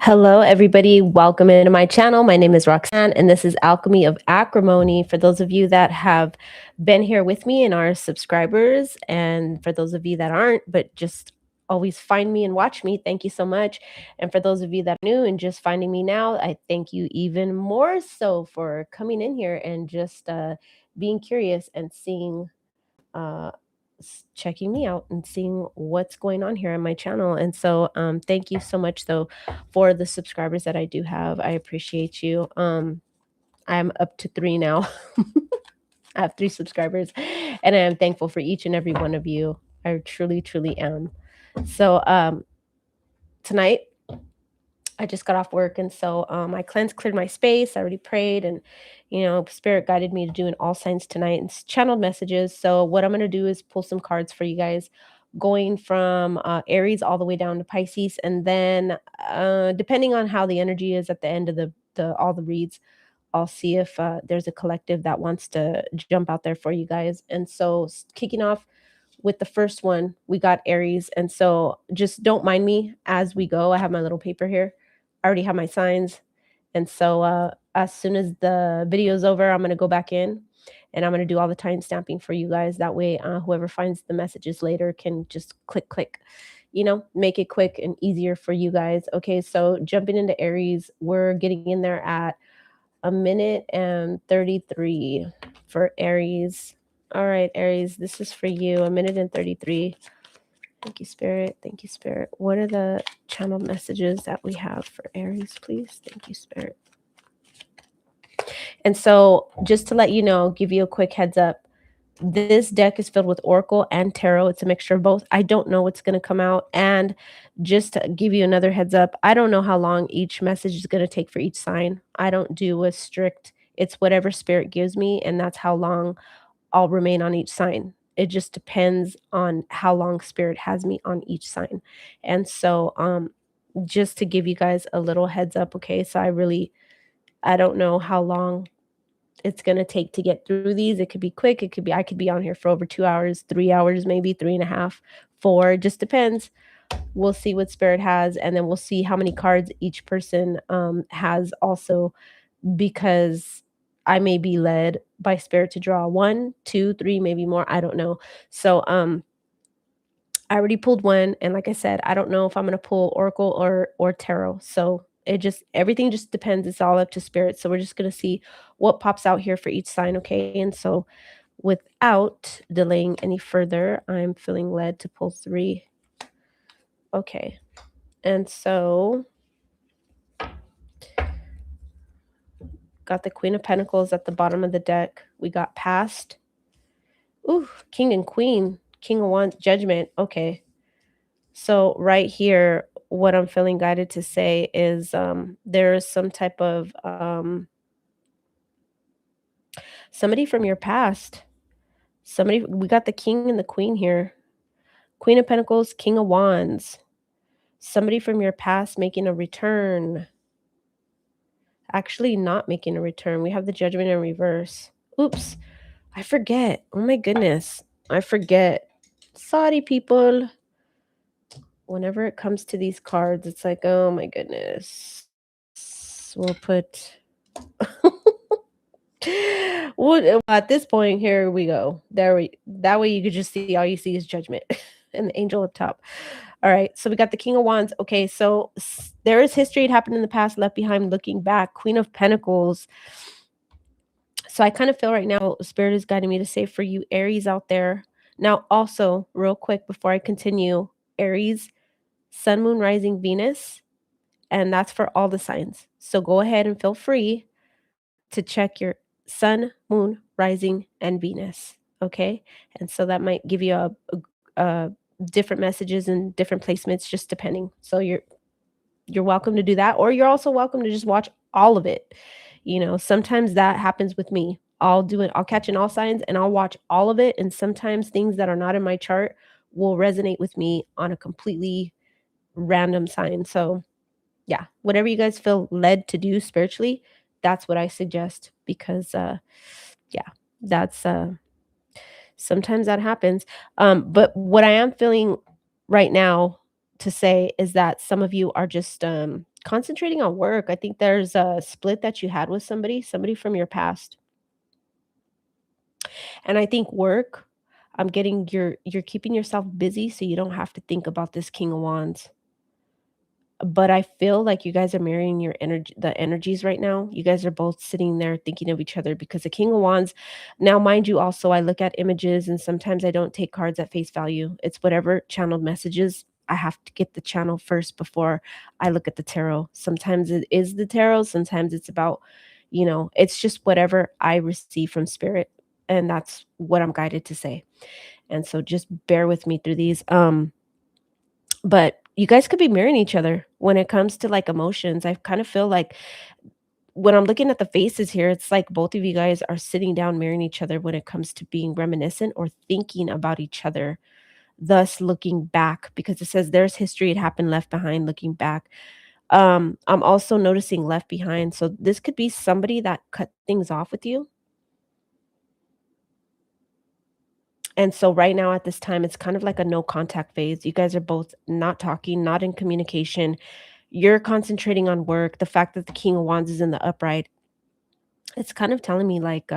Hello, everybody. Welcome into my channel. My name is Roxanne, and this is Alchemy of Acrimony. For those of you that have been here with me and are subscribers, and for those of you that aren't, but just always find me and watch me, thank you so much. And for those of you that are new and just finding me now, I thank you even more so for coming in here and just being curious and seeing uh checking me out and seeing what's going on here on my channel. And so thank you so much though for the subscribers that I do have. I appreciate you. I'm up to 3 now. I have 3 subscribers, and I am thankful for each and every one of you. I truly am. So tonight I just got off work, and so I cleared my space. I already prayed, and Spirit guided me to do an all signs tonight and channeled messages. So what I'm gonna do is pull some cards for you guys, going from Aries all the way down to Pisces, and then depending on how the energy is at the end of the all the reads, I'll see if there's a collective that wants to jump out there for you guys. And so kicking off with the first one, we got Aries, and so just don't mind me as we go. I have my little paper here. I already have my signs. And so as soon as the video is over, I'm going to go back in and I'm going to do all the time stamping for you guys. That way, whoever finds the messages later can just click, make it quick and easier for you guys. Okay, so jumping into Aries, we're getting in there at 1 minute and 33 for Aries. All right, Aries, this is for you. 1 minute and 33. Thank you, Spirit. Thank you, Spirit. What are the channel messages that we have for Aries, please? Thank you, Spirit. And so just to let you know, give you a quick heads up, this deck is filled with Oracle and Tarot. It's a mixture of both. I don't know what's going to come out. And just to give you another heads up, I don't know how long each message is going to take for each sign. I don't do a strict, it's whatever Spirit gives me, and that's how long I'll remain on each sign. It just depends on how long Spirit has me on each sign. And so just to give you guys a little heads up, okay? So I don't know how long it's going to take to get through these. It could be quick. I could be on here for over 2 hours, 3 hours, maybe 3.5, 4. It just depends. We'll see what Spirit has, and then we'll see how many cards each person has also, because I may be led by Spirit to draw 1, 2, 3, maybe more. I don't know. So I already pulled one, and like I said, I don't know if I'm going to pull Oracle or Tarot. So everything just depends. It's all up to Spirit. So we're just going to see what pops out here for each sign, okay? And so without delaying any further, I'm feeling led to pull 3. Okay. And so got the Queen of Pentacles at the bottom of the deck. We got Past. Ooh, King and Queen. King of Wands, Judgment. Okay. So right here, what I'm feeling guided to say is there is some type of somebody from your past. We got the King and the Queen here. Queen of Pentacles, King of Wands. Somebody from your past making a return. Actually not making a return. We have the Judgment in reverse. Oops. I forget. Oh my goodness. I forget. Sorry, people. Whenever it comes to these cards, it's like, oh my goodness. We'll put... well, at this point, here we go. That way you could just see, all you see is Judgment and the angel up top. All right, so we got the King of Wands. Okay, so there is history. It happened in the past, left behind, looking back. Queen of Pentacles. So I kind of feel right now Spirit is guiding me to say for you Aries out there. Now also, real quick before I continue, Aries, Sun, Moon, Rising, Venus, and that's for all the signs. So go ahead and feel free to check your Sun, Moon, Rising, and Venus, okay? And so that might give you a different messages and different placements, just depending. So you're welcome to do that, or you're also welcome to just watch all of it. Sometimes that happens with me. I'll catch in all signs and I'll watch all of it, and sometimes things that are not in my chart will resonate with me on a completely random sign. So yeah, whatever you guys feel led to do spiritually, that's what I suggest, because yeah, that's sometimes that happens. But what I am feeling right now to say is that some of you are just Concentrating on work. I think there's a split that you had with somebody from your past. And I think work, I'm getting you're keeping yourself busy so you don't have to think about this King of Wands. But I feel like you guys are mirroring your energy the energies right now. You guys are both sitting there thinking of each other because the King of Wands now, mind you, also, I look at images and sometimes I don't take cards at face value. It's whatever channeled messages. I have to get the channel first before I look at the tarot. Sometimes it is the tarot, sometimes it's about, it's just whatever I receive from spirit. And that's what I'm guided to say. And so just bear with me through these. But you guys could be mirroring each other when it comes to, like, emotions. I kind of feel like when I'm looking at the faces here, it's like both of you guys are sitting down mirroring each other when it comes to being reminiscent or thinking about each other, thus looking back because it says there's history, it happened, left behind, looking back. I'm also noticing left behind. So this could be somebody that cut things off with you. And so right now at this time, it's kind of like a no contact phase. You guys are both not talking, not in communication. You're concentrating on work. The fact that the King of Wands is in the upright, it's kind of telling me like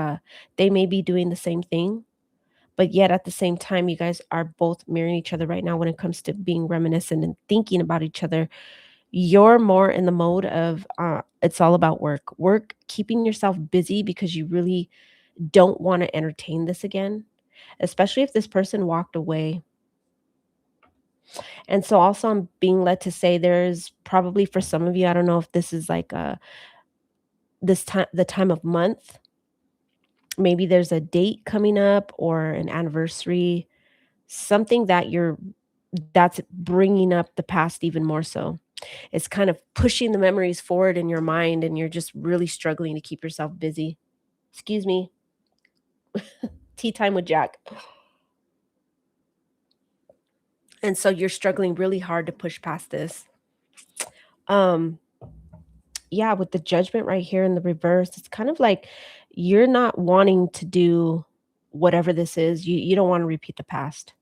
they may be doing the same thing, but yet at the same time, you guys are both mirroring each other right now when it comes to being reminiscent and thinking about each other. You're more in the mode of it's all about work, work, keeping yourself busy because you really don't want to entertain this again, especially if this person walked away. And so also I'm being led to say there's probably for some of you, I don't know if this is like this time the time of month, maybe there's a date coming up or an anniversary, something that's bringing up the past even more so. It's kind of pushing the memories forward in your mind and you're just really struggling to keep yourself busy. Excuse me, tea time with Jack. And so you're struggling really hard to push past this. Um yeah, with the judgment right here in the reverse, it's kind of like you're not wanting to do whatever this is. You don't want to repeat the past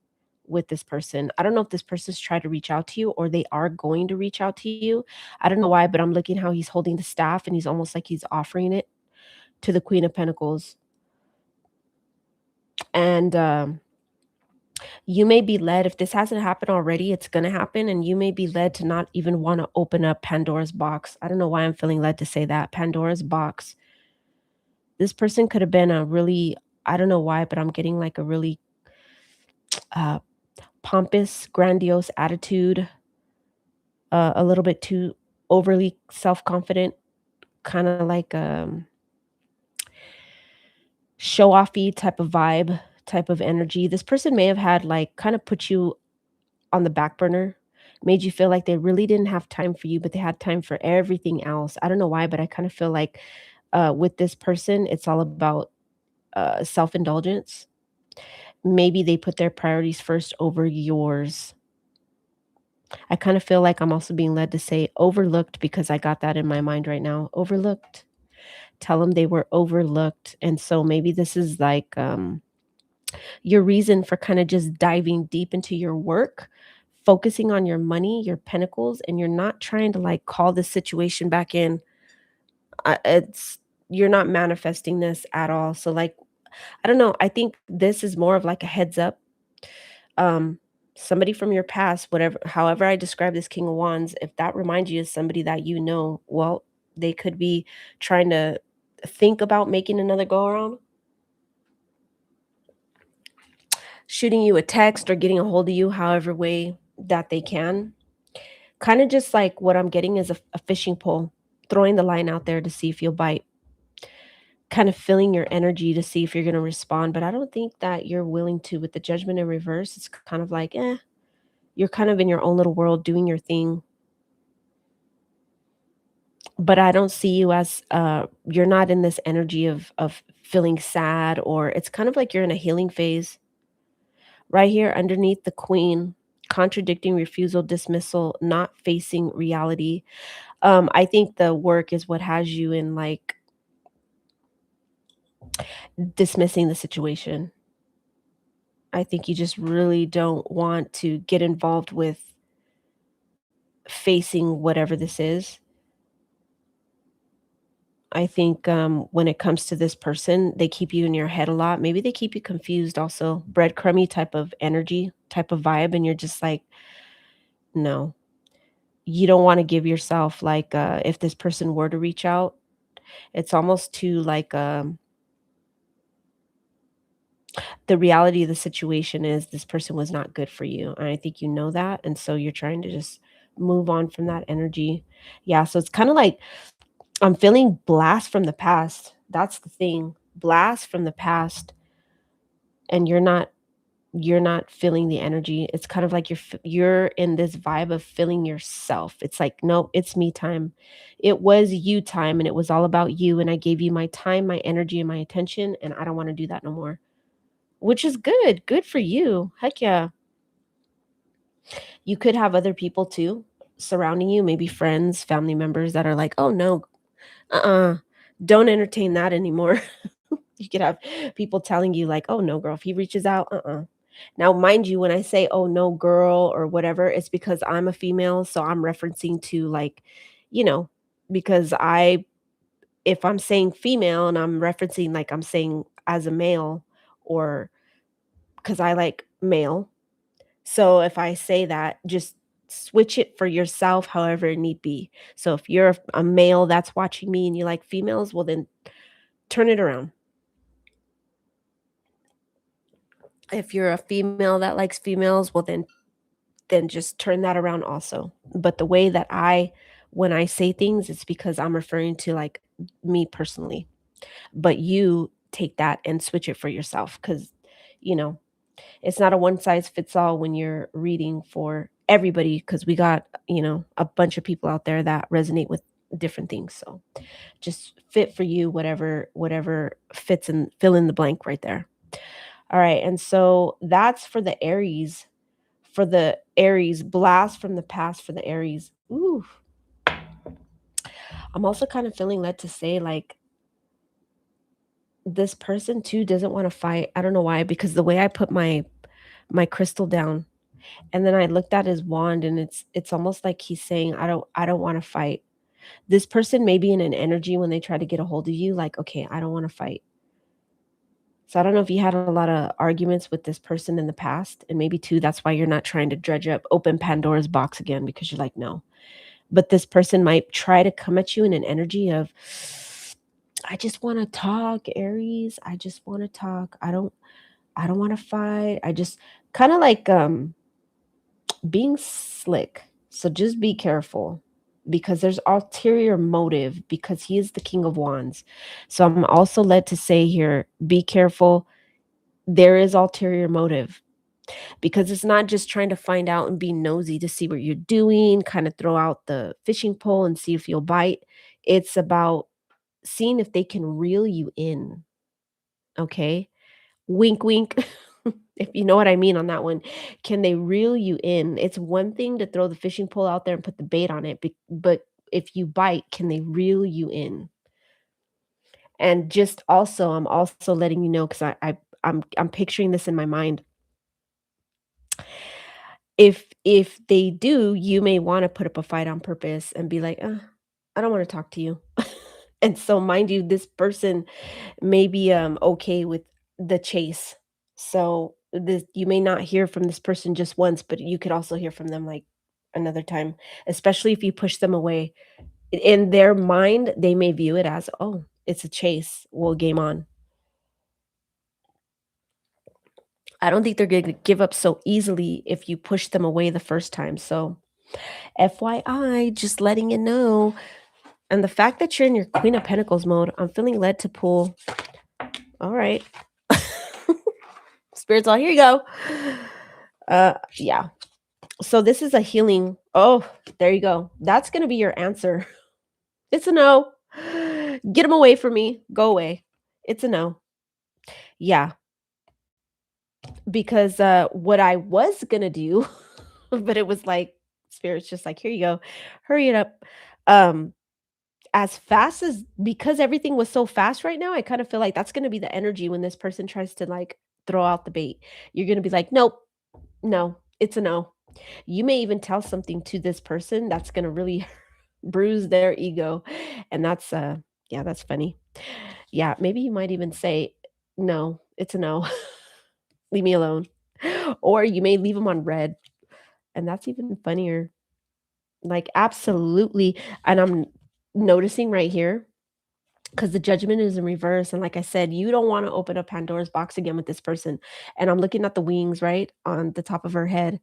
with this person. I don't know if this person's tried to reach out to you or they are going to reach out to you. I don't know why, but I'm looking how he's holding the staff and he's almost like he's offering it to the Queen of Pentacles. And you may be led, if this hasn't happened already, it's going to happen. And you may be led to not even want to open up Pandora's box. I don't know why I'm feeling led to say that. Pandora's box. This person could have been a really, I don't know why, but I'm getting like a really uh, pompous, grandiose attitude, a little bit too overly self-confident, kind of like show-offy type of vibe, type of energy. This person may have had like kind of put you on the back burner, made you feel like they really didn't have time for you, but they had time for everything else. I don't know why, but I kind of feel like with this person, it's all about self-indulgence. Maybe they put their priorities first over yours. I kind of feel like I'm also being led to say overlooked because I got that in my mind right now. Overlooked. Tell them they were overlooked. And so maybe this is like your reason for kind of just diving deep into your work, focusing on your money, your pentacles, and you're not trying to like call the situation back in. It's you're not manifesting this at all. So like I don't know. I think this is more of like a heads up. Um, Somebody from your past, whatever, however I describe this King of Wands, if that reminds you of somebody that you know, well, they could be trying to think about making another go around, shooting you a text or getting a hold of you, however way that they can. Kind of just like what I'm getting is a fishing pole, throwing the line out there to see if you'll bite, kind of feeling your energy to see if you're going to respond. But I don't think that you're willing to with the judgment in reverse. It's kind of like, you're kind of in your own little world doing your thing. But I don't see you as you're not in this energy of feeling sad, or it's kind of like you're in a healing phase. Right here underneath the queen, contradicting, refusal, dismissal, not facing reality. I think the work is what has you in like dismissing the situation. I think you just really don't want to get involved with facing whatever this is. I think when it comes to this person, they keep you in your head a lot. Maybe they keep you confused also. Breadcrumby type of energy, type of vibe, and you're just like, no. You don't want to give yourself like if this person were to reach out, it's almost too like the reality of the situation is this person was not good for you. And I think you know that. And so you're trying to just move on from that energy. Yeah. So it's kind of like I'm feeling blast from the past. That's the thing. Blast from the past. And you're not feeling the energy. It's kind of like you're in this vibe of feeling yourself. It's like, no, it's me time. It was you time and it was all about you and I gave you my time, my energy and my attention and I don't want to do that no more. Which is good. Good for you. Heck yeah. You could have other people too surrounding you, maybe friends, family members that are like, "Oh no, uh-uh. Don't entertain that anymore." You could have people telling you like, "Oh no, girl, if he reaches out, uh-uh." Now, mind you, when I say, "Oh no, girl," or whatever, it's because I'm a female, so I'm referencing to like, you know, because I if I'm saying female and I'm referencing like I'm saying as a male or because I like male. So if I say that, just switch it for yourself however it need be. So if you're a male that's watching me and you like females, well then turn it around. If you're a female that likes females, well then just turn that around also. But the way that I when I say things, it's because I'm referring to like me personally. But you take that and switch it for yourself cuz you know, it's not a one size fits all when you're reading for everybody because we got, a bunch of people out there that resonate with different things. So just fit for you whatever fits and fill in the blank right there. All right. And so that's for the Aries. For the Aries, blast from the past for the Aries. Ooh. I'm also kind of feeling led to say like this person too doesn't want to fight. I don't know why, because the way I put my crystal down, and then I looked at his wand and it's almost like he's saying, I don't wanna fight. This person may be in an energy when they try to get a hold of you, like, okay, I don't wanna fight. So I don't know if you had a lot of arguments with this person in the past, and maybe too, that's why you're not trying to dredge up, open Pandora's box again because you're like, no. But this person might try to come at you in an energy of, I just wanna talk, Aries. I just wanna talk. I don't wanna fight. I just kinda like being slick. So just be careful because there's ulterior motive because he is the king of wands. So I'm also led to say here, be careful. There is ulterior motive because it's not just trying to find out and be nosy to see what you're doing, kind of throw out the fishing pole and see if you'll bite. It's about seeing if they can reel you in. Okay. Wink, wink. If you know what I mean on that one. Can they reel you in? It's one thing to throw the fishing pole out there and put the bait on it, but if you bite, can they reel you in? And just also, I'm also letting you know because I'm picturing this in my mind. If they do, you may want to put up a fight on purpose and be like, I don't want to talk to you. And so, mind you, this person may be okay with the chase. So this you may not hear from this person just once, but you could also hear from them like another time, especially if you push them away. In their mind, they may view it as, oh, it's a chase. Well, game on. I don't think they're going to give up so easily if you push them away the first time. So, FYI, just letting you know. And the fact that you're in your Queen of Pentacles mode, I'm feeling led to pull. All right. Spirits all here you go. Yeah. So this is a healing. Oh, there you go. That's gonna be your answer. It's a no. Get them away from me. Go away. It's a no. Yeah, because what I was gonna do, but it was like spirits just like, here you go, hurry it up. Um, as fast as because everything was so fast right now, I kind of feel like that's gonna be the energy when this person tries to like throw out the bait. You're gonna be like, nope, no, it's a no. You may even tell something to this person that's gonna really bruise their ego, and Yeah, that's funny. Yeah, maybe you might even say, "No, it's a no. Leave me alone." Or you may leave them on red, and that's even funnier. Like, absolutely, and I'm noticing right here because the judgment is in reverse, and like I said, you don't wanna open up Pandora's box again with this person, and I'm looking at the wings, right, on the top of her head,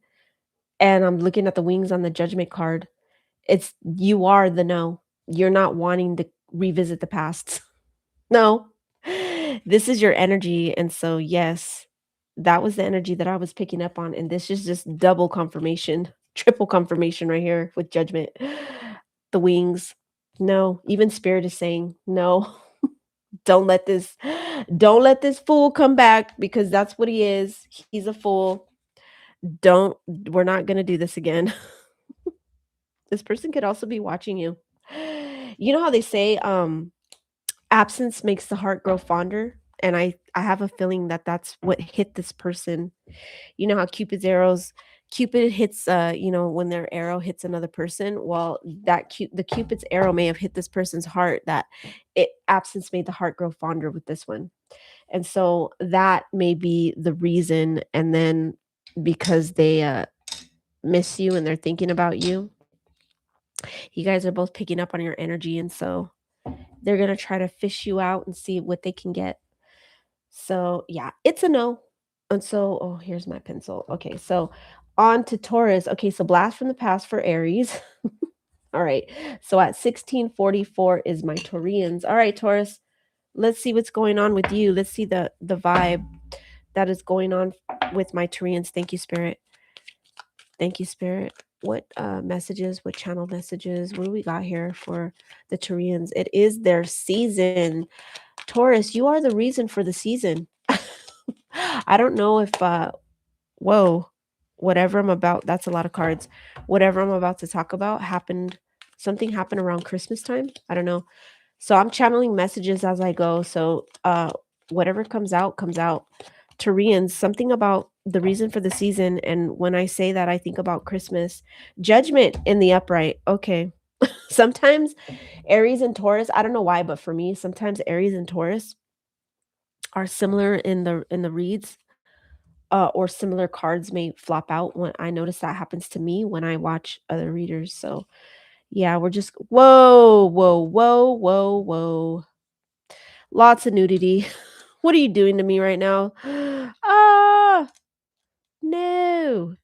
and I'm looking at the wings on the judgment card. It's you are the no. You're not wanting to revisit the past. No. This is your energy, and so, yes, that was the energy that I was picking up on, and this is just double confirmation, triple confirmation right here with judgment. The wings. No, even spirit is saying, "No, don't let this don't let this fool come back because that's what he is. He's a fool. Don't we're not gonna do this again." This person could also be watching you. You know how they say, absence makes the heart grow fonder, and I have a feeling that that's what hit this person. You know how Cupid hits, when their arrow hits another person, well, the Cupid's arrow may have hit this person's heart that it absence made the heart grow fonder with this one. And so that may be the reason, and then because they, miss you and they're thinking about you, you guys are both picking up on your energy, and so they're gonna try to fish you out and see what they can get. So, yeah, it's a no. And so oh, here's my pencil. Okay, so on to Taurus. Okay, so blast from the past for Aries. All right. So at 1644 is my Taurians. All right, Taurus. Let's see what's going on with you. Let's see the vibe that is going on with my Taurians. Thank you, Spirit. Thank you, Spirit. What messages, what channel messages, what do we got here for the Taurians? It is their season. Taurus, you are the reason for the season. I don't know if whoa, whatever I'm about, that's a lot of cards. Whatever I'm about to talk about happened something happened around Christmas time. I don't know. So I'm channeling messages as I go. So whatever comes out comes out. Turians, something about the reason for the season, and when I say that I think about Christmas. Judgment in the upright. Okay. Sometimes Aries and Taurus, I don't know why, but for me, sometimes Aries and Taurus are similar in the reads, or similar cards may flop out when I notice that happens to me when I watch other readers. So yeah, we're just whoa, whoa, whoa, whoa, whoa. Lots of nudity. What are you doing to me right now? Ah, no.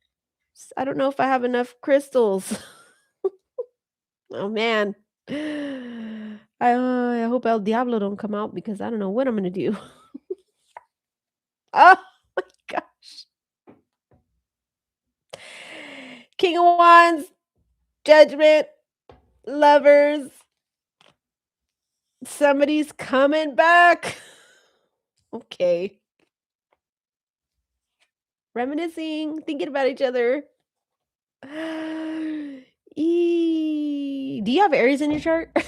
I don't know if I have enough crystals. Oh man. I hope El Diablo don't come out because I don't know what I'm gonna do. Oh my gosh. King of Wands, Judgment, Lovers. Somebody's coming back. Okay. Reminiscing, thinking about each other. Do you have Aries in your chart? I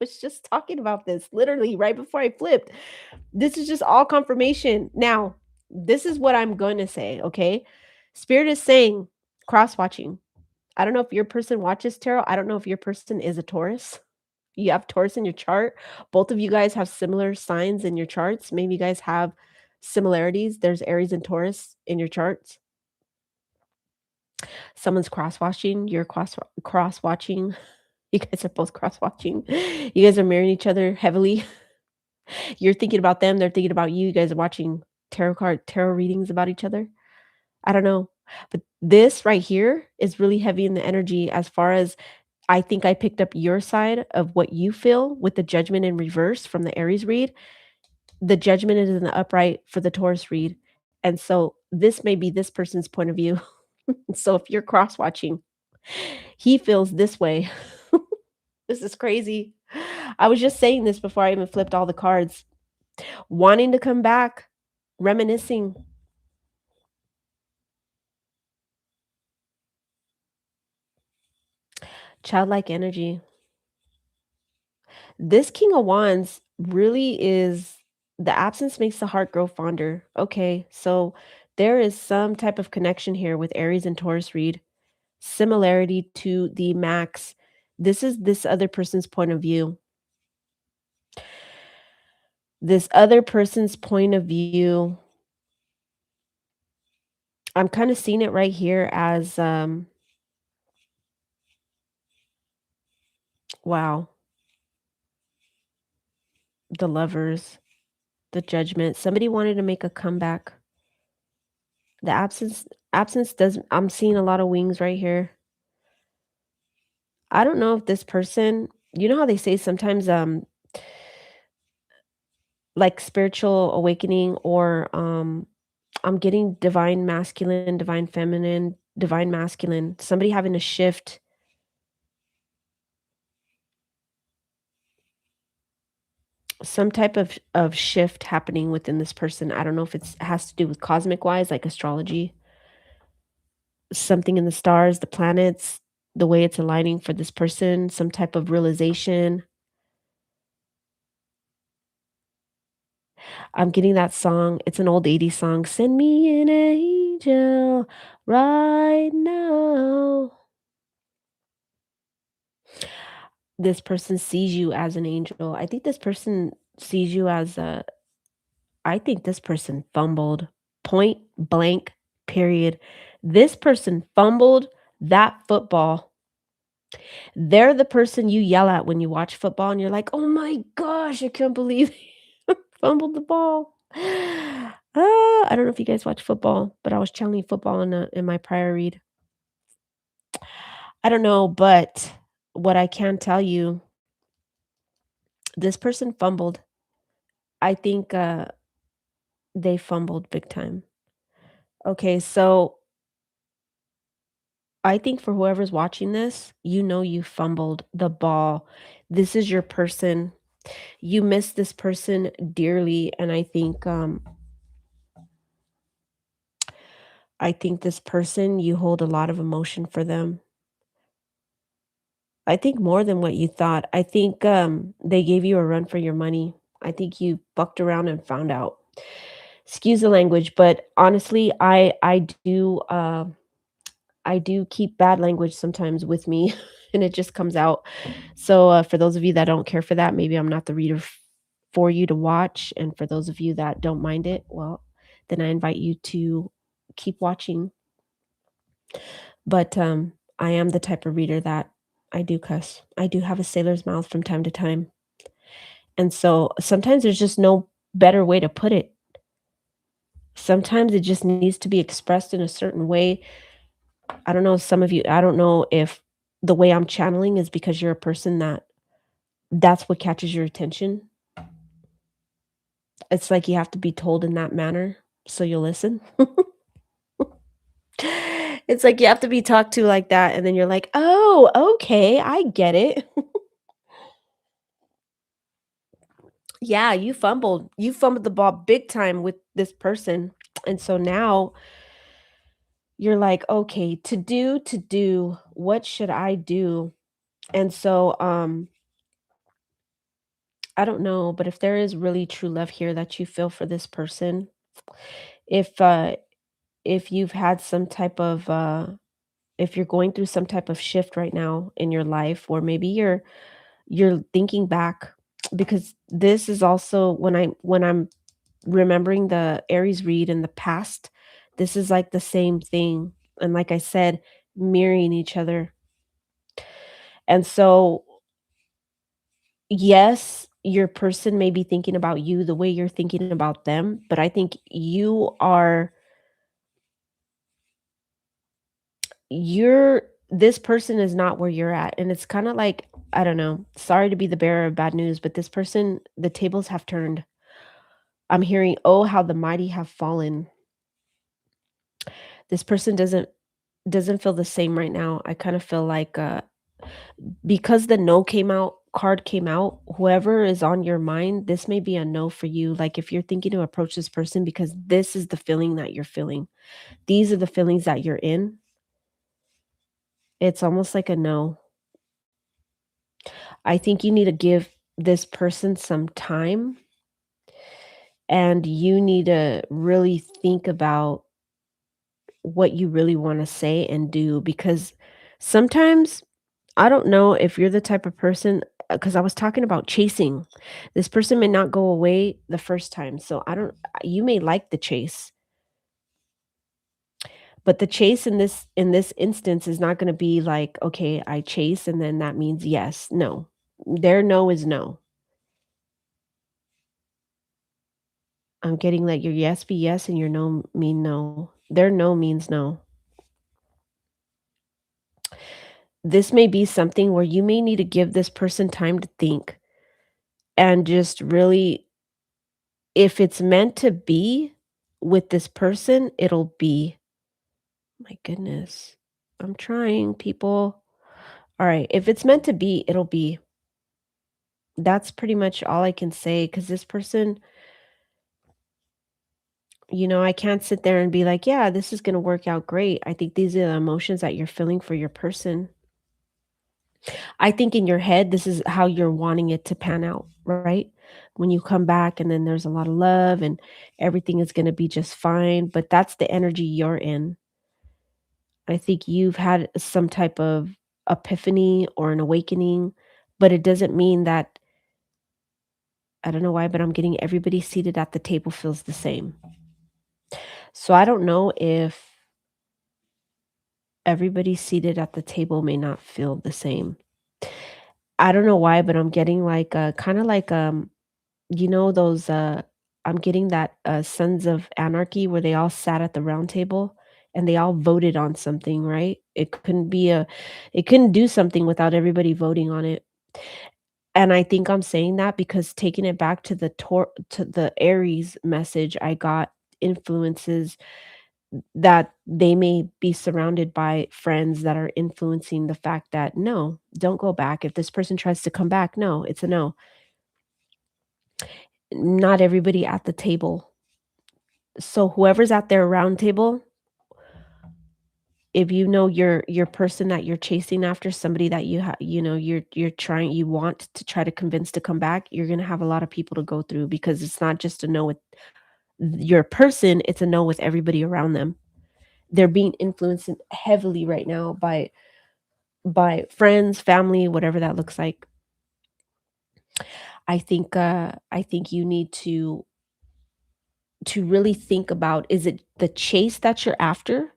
was just talking about this literally right before I flipped. This is just all confirmation. Now, this is what I'm going to say, okay? Spirit is saying cross watching. I don't know if your person watches tarot. I don't know if your person is a Taurus. You have Taurus in your chart. Both of you guys have similar signs in your charts. Maybe you guys have similarities. There's Aries and Taurus in your charts. Someone's cross watching. You're cross watching. You guys are both cross watching. You guys are marrying each other heavily. You're thinking about them. They're thinking about you. You guys are watching tarot readings about each other. I don't know. But this right here is really heavy in the energy as far as I think I picked up your side of what you feel with the judgment in reverse from the Aries read. The judgment is in the upright for the Taurus read. And so this may be this person's point of view. So if you're cross watching, he feels this way. This is crazy. I was just saying this before I even flipped all the cards. Wanting to come back, reminiscing. Childlike energy. This King of Wands really is the absence makes the heart grow fonder. Okay, so there is some type of connection here with Aries and Taurus read, similarity to the max. This is this other person's point of view. This other person's point of view, I'm kind of seeing it right here as wow, the lovers, the judgment. Somebody wanted to make a comeback. The absence doesn't, I'm seeing a lot of wings right here. I don't know if this person, you know how they say sometimes like spiritual awakening or I'm getting divine masculine, divine feminine, divine masculine, somebody having a shift, some type of shift happening within this person. I don't know if it's has to do with cosmic wise, like astrology, something in the stars, the planets, the way it's aligning for this person, some type of realization. I'm getting that song. It's an old 80s song. Send me an angel right now. This person sees you as an angel. I think this person sees you as a, I think this person fumbled. Point blank, period. This person fumbled that football. They're the person you yell at when you watch football and you're like, "Oh my gosh, I can't believe he fumbled the ball." I don't know if you guys watch football, but I was channeling football in my prior read. I don't know, but what I can tell you, this person fumbled. I think they fumbled big time. Okay, so I think for whoever's watching this, you know you fumbled the ball. This is your person. You miss this person dearly, and I think this person, you hold a lot of emotion for them. I think more than what you thought. I think, they gave you a run for your money. I think you fucked around and found out. Excuse the language, but honestly, I do keep bad language sometimes with me, and it just comes out. So, for those of you that don't care for that, maybe I'm not the reader for you to watch, and for those of you that don't mind it, well, then I invite you to keep watching. But, I am the type of reader that I do cuss. I do have a sailor's mouth from time to time, and so sometimes there's just no better way to put it. Sometimes it just needs to be expressed in a certain way. I don't know, some of you, I don't know if the way I'm channeling is because you're a person that that's what catches your attention. It's like you have to be told in that manner, so you'll listen. It's like you have to be talked to like that, and then you're like, "Oh, okay, I get it." Yeah, you fumbled. You fumbled the ball big time with this person, and so now you're like, "Okay, to do, what should I do?" And so, I don't know, but if there is really true love here that you feel for this person, if, uh if you've had some type of, if you're going through some type of shift right now in your life, or maybe you're thinking back, because this is also when I'm remembering the Aries read in the past, this is like the same thing, and like I said, mirroring each other. And so, yes, your person may be thinking about you the way you're thinking about them, but I think you're this person is not where you're at, and it's kinda like, I don't know, sorry to be the bearer of bad news, but this person, the tables have turned. I'm hearing, "Oh, how the mighty have fallen." This person doesn't feel the same right now. I kinda feel like, because the no came out card came out, whoever is on your mind, this may be a no for you, like, if you're thinking to approach this person because this is the feeling that you're feeling, these are the feelings that you're in, it's almost like a no. I think you need to give this person some time, and you need to really think about what you really wanna say and do, because sometimes I don't know if you're the type of person, because I was talking about chasing. This person may not go away the first time, so I don't you may like the chase, but the chase in this instance is not gonna be like, "Okay, I chase, and then that means yes." No. Their no is no. I'm getting that your yes be yes and your no mean no. Their no means no. This may be something where you may need to give this person time to think and just really, if it's meant to be with this person, it'll be. My goodness. I'm trying, people. All right. If it's meant to be, it'll be. That's pretty much all I can say because this person, I can't sit there and be like, yeah, this is going to work out great. I think these are the emotions that you're feeling for your person. I think in your head, this is how you're wanting it to pan out, right? When you come back and then there's a lot of love and everything is going to be just fine. But that's the energy you're in. I think you've had some type of epiphany or an awakening, but it doesn't mean that, I don't know why, but I'm getting everybody seated at the table feels the same. So I don't know if everybody seated at the table may not feel the same. I don't know why, but I'm getting like kind of like those I'm getting that Sons of Anarchy where they all sat at the round table and they all voted on something, right? It couldn't do something without everybody voting on it. And I think I'm saying that because taking it back to the Aries message, I got influences that they may be surrounded by friends that are influencing the fact that no, don't go back. If this person tries to come back, no, it's a no. Not everybody at the table. So whoever's at their round table, if you know your person that you're chasing after, somebody that you want to try to convince to come back, you're gonna have a lot of people to go through because it's not just a no with your person, it's a no with everybody around them. They're being influenced heavily right now by friends, family, whatever that looks like. I think you need to really think about, is it the chase that you're after,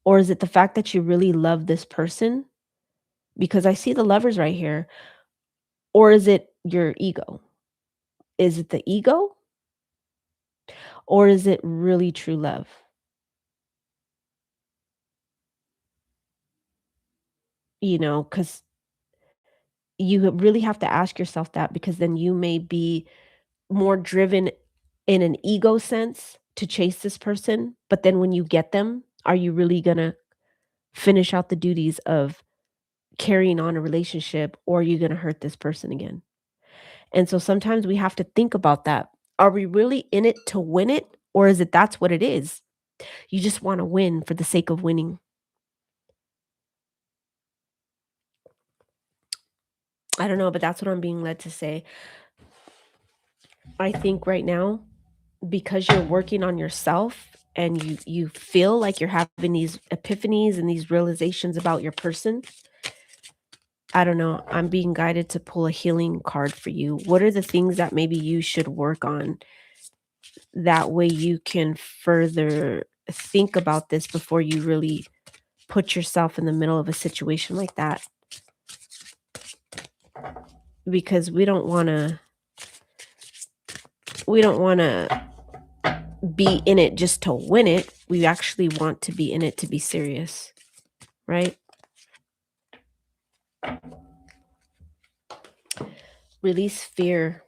or is it the fact that you really love this person? Because I see the lovers right here. Or is it your ego? Is it the ego? Or is it really true love? Because really have to ask yourself that, because then you may be more driven in an ego sense to chase this person. But then when you get them, are you really going to finish out the duties of carrying on a relationship, or are you going to hurt this person again? And so sometimes we have to think about that. Are we really in it to win it? Or is it that's what it is? You just want to win for the sake of winning. I don't know, but that's what I'm being led to say. I think right now, because you're working on yourself and you feel like you're having these epiphanies and these realizations about your person, I don't know, I'm being guided to pull a healing card for you. What are the things that maybe you should work on? That way you can further think about this before you really put yourself in the middle of a situation like that. Because we don't want to be in it just to win it. We actually want to be in it to be serious, right? Release fear.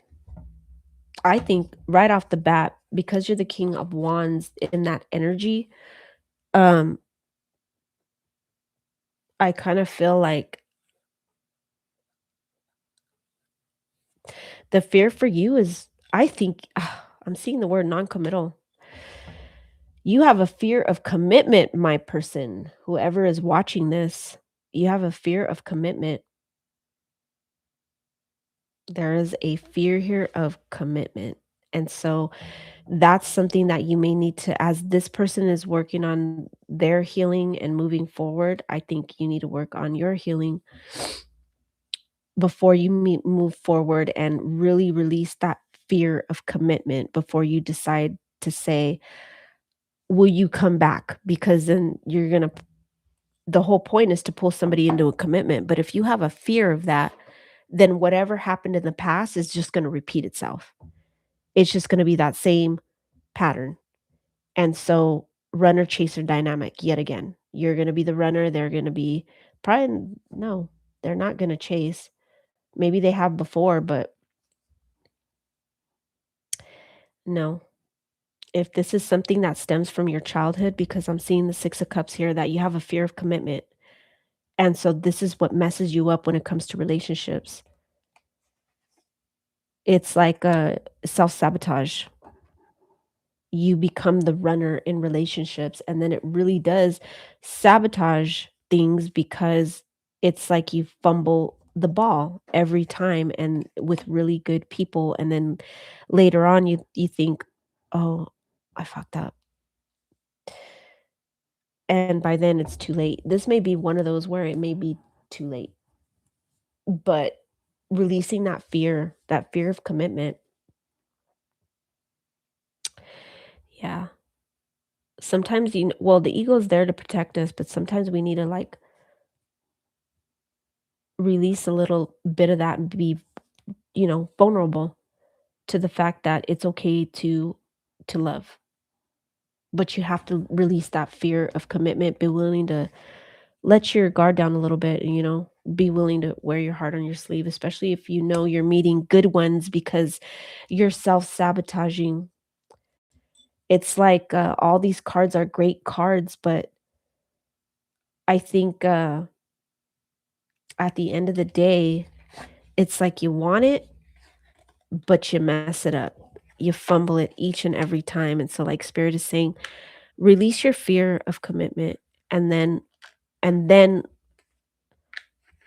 I think right off the bat, because you're the king of wands in that energy, um, I kind of feel like the fear for you is, I think, I'm seeing the word non-committal. You have a fear of commitment, my person. Whoever is watching this, you have a fear of commitment. There is a fear here of commitment. And so that's something that you may need to, as this person is working on their healing and moving forward, I think you need to work on your healing before you move forward and really release that fear of commitment before you decide to say, will you come back? Because then you're going to, the whole point is to pull somebody into a commitment. But if you have a fear of that, then whatever happened in the past is just going to repeat itself. It's just going to be that same pattern. And so, runner chaser dynamic yet again. You're going to be the runner. They're going to be probably, no, they're not going to chase. Maybe they have before, but no. If this is something that stems from your childhood, because I'm seeing the 6 of Cups here, that you have a fear of commitment. And so this is what messes you up when it comes to relationships. It's like a self-sabotage. You become the runner in relationships, and then it really does sabotage things because it's like you fumble the ball every time and with really good people, and then later on you think, "Oh, I fucked up." And by then it's too late. This may be one of those where it may be too late. But releasing that fear of commitment, yeah. Sometimes well, the ego is there to protect us, but sometimes we need to like release a little bit of that and be, vulnerable to the fact that it's okay to love. But you have to release that fear of commitment, be willing to let your guard down a little bit, and, be willing to wear your heart on your sleeve, especially if you know you're meeting good ones because you're self-sabotaging. It's like, all these cards are great cards, but I think, at the end of the day, it's like you want it, but you mess it up. You fumble it each and every time, and so, like, Spirit is saying, release your fear of commitment, and then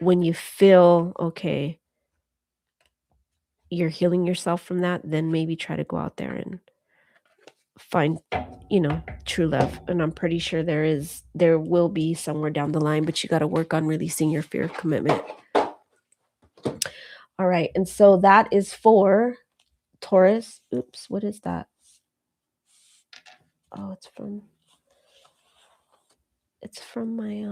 when you feel, okay, you're healing yourself from that, then maybe try to go out there and find, true love. And I'm pretty sure there will be somewhere down the line, but you got to work on releasing your fear of commitment. All right. And so that is for Taurus. Oops, what is that? Oh, it's from my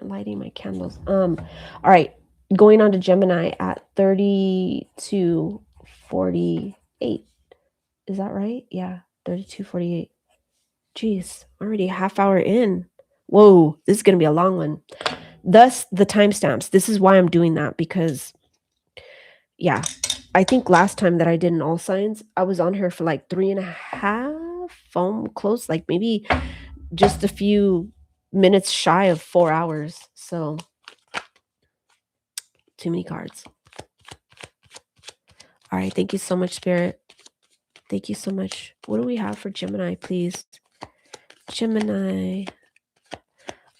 lighting my candles. All right. Going on to Gemini at 32:48. Is that right? Yeah, 32:48. Jeez, already a half hour in. Whoa, this is going to be a long one. Thus, the timestamps. This is why I'm doing that, because, yeah, I think last time that I did an all signs, I was on here for like 3.5, close, like maybe just a few minutes shy of 4 hours. So, too many cards. All right, thank you so much, Spirit. Thank you so much. What do we have for Gemini, please? Gemini.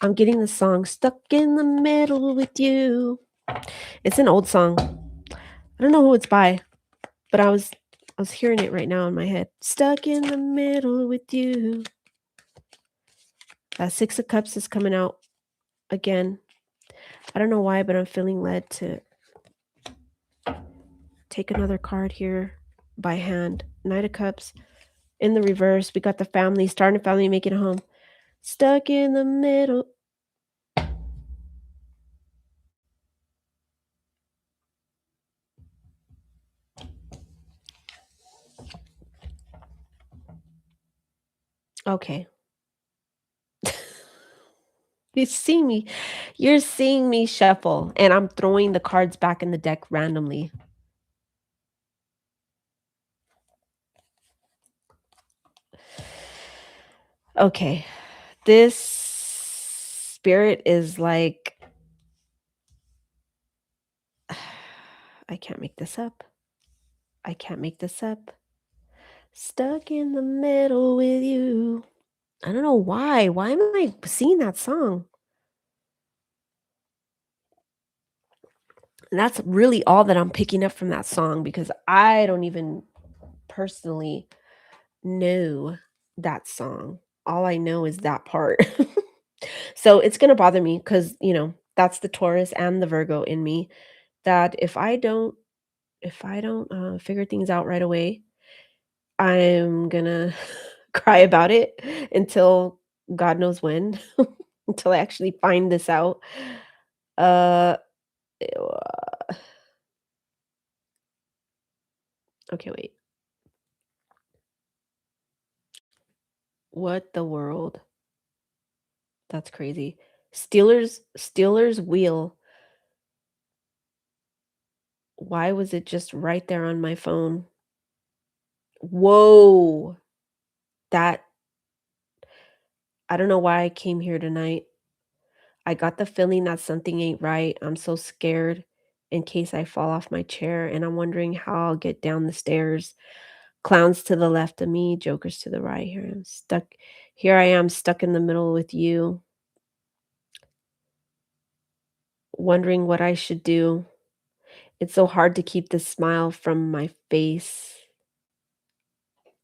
I'm getting the song Stuck in the Middle with You. It's an old song. I don't know who it's by, but I was hearing it right now in my head. Stuck in the middle with you. That 6 of Cups is coming out again. I don't know why, but I'm feeling led to take another card here by hand. Knight of Cups in the reverse. We got the family, starting a family, making a home. Stuck in the middle. Okay. You're seeing me shuffle, and I'm throwing the cards back in the deck randomly. Okay. This Spirit is like, I can't make this up. I can't make this up. Stuck in the middle with you. I don't know why. Why am I singing that song? And that's really all that I'm picking up from that song, because I don't even personally know that song. All I know is that part. So it's going to bother me because, That's the Taurus and the Virgo in me, that if I don't, figure things out right away, I'm gonna cry about it until God knows when, until I actually find this out. Uh, ew, okay, wait. What the world? That's crazy. Steelers wheel. Why was it just right there on my phone? Whoa. That I don't know why I came here tonight. I got the feeling that something ain't right. I'm so scared in case I fall off my chair, and I'm wondering how I'll get down the stairs. Clowns to the left of me, jokers to the right. Here I am stuck in the middle with you, wondering what I should do. It's so hard to keep the smile from my face.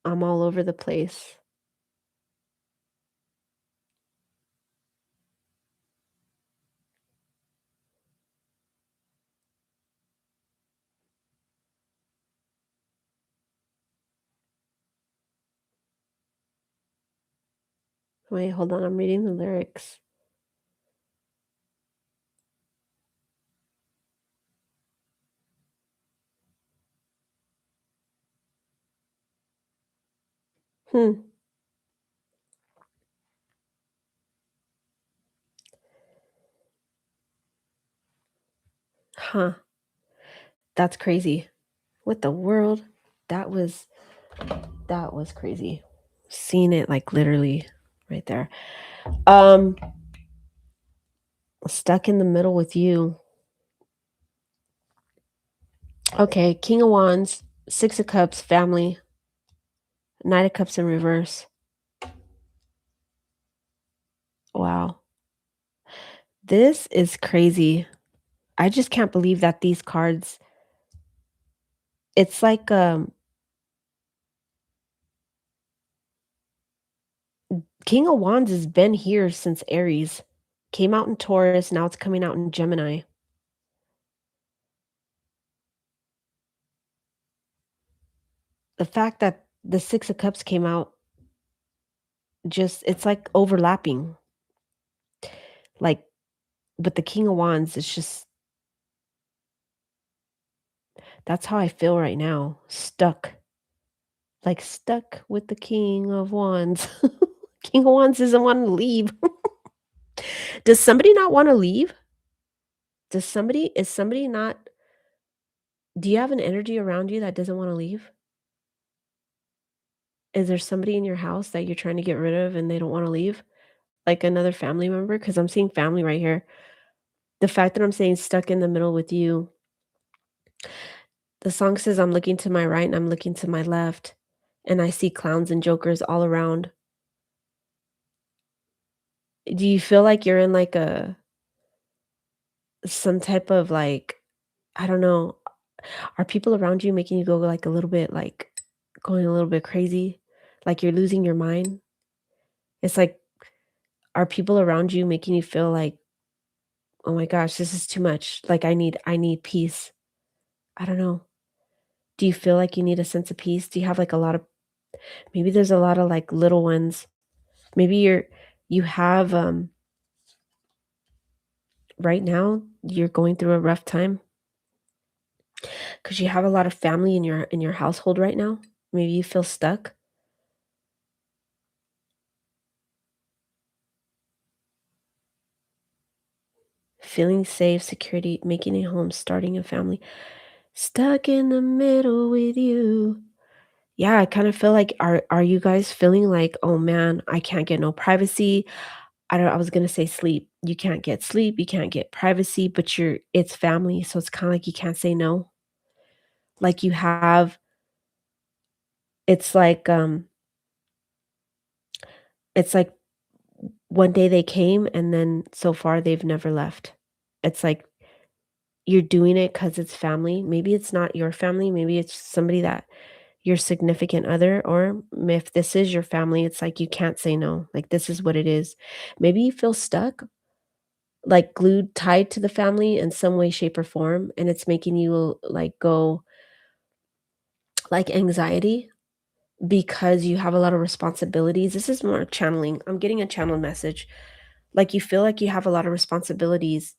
I'm all over the place. Wait, hold on, I'm reading the lyrics. Hmm, huh, that's crazy. What the world? That was that was crazy. Seeing it, like, literally right there. Um, Stuck in the middle with you. Okay, King of Wands, Six of Cups, family, Knight of Cups in reverse. Wow. This is crazy. I just can't believe that these cards it's like, King of Wands has been here since Aries. Came out in Taurus, now it's coming out in Gemini. The fact that the Six of Cups came out, just it's like overlapping. Like, but the King of Wands, it's just that's how I feel right now. Stuck. Like, stuck with the King of Wands. King of Wands doesn't wanna leave. Does somebody not wanna leave? Is somebody not do you have an energy around you that doesn't wanna leave? Is there somebody in your house that you're trying to get rid of and they don't wanna leave? Like another family member? Because 'Cause I'm seeing family right here. The fact that I'm saying stuck in the middle with you, the song says I'm looking to my right and I'm looking to my left, and I see clowns and jokers all around. Do you feel like you're in, like, a some type of, like, I don't know, are people around you making you go, like, a little bit, like, going a little bit crazy? Like you're losing your mind? It's like, are people around you making you feel like, "Oh my gosh, this is too much. Like, I need peace." I don't know. Do you feel like you need a sense of peace? Do you have, like, a lot of maybe there's a lot of, like, little ones. Maybe you have, right now, you're going through a rough time because you have a lot of family in your household right now. Maybe you feel stuck, feeling safe, security, making a home, starting a family. Stuck in the middle with you. Yeah, I kind of feel like are you guys feeling like, "Oh man, I can't get no privacy." I was gonna say sleep. You can't get sleep, you can't get privacy, but it's family, so it's kinda like you can't say no. Like you have it's like, it's like one day they came and then so far they've never left. It's like you're doing it because it's family. Maybe it's not your family, maybe it's somebody that your significant other, or if this is your family, it's like you can't say no. Like, this is what it is. Maybe you feel stuck, like glued, tied to the family in some way, shape, or form, and it's making you like go like anxiety because you have a lot of responsibilities. This is more channeling. I'm getting a channel message. Like you feel like you have a lot of responsibilities.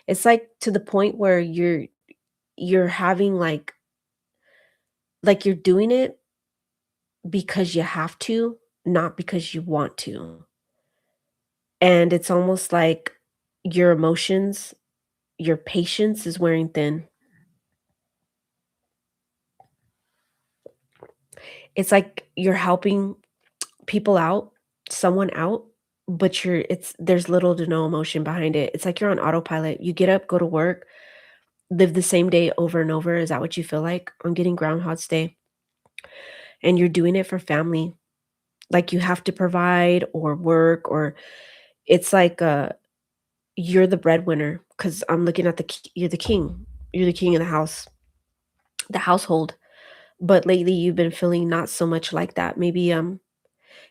It's like to the point where you're having like you're doing it because you have to, not because you want to. And it's almost like your emotions, your patience is wearing thin. It's like you're helping people out, someone out, but there's little to no emotion behind it. It's like you're on autopilot. You get up, go to work, live the same day over and over. Is that what you feel like? I'm getting Groundhog's Day. And you're doing it for family. Like you have to provide or work, or it's like you're the breadwinner because I'm looking at you're the king. You're the king of the house, the household. But lately you've been feeling not so much like that. Maybe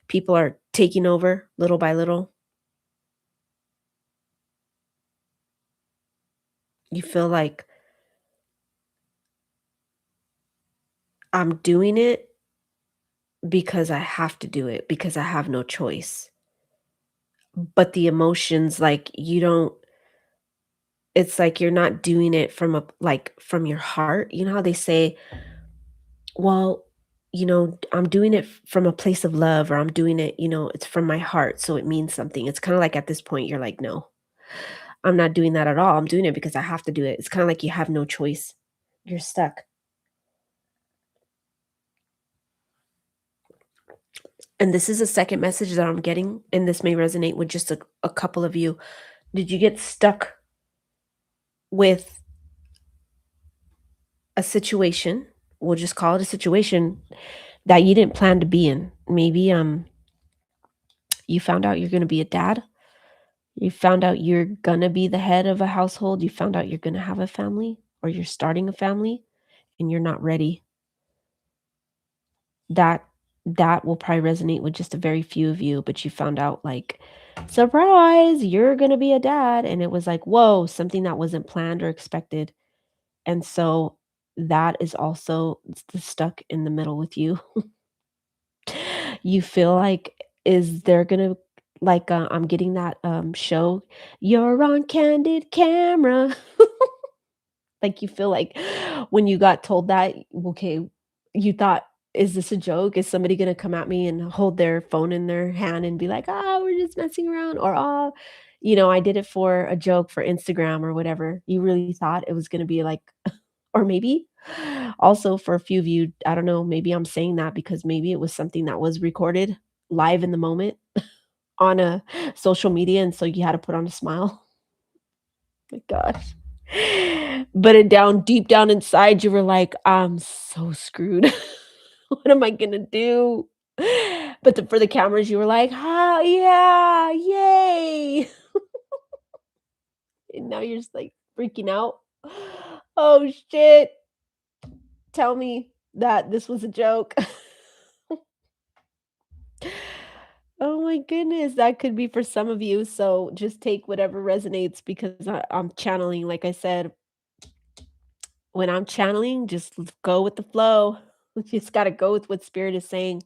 people are taking over little by little. You feel like I'm doing it because I have to do it because I have no choice. But the emotions, like you don't, it's like you're not doing it from from your heart. You know how they say, well, I'm doing it from a place of love, or I'm doing it, it's from my heart. So it means something. It's kind of like at this point, you're like, no, I'm not doing that at all. I'm doing it because I have to do it. It's kind of like you have no choice. You're stuck. And this is a second message that I'm getting, and this may resonate with just a couple of you. Did you get stuck with a situation? We'll just call it a situation that you didn't plan to be in. Maybe you found out you're going to be a dad. You found out you're going to be the head of a household. You found out you're going to have a family, or you're starting a family and you're not ready. That that will probably resonate with just a very few of you, but you found out like, surprise, you're going to be a dad, and it was like, whoa, something that wasn't planned or expected. And so that is also stuck in the middle with you. You feel like, is there gonna like, I'm getting that, show, "You're on Candid Camera." Like, you feel like when you got told that, okay, you thought, "Is this a joke? Is somebody gonna come at me and hold their phone in their hand and be like, oh, we're just messing around,' or, oh, I did it for a joke for Instagram,' or whatever." You really thought it was gonna be like, or maybe also for a few of you, I don't know, maybe I'm saying that because maybe it was something that was recorded live in the moment on a social media, and so you had to put on a smile. My gosh. But deep down inside, you were like, "I'm so screwed. What am I gonna do?" But for the cameras, you were like, "Ah, yeah, yay." And now you're just like freaking out. Oh shit. Tell me that this was a joke. Oh my goodness, that could be for some of you. So just take whatever resonates because I'm channeling. Like I said, when I'm channeling, just go with the flow. You just got to go with what spirit is saying.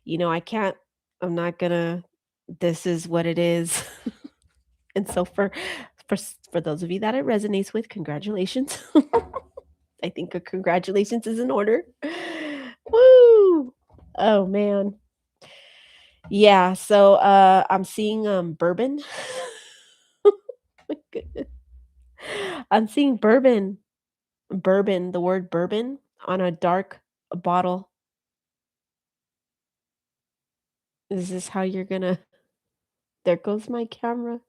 I can't, I'm not gonna, this is what it is. And so for those of you that it resonates with, congratulations. I think a congratulations is in order. Woo! Oh man. Yeah, so, I'm seeing, bourbon. My goodness. I'm seeing bourbon, the word bourbon on a dark bottle. Is this how you're gonna there goes my camera.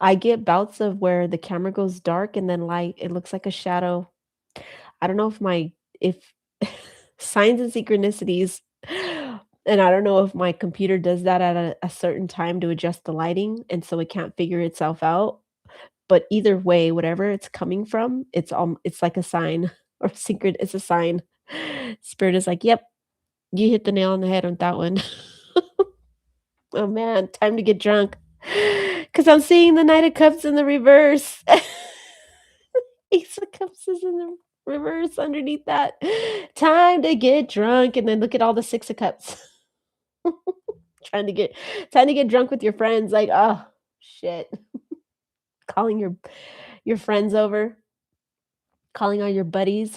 I get bouts of where the camera goes dark and then light. It looks like a shadow. I don't know if signs and synchronicities, and I don't know if my computer does that at a certain time to adjust the lighting, and so it can't figure itself out. But either way, whatever it's coming from, it's like a sign or secret, it's a sign. Spirit is like, "Yep, you hit the nail on the head on that one." Oh, man, time to get drunk. Because I'm seeing the Knight of Cups in the reverse. Ace of Cups is in the reverse underneath that. Time to get drunk, and then look at all the Six of Cups. Trying to get time to get drunk with your friends, like, oh shit. Calling your friends over, calling all your buddies.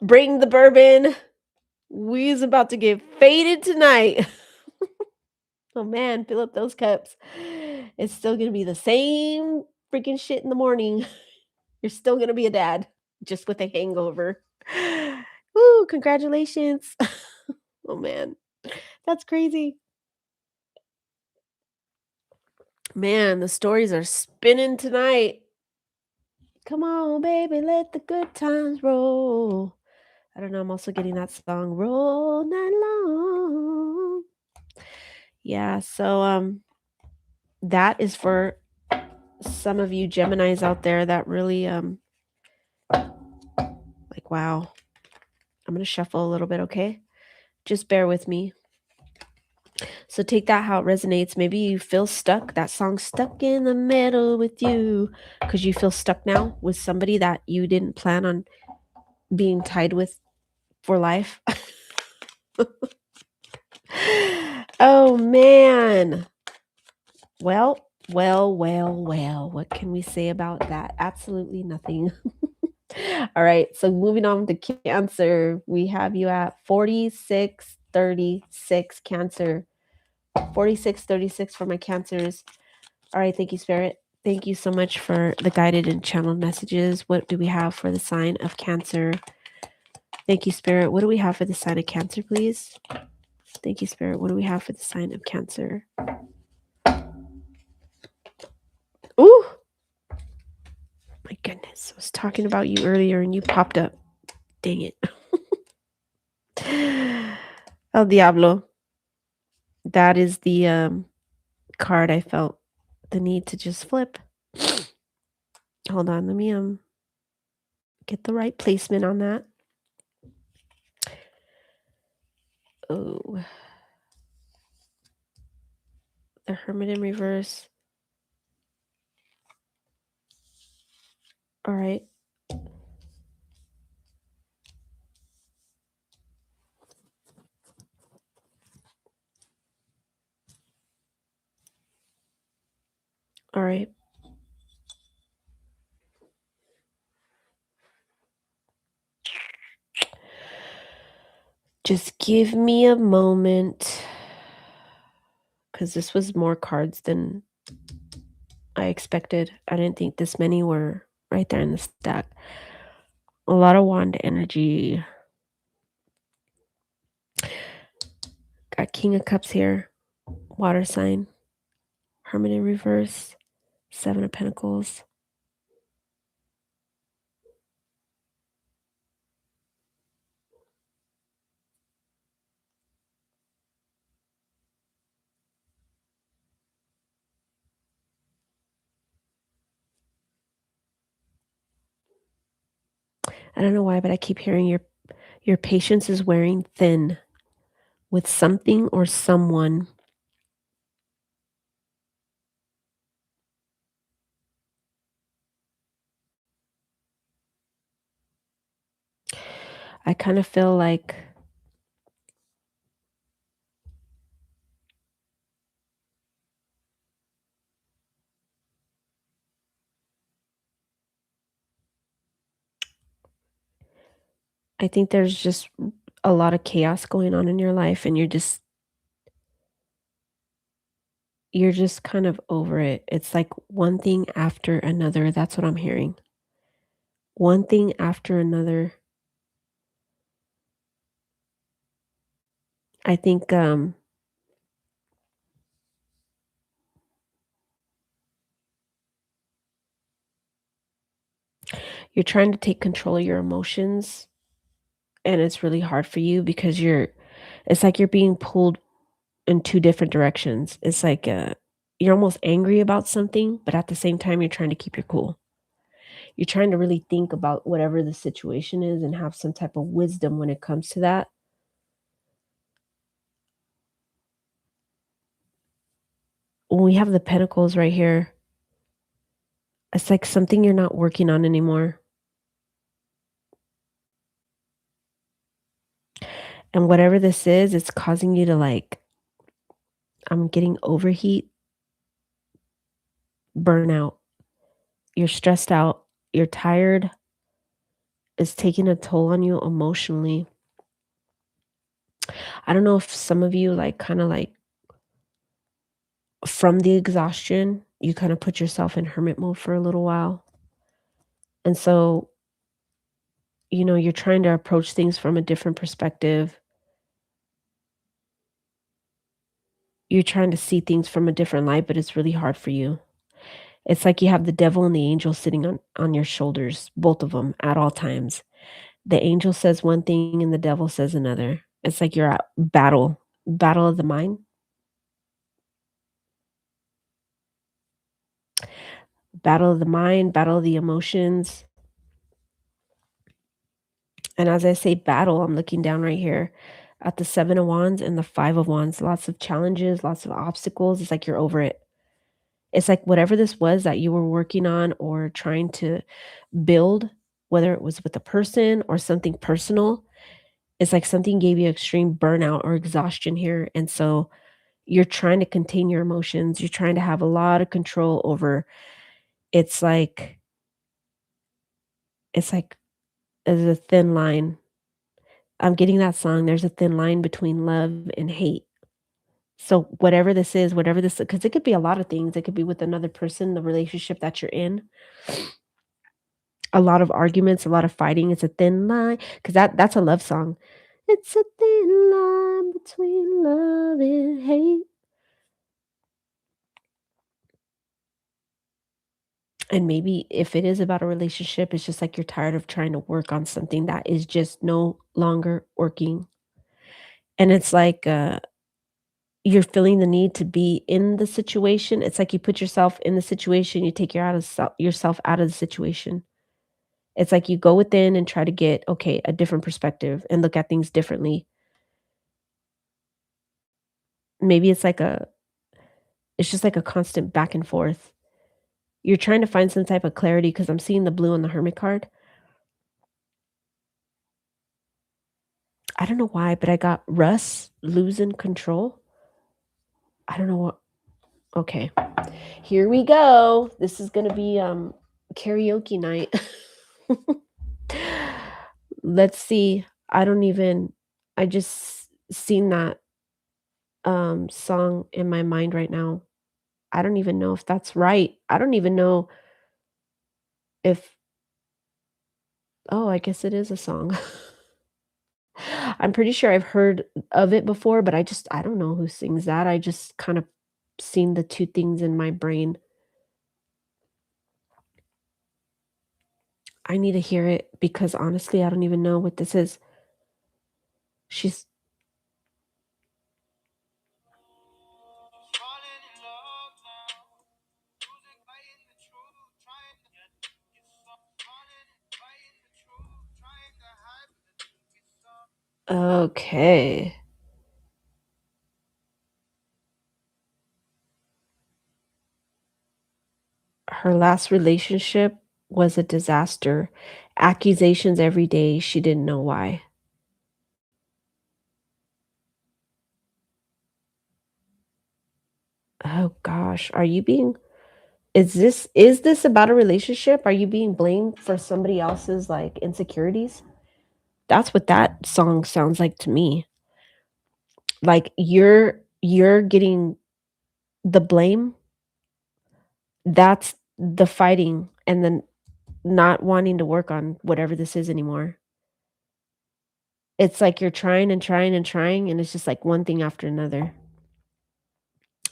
Bring the bourbon. We's about to get faded tonight. Oh man, fill up those cups. It's still gonna be the same freaking shit in the morning. You're still gonna be a dad, just with a hangover. Woo, congratulations. Oh man, that's crazy. Man, the stories are spinning tonight. Come on, baby, let the good times roll. I don't know, I'm also getting that song, Roll Night Long. Yeah, so that is for some of you Geminis out there that really like, wow. I'm gonna shuffle a little bit, okay? Just bear with me. So take that how it resonates. Maybe you feel stuck. That song Stuck in the Middle with You, because you feel stuck now with somebody that you didn't plan on being tied with for life. Oh man. Well, what can we say about that? Absolutely nothing. All right, so moving on to Cancer, we have you at 4636 Cancer. 4636 for my Cancers. All right, thank you, Spirit. Thank you so much for the guided and channeled messages. What do we have for the sign of Cancer? Thank you, Spirit. What do we have for the sign of Cancer, please? Thank you, Spirit. What do we have for the sign of Cancer? Ooh! My goodness. I was talking about you earlier and you popped up. Dang it. El Diablo. That is the card I felt the need to just flip. Hold on. Let me get the right placement on that. Oh. The Hermit in reverse. All right. All right. Just give me a moment, because this was more cards than I expected. I didn't think this many were right there in the stack. A lot of wand energy. Got King of Cups here. Water sign. Hermit in reverse. Seven of Pentacles. I don't know why, but I keep hearing your patience is wearing thin with something or someone. I kind of feel like I think there's just a lot of chaos going on in your life, and you're just kind of over it. It's like one thing after another. That's what I'm hearing. One thing after another. I think you're trying to take control of your emotions, and it's really hard for you because it's like you're being pulled in two different directions. It's like you're almost angry about something, but at the same time you're trying to keep your cool. You're trying to really think about whatever the situation is and have some type of wisdom when it comes to that. when we have the pentacles right here, it's like something you're not working on anymore. And whatever this is, it's causing you to like, I'm getting overheat, burnout. You're stressed out, you're tired, it's taking a toll on you emotionally. I don't know if some of you like kind of like from the exhaustion, you kind of put yourself in hermit mode for a little while. And so, you're trying to approach things from a different perspective. You're trying to see things from a different light, but it's really hard for you. It's like you have the devil and the angel sitting on your shoulders, both of them at all times. The angel says one thing and the devil says another. It's like you're at battle of the mind, battle of the mind, battle of the emotions. And as I say battle, I'm looking down right here at the 7 of Wands and the 5 of Wands. Lots of challenges, lots of obstacles. It's like you're over it. It's like whatever this was that you were working on or trying to build, whether it was with a person or something personal, it's like something gave you extreme burnout or exhaustion here. And so you're trying to contain your emotions. You're trying to have a lot of control over it's like it's like there's a thin line. I'm getting that song. There's a thin line between love and hate. So whatever this is, whatever this because it could be a lot of things. It could be with another person, the relationship that you're in. A lot of arguments, a lot of fighting. It's a thin line because that's a love song. It's a thin line between love and hate. And maybe if it is about a relationship, it's just like you're tired of trying to work on something that is just no longer working. And it's like you're feeling the need to be in the situation. It's like you put yourself in the situation, you take yourself out of the situation. It's like you go within and try to get, okay, a different perspective and look at things differently. Maybe it's just like a constant back and forth. You're trying to find some type of clarity because I'm seeing the blue on the hermit card. I don't know why, but I got Russ losing control. I don't know what. Okay, here we go. This is gonna be karaoke night. Let's see. I just seen that song in my mind right now. I don't even know if that's right. I don't even know if oh, I guess it is a song. I'm pretty sure I've heard of it before, but I don't know who sings that. I just kind of seen the 2 things in my brain. I need to hear it because honestly, I don't even know what this is. She's okay. Her last relationship was a disaster. Accusations every day, she didn't know why. Oh gosh, are you being is this about a relationship? Are you being blamed for somebody else's, like, insecurities? That's what that song sounds like to me. Like, you're getting the blame, that's the fighting, and then not wanting to work on whatever this is anymore. It's like you're trying and trying and trying, and it's just, like, one thing after another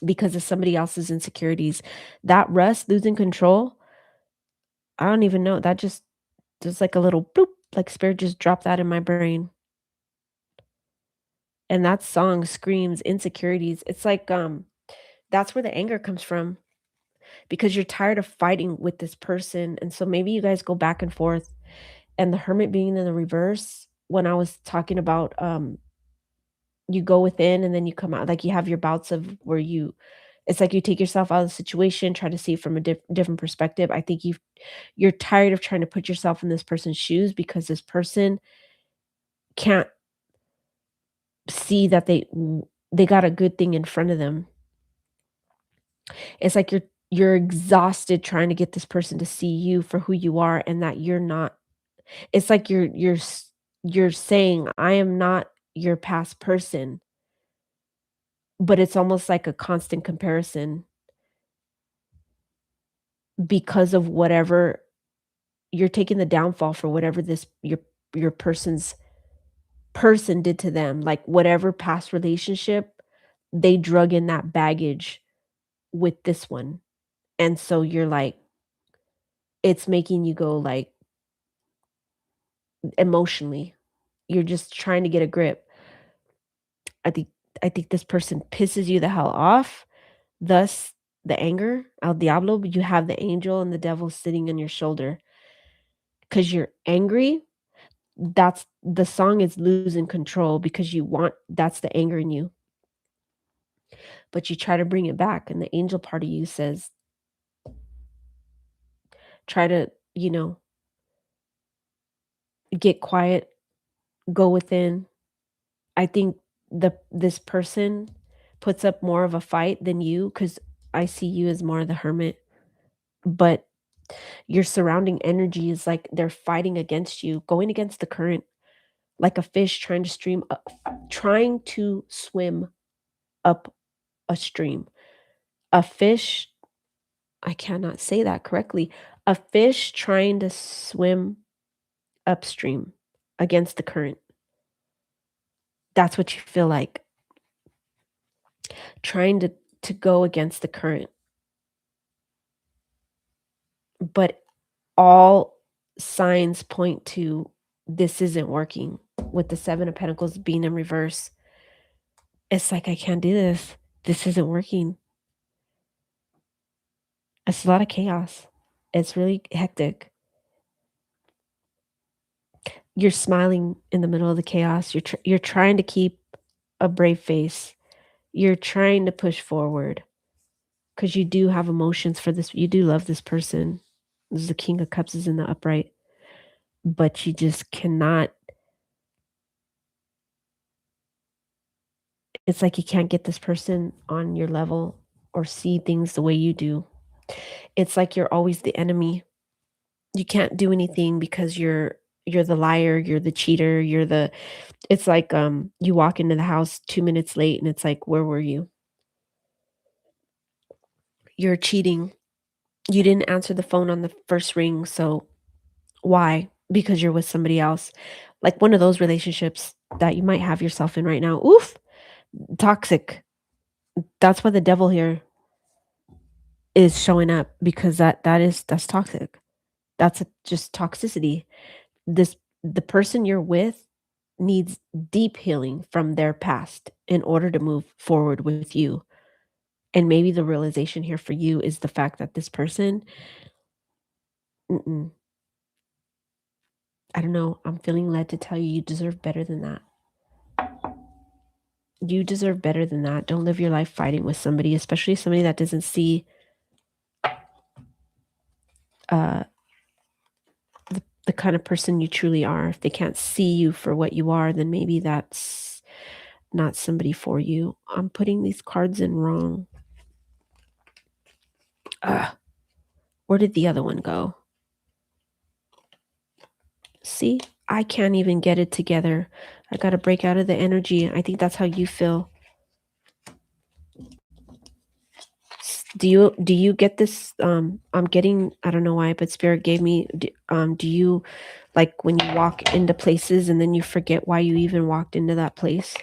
because of somebody else's insecurities. That rust, losing control, I don't even know, that just like a little bloop, like spirit just dropped that in my brain. And that song screams insecurities. It's like, that's where the anger comes from because you're tired of fighting with this person, and so maybe you guys go back and forth, and the hermit being in the reverse, when I was talking about, you go within and then you come out, like, you have your bouts of where you It's like you take yourself out of the situation, try to see it from a different perspective. I think you're tired of trying to put yourself in this person's shoes because this person can't see that they got a good thing in front of them. It's like you're exhausted trying to get this person to see you for who you are and that you're not. It's like you're saying, "I am not your past person," but it's almost like a constant comparison because of whatever you're taking the downfall for whatever this your person did to them, like whatever past relationship, they drug in that baggage with this one. And so you're like, it's making you go like emotionally. You're just trying to get a grip. I think I think this person pisses you the hell off. Thus the anger, El Diablo, you have the angel and the devil sitting on your shoulder because you're angry. That's the song is losing control because that's the anger in you. But you try to bring it back, and the angel part of you says, try to, get quiet, go within. I think this person puts up more of a fight than you because I see you as more of the hermit, but your surrounding energy is like they're fighting against you, going against the current, like a fish trying to swim up a stream. A fish, I cannot say that correctly. A fish trying to swim upstream against the current. That's what you feel like. Trying to go against the current. But all signs point to this isn't working with the 7 of Pentacles being in reverse. It's like, I can't do this. This isn't working. It's a lot of chaos. It's really hectic. You're smiling in the middle of the chaos. You're trying to keep a brave face. You're trying to push forward because you do have emotions for this. You do love this person. This is the King of Cups is in the upright, but you just cannot. It's like you can't get this person on your level or see things the way you do. It's like you're always the enemy. You can't do anything because you're the liar, you're the cheater, it's like you walk into the house 2 minutes late and it's like, where were you? You're cheating. You didn't answer the phone on the first ring, so why? Because you're with somebody else. Like one of those relationships that you might have yourself in right now. Oof, toxic. That's why the devil here is showing up because that's toxic. That's just toxicity. The person you're with needs deep healing from their past in order to move forward with you. And maybe the realization here for you is the fact that this person, mm-mm, I don't know, I'm feeling led to tell you you deserve better than that. You deserve better than that. Don't live your life fighting with somebody, especially somebody that doesn't see uh, the kind of person you truly are. If they can't see you for what you are, then maybe that's not somebody for you. I'm putting these cards in wrong. Where did the other one go? See, I can't even get it together. I got to break out of the energy. I think that's how you feel. Do you get this? I'm getting, I don't know why, but Spirit gave me, do you, like when you walk into places and then you forget why you even walked into that place?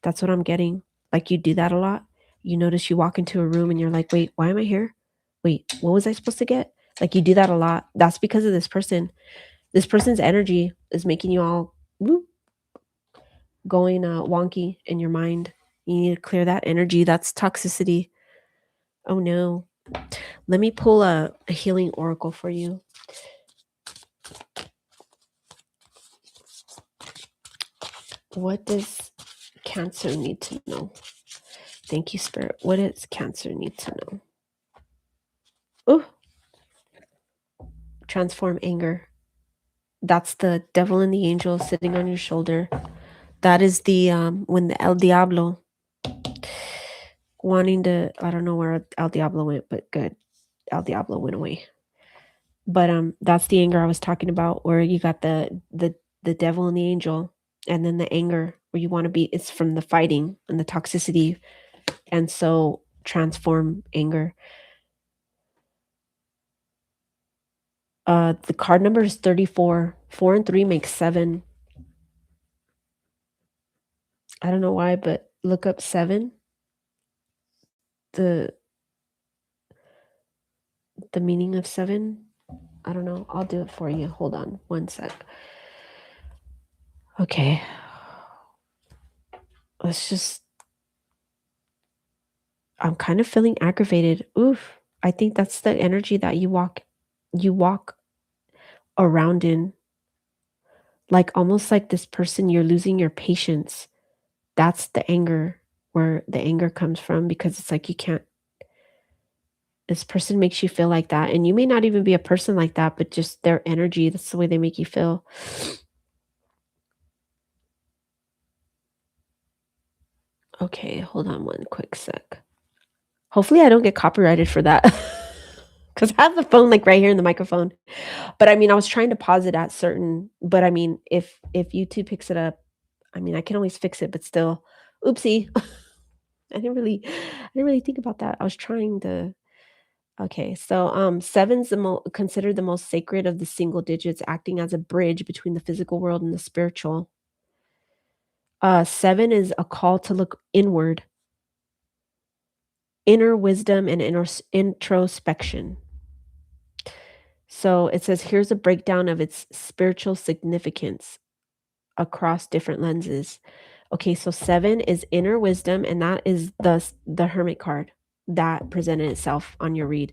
That's what I'm getting. Like you do that a lot. You notice you walk into a room and you're like, wait, why am I here? Wait, what was I supposed to get? Like you do that a lot. That's because of this person. This person's energy is making you all whoop, going wonky in your mind. You need to clear that energy. That's toxicity. Oh no. Let me pull a healing oracle for you. What does Cancer need to know? Thank you, Spirit. What does Cancer need to know? Oh, transform anger. That's the devil and the angel sitting on your shoulder. That is the when the El Diablo wanting to, I don't know where El Diablo went, but good. El Diablo went away. But that's the anger I was talking about, where you got the devil and the angel, and then the anger where you want to be, it's from the fighting and the toxicity. And so transform anger. The card number is 34. 4 and 3 makes 7. I don't know why, but look up 7. The meaning of 7. I don't know. I'll do it for you. Hold on one sec. Okay. Let's just, I'm kind of feeling aggravated. Oof. I think that's the energy that you walk around in. Like almost like this person, you're losing your patience. That's the anger, where the anger comes from, because it's like you can't, this person makes you feel like that. And you may not even be a person like that, but just their energy, that's the way they make you feel. Okay, hold on one quick sec. Hopefully I don't get copyrighted for that. Because I have the phone like right here in the microphone. But I mean, I was trying to pause it at certain, but I mean, if YouTube picks it up, I mean, I can always fix it, but still, oopsie. I didn't really think about that. I was trying to. Okay, so 7's considered the most sacred of the single digits, acting as a bridge between the physical world and the spiritual. 7 is a call to look inward, inner wisdom, and introspection. So it says here's a breakdown of its spiritual significance across different lenses. Okay, so 7 is inner wisdom, and that is the Hermit card that presented itself on your read.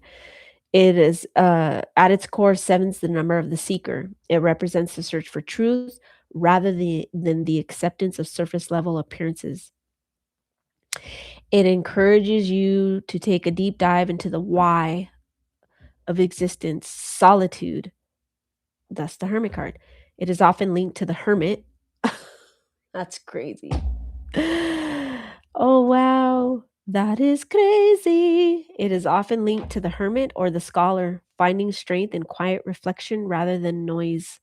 It is at its core, 7's the number of the seeker. It represents the search for truth rather than the acceptance of surface level appearances. It encourages you to take a deep dive into the why of existence, solitude. That's the Hermit card. It is often linked to the hermit. That's crazy. Oh, wow. That is crazy. It is often linked to the hermit or the scholar, finding strength in quiet reflection rather than noise.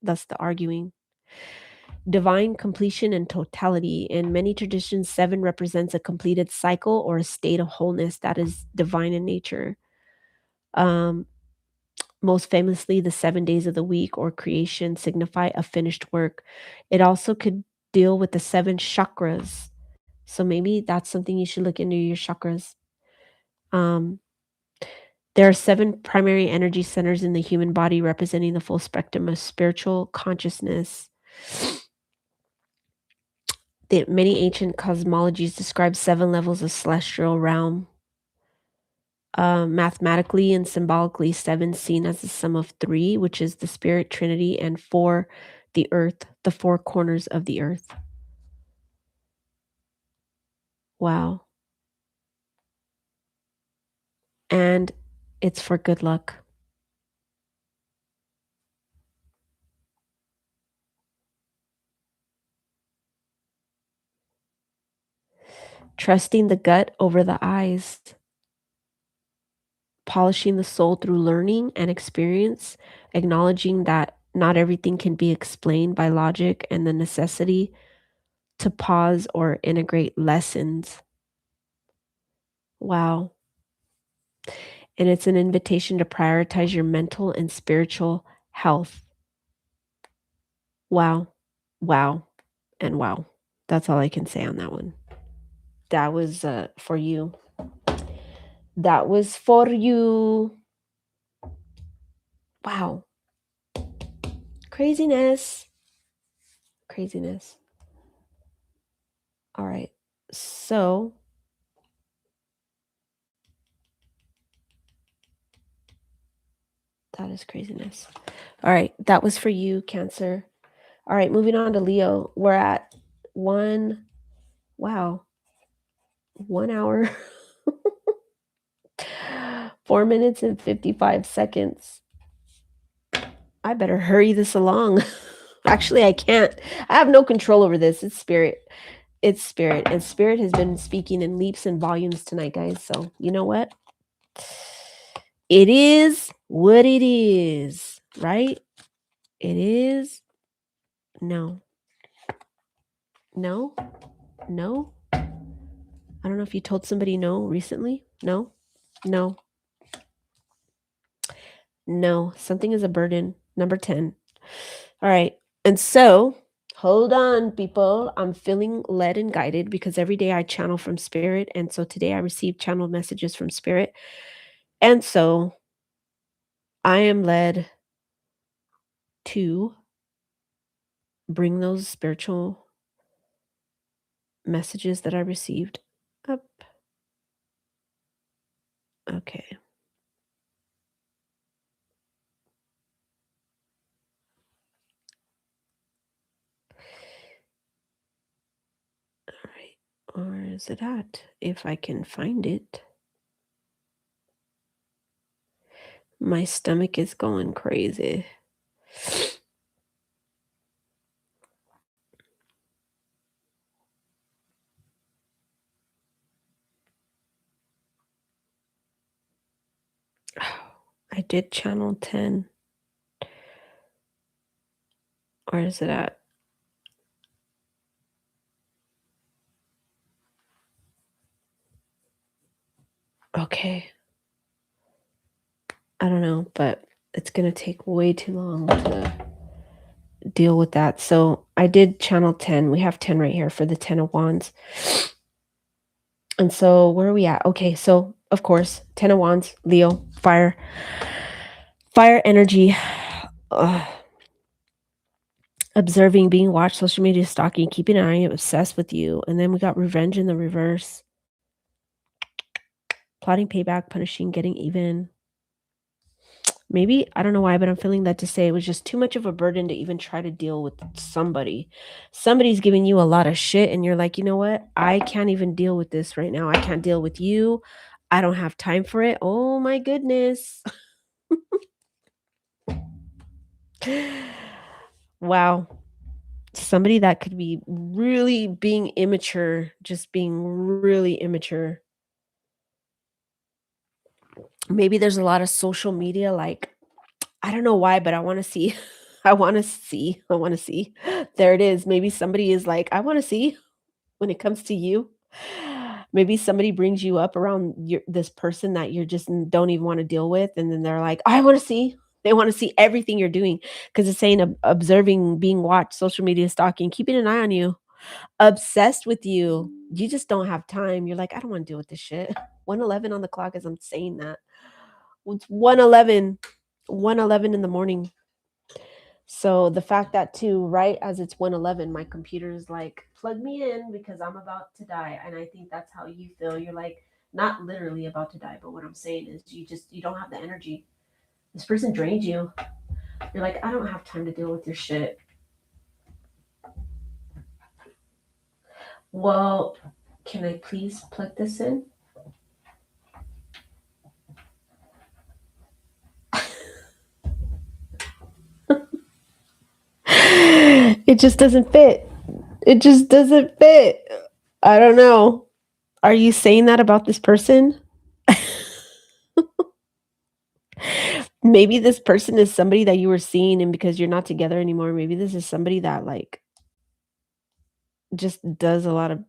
Thus, the arguing. Divine completion and totality. In many traditions, 7 represents a completed cycle or a state of wholeness that is divine in nature. Most famously, the 7 days of the week or creation signify a finished work. It also could deal with the 7 chakras. So maybe that's something you should look into, your chakras. There are 7 primary energy centers in the human body, representing the full spectrum of spiritual consciousness. Many ancient cosmologies describe 7 levels of celestial realm. Mathematically and symbolically, 7 seen as the sum of 3, which is the spirit trinity, and 4, the earth, the 4 corners of the earth. Wow. And it's for good luck. Trusting the gut over the eyes. Polishing the soul through learning and experience, acknowledging that not everything can be explained by logic, and the necessity to pause or integrate lessons. Wow. And it's an invitation to prioritize your mental and spiritual health. Wow. Wow. And wow. That's all I can say on that one. That was for you. That was for you. Wow. Craziness. Craziness. All right. So that is craziness. All right. That was for you, Cancer. All right. Moving on to Leo. We're at 1. Wow. 1 hour, 4 minutes and 55 seconds. I better hurry this along. Actually, I can't. I have no control over this. It's spirit. It's spirit. And spirit has been speaking in leaps and volumes tonight, guys. So, you know what? It is what it is, right? It is. No. No. No. I don't know if you told somebody no recently. No. No. No. Something is a burden. Number 10. All right. And so, hold on, people. I'm feeling led and guided because every day I channel from spirit. And so today I received channeled messages from spirit. And so I am led to bring those spiritual messages that I received up. Okay. All right. Or is it at? If I can find it. My stomach is going crazy. I did channel 10. Where is it at? Okay. I don't know, but it's going to take way too long to deal with that. So I did channel 10. We have 10 right here for the 10 of Wands. And so where are we at? Okay, so of course, 10 of Wands, Leo, fire energy. Observing, being watched, social media stalking, keeping an eye, obsessed with you. And then we got revenge in the reverse. Plotting payback, punishing, getting even. Maybe, I don't know why, but I'm feeling that to say it was just too much of a burden to even try to deal with somebody. Somebody's giving you a lot of shit and you're like, you know what? I can't even deal with this right now. I can't deal with you. I don't have time for it. Oh my goodness. Wow. Somebody that could be really being immature, just being really immature. Maybe there's a lot of social media, like, I don't know why, but I want to see. I want to see. I want to see. There it is. Maybe somebody is like, I want to see when it comes to you. Maybe somebody brings you up around this person that you're just don't even want to deal with. And then they're like, I want to see. They want to see everything you're doing because it's saying observing, being watched, social media stalking, keeping an eye on you, obsessed with you. You just don't have time. You're like, I don't want to deal with this shit. 1:11 on the clock as I'm saying that. It's 1:11, 1:11 in the morning. So the fact that too, right as it's 1:11, my computer is like, plug me in because I'm about to die. And I think that's how you feel. You're like, not literally about to die, but what I'm saying is you don't have the energy. This person drained you. You're like, I don't have time to deal with your shit. Well, can I please plug this in? It just doesn't fit. It just doesn't fit. I don't know. Are you saying that about this person? Maybe this person is somebody that you were seeing, and because you're not together anymore, maybe this is somebody that like just does a lot of,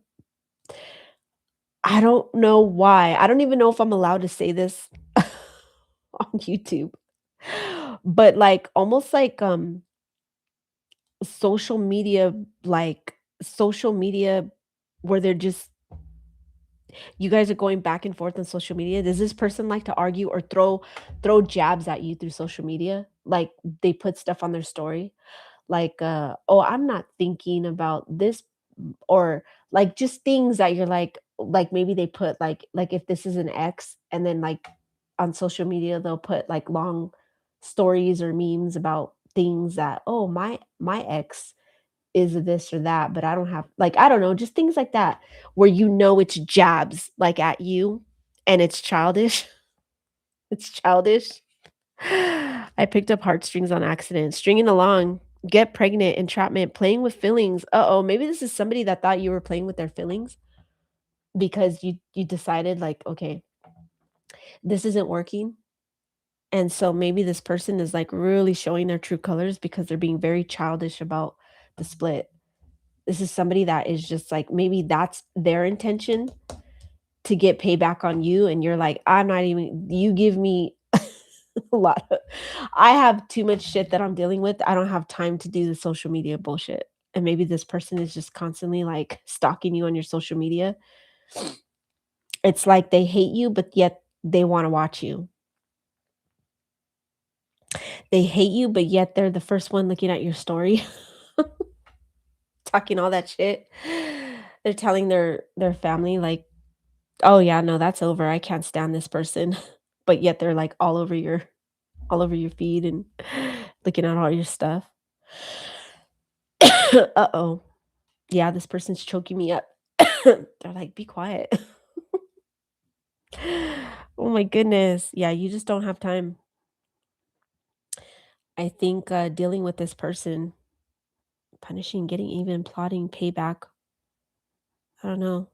I don't know why. I don't even know if I'm allowed to say this on YouTube. But like almost like social media, like social media where they're just, you guys are going back and forth on social media. Does this person like to argue or throw jabs at you through social media? Like they put stuff on their story like oh, I'm not thinking about this, or like just things that you're like maybe they put like if this is an ex, and then like on social media they'll put like long stories or memes about things that, oh, my ex is this or that, but I don't have like, I don't know, just things like that where you know it's jabs, like, at you, and it's childish. It's childish. I picked up heartstrings on accident, stringing along, get pregnant, entrapment, playing with feelings. Uh-oh, maybe this is somebody that thought you were playing with their feelings because you decided like, "Okay, this isn't working." And so maybe this person is, like, really showing their true colors because they're being very childish about the split. This is somebody that is just, like, maybe that's their intention to get payback on you, and you're like, "I'm not even you give me a lot of I have too much shit that I'm dealing with. I don't have time to do the social media bullshit." And maybe this person is just constantly, like, stalking you on your social media. It's like they hate you, but yet they wanna watch you. They hate you, but yet they're the first one looking at your story, talking all that shit. They're telling their family, like, "Oh, yeah, no, that's over. I can't stand this person." But yet they're, like, all over your feed and looking at all your stuff. Uh-oh. Yeah, this person's choking me up. They're like, "Be quiet." Oh my goodness. Yeah, you just don't have time. I think, dealing with this person, punishing, getting even, plotting, payback. I don't know.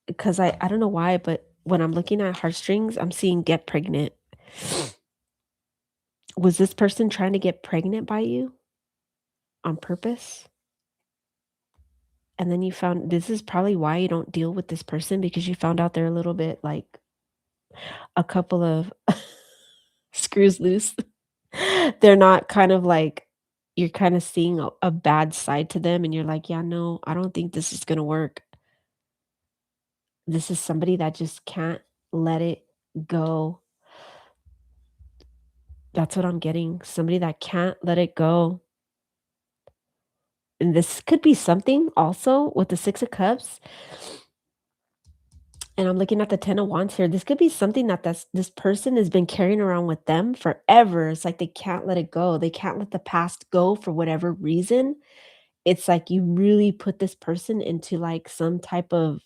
Because I don't know why, but when I'm looking at heartstrings, I'm seeing get pregnant. Was this person trying to get pregnant by you on purpose? And then you found this is probably why you don't deal with this person because you found out they're a little bit like a couple of screws loose. They're not kind of like you're kind of seeing a bad side to them and you're like, "Yeah, no, I don't think this is gonna work." This is somebody that just can't let it go. That's what I'm getting. Somebody that can't let it go. And this could be something also with the 6 of Cups, and I'm looking at the 10 of Wands here. This could be something that this person has been carrying around with them forever. It's like they can't let it go. They can't let the past go for whatever reason. It's like you really put this person into, like, some type of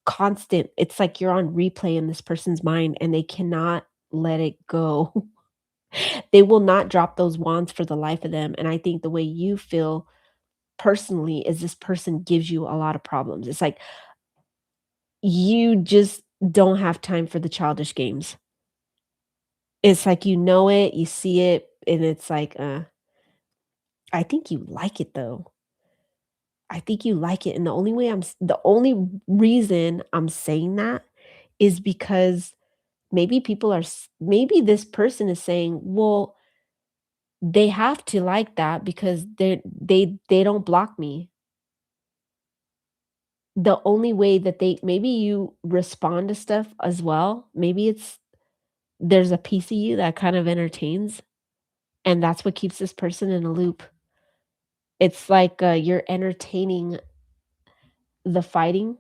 constant it's like you're on replay in this person's mind, and they cannot let it go. They will not drop those wands for the life of them, and I think the way you feel personally is this person gives you a lot of problems. It's like you just don't have time for the childish games. It's like you know it, you see it, and it's like, I think you like it though. I think you like it, and the only reason I'm saying that is because maybe this person is saying, "Well, they have to like that because they don't block me." The only way that they maybe you respond to stuff as well. Maybe it's there's a piece of you that kind of entertains, and that's what keeps this person in a loop. It's like, you're entertaining the fighting.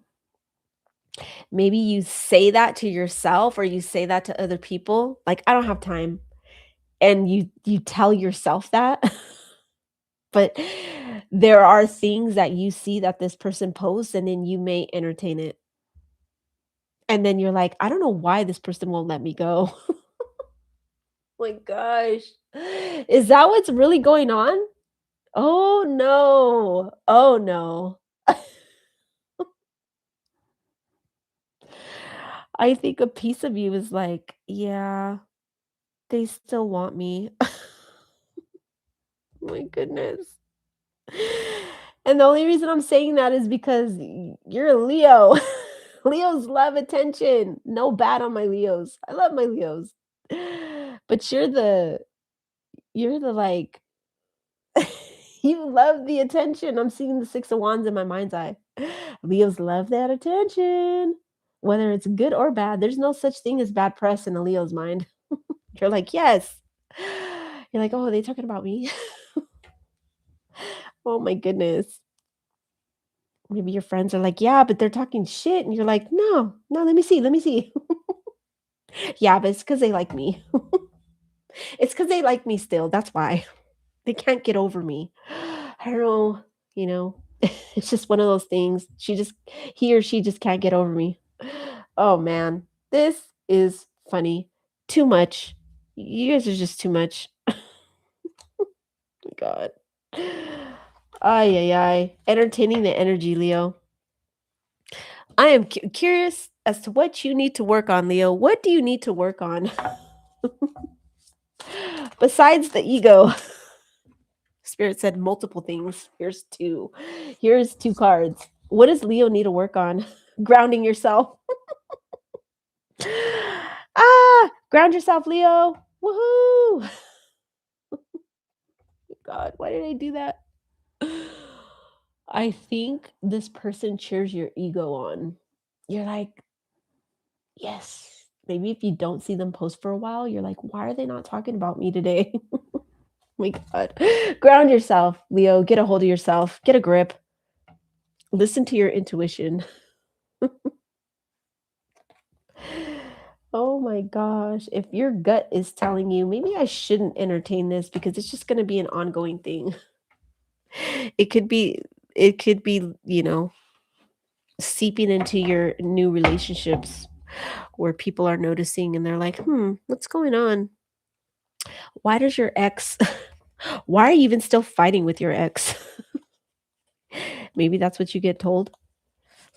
Maybe you say that to yourself or you say that to other people, like, "I don't have time," and you tell yourself that, but there are things that you see that this person posts, and then you may entertain it, and then you're like, "I don't know why this person won't let me go." My gosh. Is that what's really going on? Oh, no. Oh, no. I think a piece of you is like, "Yeah, they still want me." My goodness. And the only reason I'm saying that is because you're a Leo. Leos love attention. No bad on my Leos. I love my Leos. But you're the, like you love the attention. I'm seeing the 6 of wands in my mind's eye. Leos love that attention. Whether it's good or bad, there's no such thing as bad press in a Leo's mind. You're like, "Yes." You're like, "Oh, are they talking about me?" Oh my goodness. Maybe your friends are like, "Yeah, but they're talking shit." And you're like, "No, no, let me see, let me see." "Yeah, but it's because they like me." It's because they like me still. That's why. They can't get over me. I don't know, you know. It's just one of those things. He or she just can't get over me. Oh man, this is funny. Too much. You guys are just too much. God. Ay, ay, ay. Entertaining the energy, Leo. I am curious as to what you need to work on, Leo. What do you need to work on besides the ego? Spirit said multiple things. Here's two. Here's two cards. What does Leo need to work on? Grounding yourself. Ground yourself, Leo. Woohoo! God, why did I do that? I think this person cheers your ego on. You're like, yes. Maybe if you don't see them post for a while, you're like, why are they not talking about me today? Oh my God. Ground yourself, Leo. Get a hold of yourself. Get a grip. Listen to your intuition. Oh my gosh. If your gut is telling you, maybe I shouldn't entertain this because it's just going to be an ongoing thing. It could be, you know, seeping into your new relationships where people are noticing and they're like, what's going on? Why does your ex, why are you even still fighting with your ex? Maybe that's what you get told.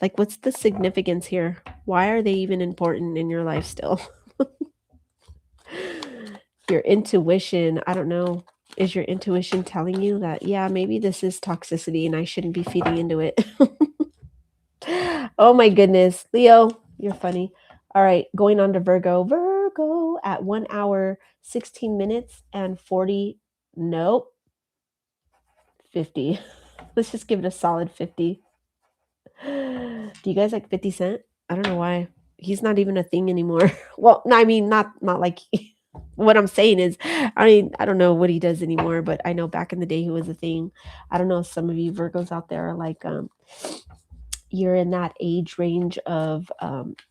Like, what's the significance here? Why are they even important in your life still? Your intuition, I don't know. Is your intuition telling you that, yeah, maybe this is toxicity and I shouldn't be feeding into it? Oh my goodness. Leo, you're funny. All right, going on to Virgo. Virgo at 1 hour, 16 minutes and 40. Nope. 50. Let's just give it a solid 50. Do you guys like 50 Cent? I don't know why. He's not even a thing anymore. Well, no, I mean, not like what I'm saying is, I mean, I don't know what he does anymore, but I know back in the day he was a thing. I don't know if some of you Virgos out there are like, you're in that age range of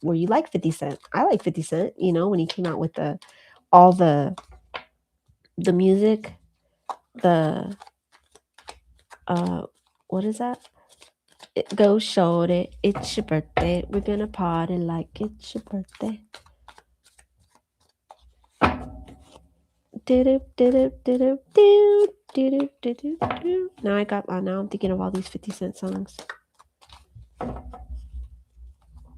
where you like 50 Cent. I like 50 Cent, you know, when he came out with all the music, the what is that? Go shorty, it's your birthday. We're gonna party like it's your birthday. Now I'm thinking of all these 50 Cent songs.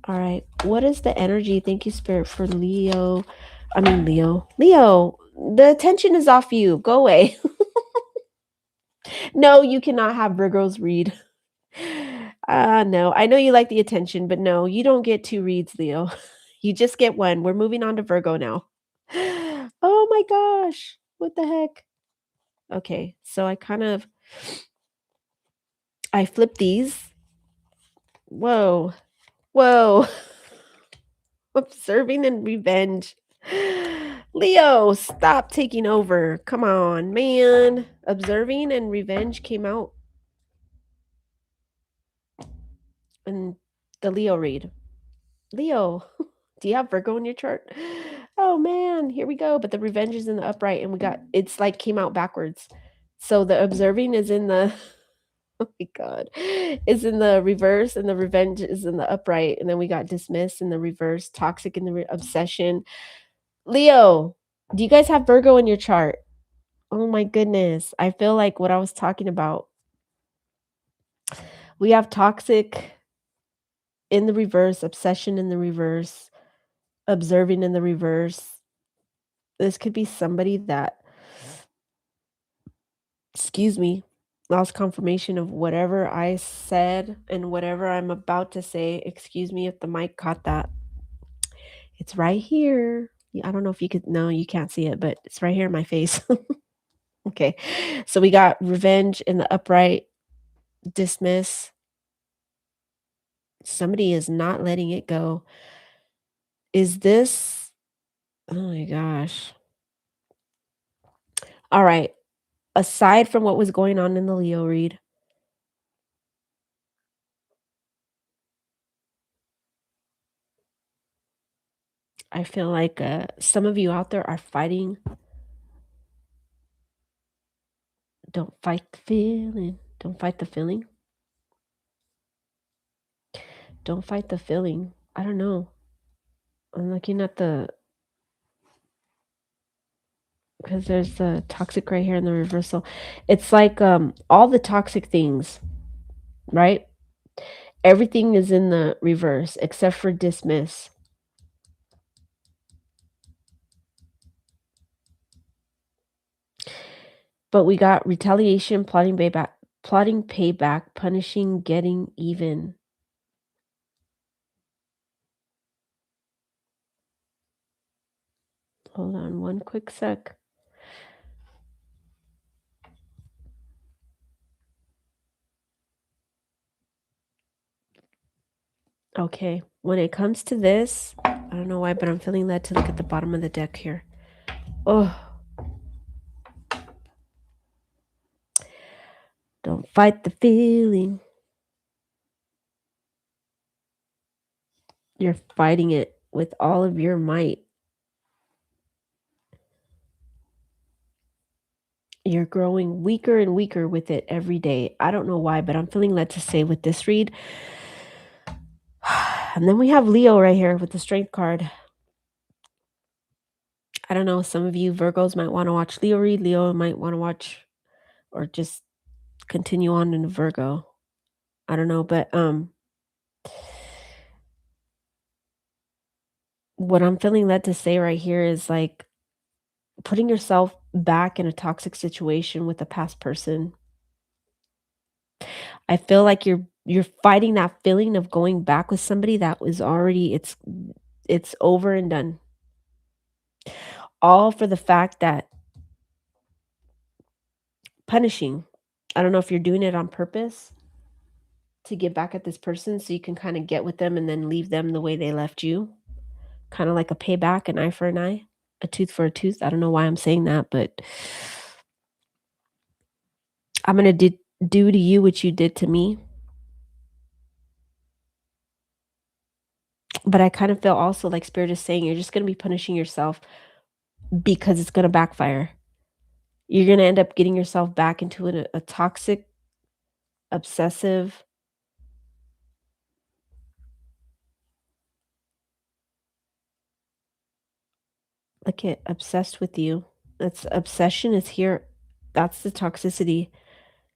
All right. What is the energy? Thank you, Spirit, for Leo. I mean, Leo. Leo, the attention is off you. Go away. No, you cannot have Virgos read. No, I know you like the attention, but no, you don't get two reads, Leo. You just get one. We're moving on to Virgo now. Oh my gosh. What the heck? Okay, so I flipped these. Whoa. Whoa. Observing and revenge. Leo, stop taking over. Come on, man. Observing and revenge came out in the Leo read. Leo, do you have Virgo in your chart? Oh man, here we go. But the revenge is in the upright, and it's like came out backwards. So the observing is in the oh my god, is in the reverse, and the revenge is in the upright, and then we got dismissed in the reverse, toxic in the obsession. Leo, do you guys have Virgo in your chart? Oh my goodness, I feel like what I was talking about. We have toxic in the reverse, obsession in the reverse, observing in the reverse. This could be somebody that, excuse me, lost confirmation of whatever I said and whatever I'm about to say. Excuse me if the mic caught that. It's right here. I don't know if you could, no, you can't see it, but it's right here in my face. Okay. So we got revenge in the upright, dismiss. Somebody is not letting it go. Is this, oh my gosh. All right. Aside from what was going on in the Leo read, I feel like some of you out there are fighting Don't fight the feeling. Don't fight the feeling. Don't fight the feeling. I don't know. I'm looking at the, because there's the toxic right here in the reversal. It's like all the toxic things, right? Everything is in the reverse except for dismiss. But we got retaliation, plotting payback, punishing, getting even. Hold on one quick sec. Okay, when it comes to this, I don't know why, but I'm feeling led to look at the bottom of the deck here. Oh, don't fight the feeling. You're fighting it with all of your might. You're growing weaker and weaker with it every day. I don't know why, but I'm feeling led to say with this read. And then we have Leo right here with the Strength card. I don't know, some of you Virgos might want to watch Leo read. Leo might want to watch or just continue on in Virgo. I don't know, but what I'm feeling led to say right here is like putting yourself back in a toxic situation with a past person. I feel like you're fighting that feeling of going back with somebody that was already it's over and done. All for the fact that punishing. I don't know if you're doing it on purpose to get back at this person so you can kind of get with them and then leave them the way they left you. Kind of like a payback, an eye for an eye, a tooth for a tooth. I don't know why I'm saying that, but I'm going to do to you what you did to me. But I kind of feel also like Spirit is saying you're just going to be punishing yourself because it's going to backfire. You're going to end up getting yourself back into a toxic, obsessive, look at obsessed with you. That's obsession is here. That's the toxicity.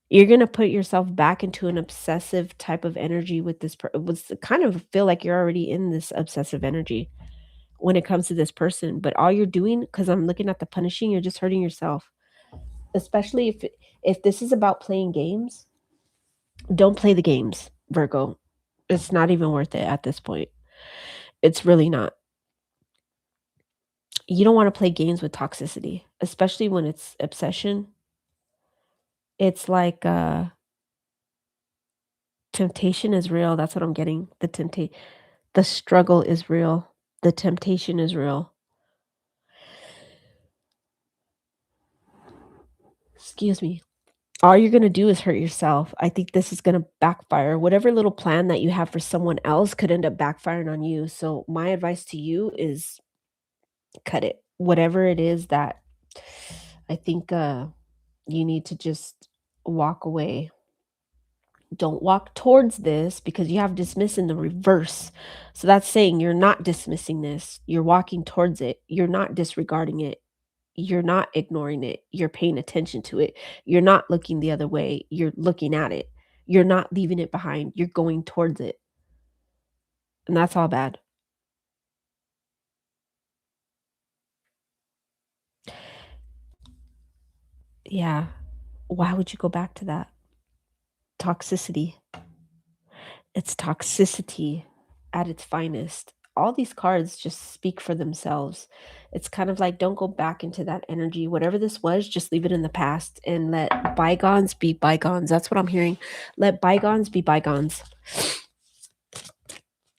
You're going to put yourself back into an obsessive type of energy with this was kind of feel like you're already in this obsessive energy when it comes to this person, but all you're doing, because I'm looking at the punishing, you're just hurting yourself. Especially if this is about playing games, don't play the games, Virgo. It's not even worth it at this point. It's really not. You don't want to play games with toxicity, especially when it's obsession. It's like temptation is real. That's what I'm getting. The struggle is real. The temptation is real. Excuse me. All you're going to do is hurt yourself. I think this is going to backfire. Whatever little plan that you have for someone else could end up backfiring on you. So my advice to you is cut it. Whatever it is that I think you need to just walk away. Don't walk towards this because you have dismiss in the reverse. So that's saying you're not dismissing this. You're walking towards it. You're not disregarding it. You're not ignoring it. You're paying attention to it. You're not looking the other way. You're looking at it. You're not leaving it behind. You're going towards it. And that's all bad. Yeah. Why would you go back to that? Toxicity. It's toxicity at its finest. All these cards just speak for themselves. It's kind of like don't go back into that energy. Whatever this was, just leave it in the past and let bygones be bygones. That's what I'm hearing. Let bygones be bygones.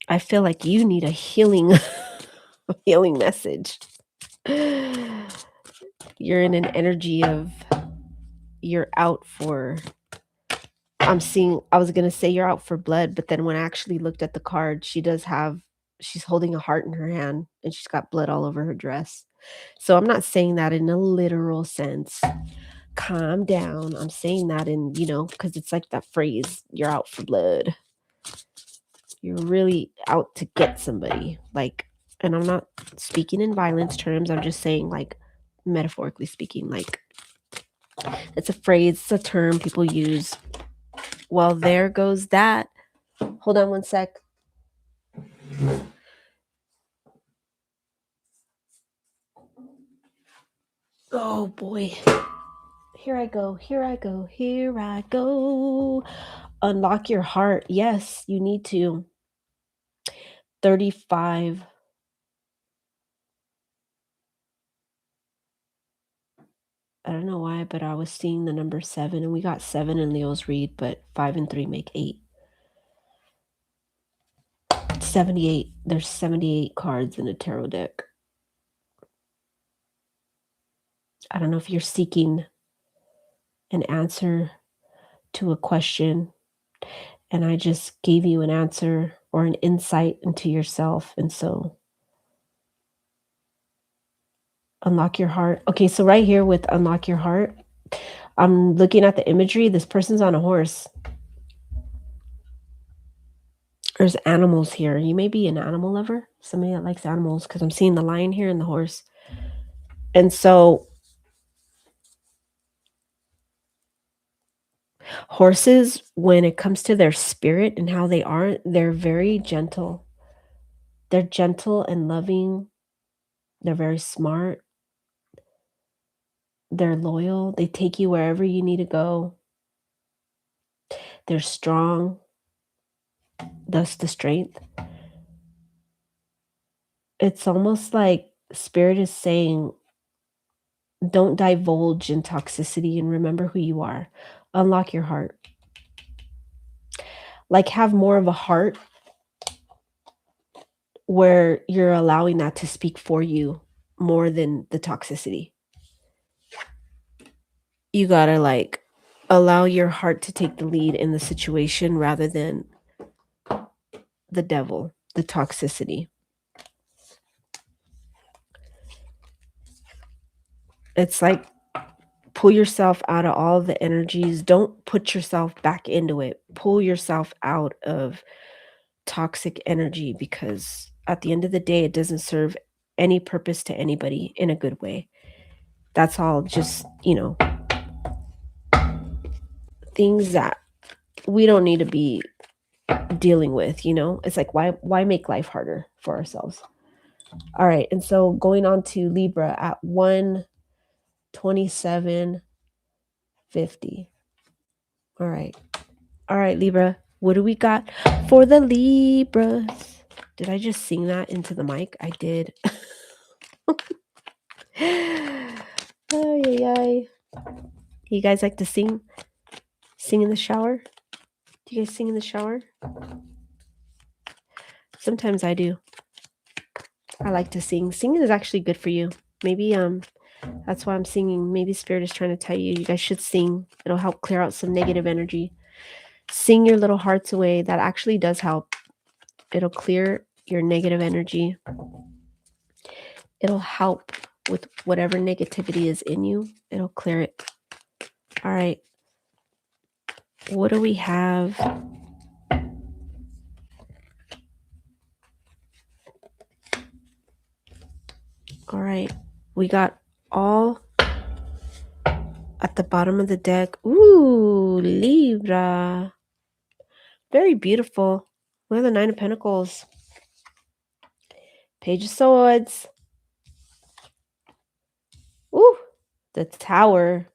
I feel like you need a healing healing message. You're in an energy of you're out for I was going to say you're out for blood, but then when I actually looked at the card, she's holding a heart in her hand and she's got blood all over her dress. So I'm not saying that in a literal sense calm down. I'm saying that in, because it's like that phrase, you're out for blood. You're really out to get somebody. Like, and I'm not speaking in violence terms. I'm just saying, like, metaphorically speaking, like, it's a phrase, it's a term people use. Well, there goes that. Hold on one sec. Oh boy. Here I go. Here I go. Here I go. Unlock your heart. Yes, you need to. 35. I don't know why, but I was seeing the number 7, and we got 7 in Leo's read, but 5 and 3 make 8. 78. There's 78 cards in a tarot deck. I don't know if you're seeking an answer to a question, and I just gave you an answer or an insight into yourself. And so unlock your heart. Okay, so right here with unlock your heart, I'm looking at the imagery. This person's on a horse. There's animals here. You may be an animal lover, somebody that likes animals, because I'm seeing the lion here and the horse. And so horses, when it comes to their spirit and how they are, they're very gentle. They're gentle and loving. They're very smart. They're loyal. They take you wherever you need to go. They're strong. Thus the strength. It's almost like Spirit is saying, don't divulge in toxicity and remember who you are. Unlock your heart. Like, have more of a heart where you're allowing that to speak for you more than the toxicity. You gotta, like, allow your heart to take the lead in the situation rather than the devil, the toxicity. It's like, pull yourself out of all the energies. Don't put yourself back into it. Pull yourself out of toxic energy, because at the end of the day, it doesn't serve any purpose to anybody in a good way. That's all just, things that we don't need to be dealing with, It's like, why make life harder for ourselves? All right. And so going on to Libra at 127.50. All right. All right, Libra. What do we got for the Libras? Did I just sing that into the mic? I did. Ay. You guys like to sing? Sing in the shower? Do you guys sing in the shower? Sometimes I do. I like to sing. Singing is actually good for you. Maybe that's why I'm singing. Maybe Spirit is trying to tell you guys should sing. It'll help clear out some negative energy. Sing your little hearts away. That actually does help. It'll clear your negative energy. It'll help with whatever negativity is in you. It'll clear it. All right. What do we have? All right. We got all at the bottom of the deck. Ooh, Libra. Very beautiful. Look at the 9 of Pentacles. Page of Swords. Ooh, the Tower.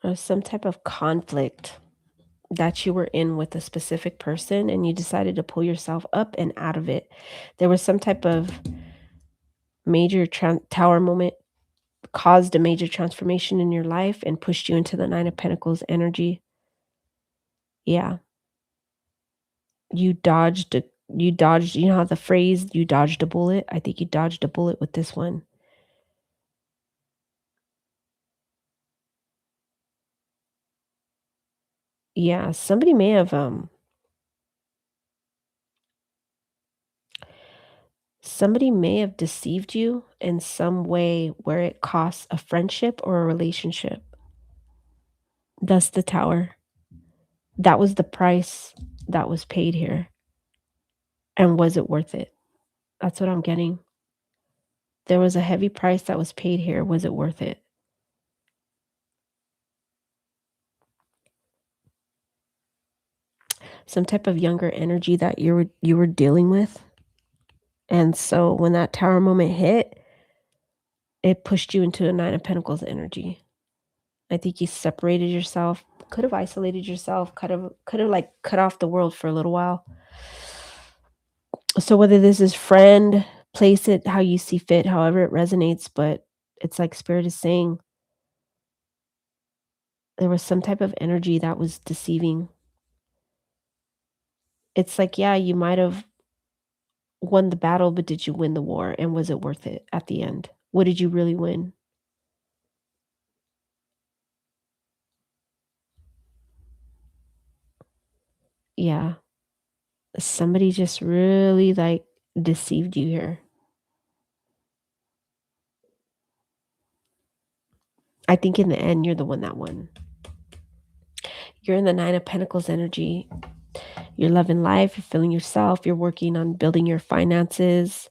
Or some type of conflict that you were in with a specific person, and you decided to pull yourself up and out of it. There was some type of major Tower moment, caused a major transformation in your life and pushed you into the 9 of Pentacles energy. Yeah. You dodged, you know how the phrase, you dodged a bullet? I think you dodged a bullet with this one. Yeah, somebody may have deceived you in some way where it costs a friendship or a relationship. That's the tower. That was the price that was paid here. And was it worth it? That's what I'm getting. There was a heavy price that was paid here. Was it worth it? Some type of younger energy that you were dealing with. And so when that tower moment hit, it pushed you into a 9 of Pentacles energy. I think you separated yourself, could have isolated yourself, could have like cut off the world for a little while. So whether this is friend, place it how you see fit, however it resonates, but it's like spirit is saying there was some type of energy that was deceiving. It's like, yeah, you might have won the battle, but did you win the war? And was it worth it at the end? What did you really win? Yeah. Somebody just really like deceived you here. I think in the end, you're the one that won. You're in the 9 of Pentacles energy. You're loving life, you're feeling yourself, you're working on building your finances.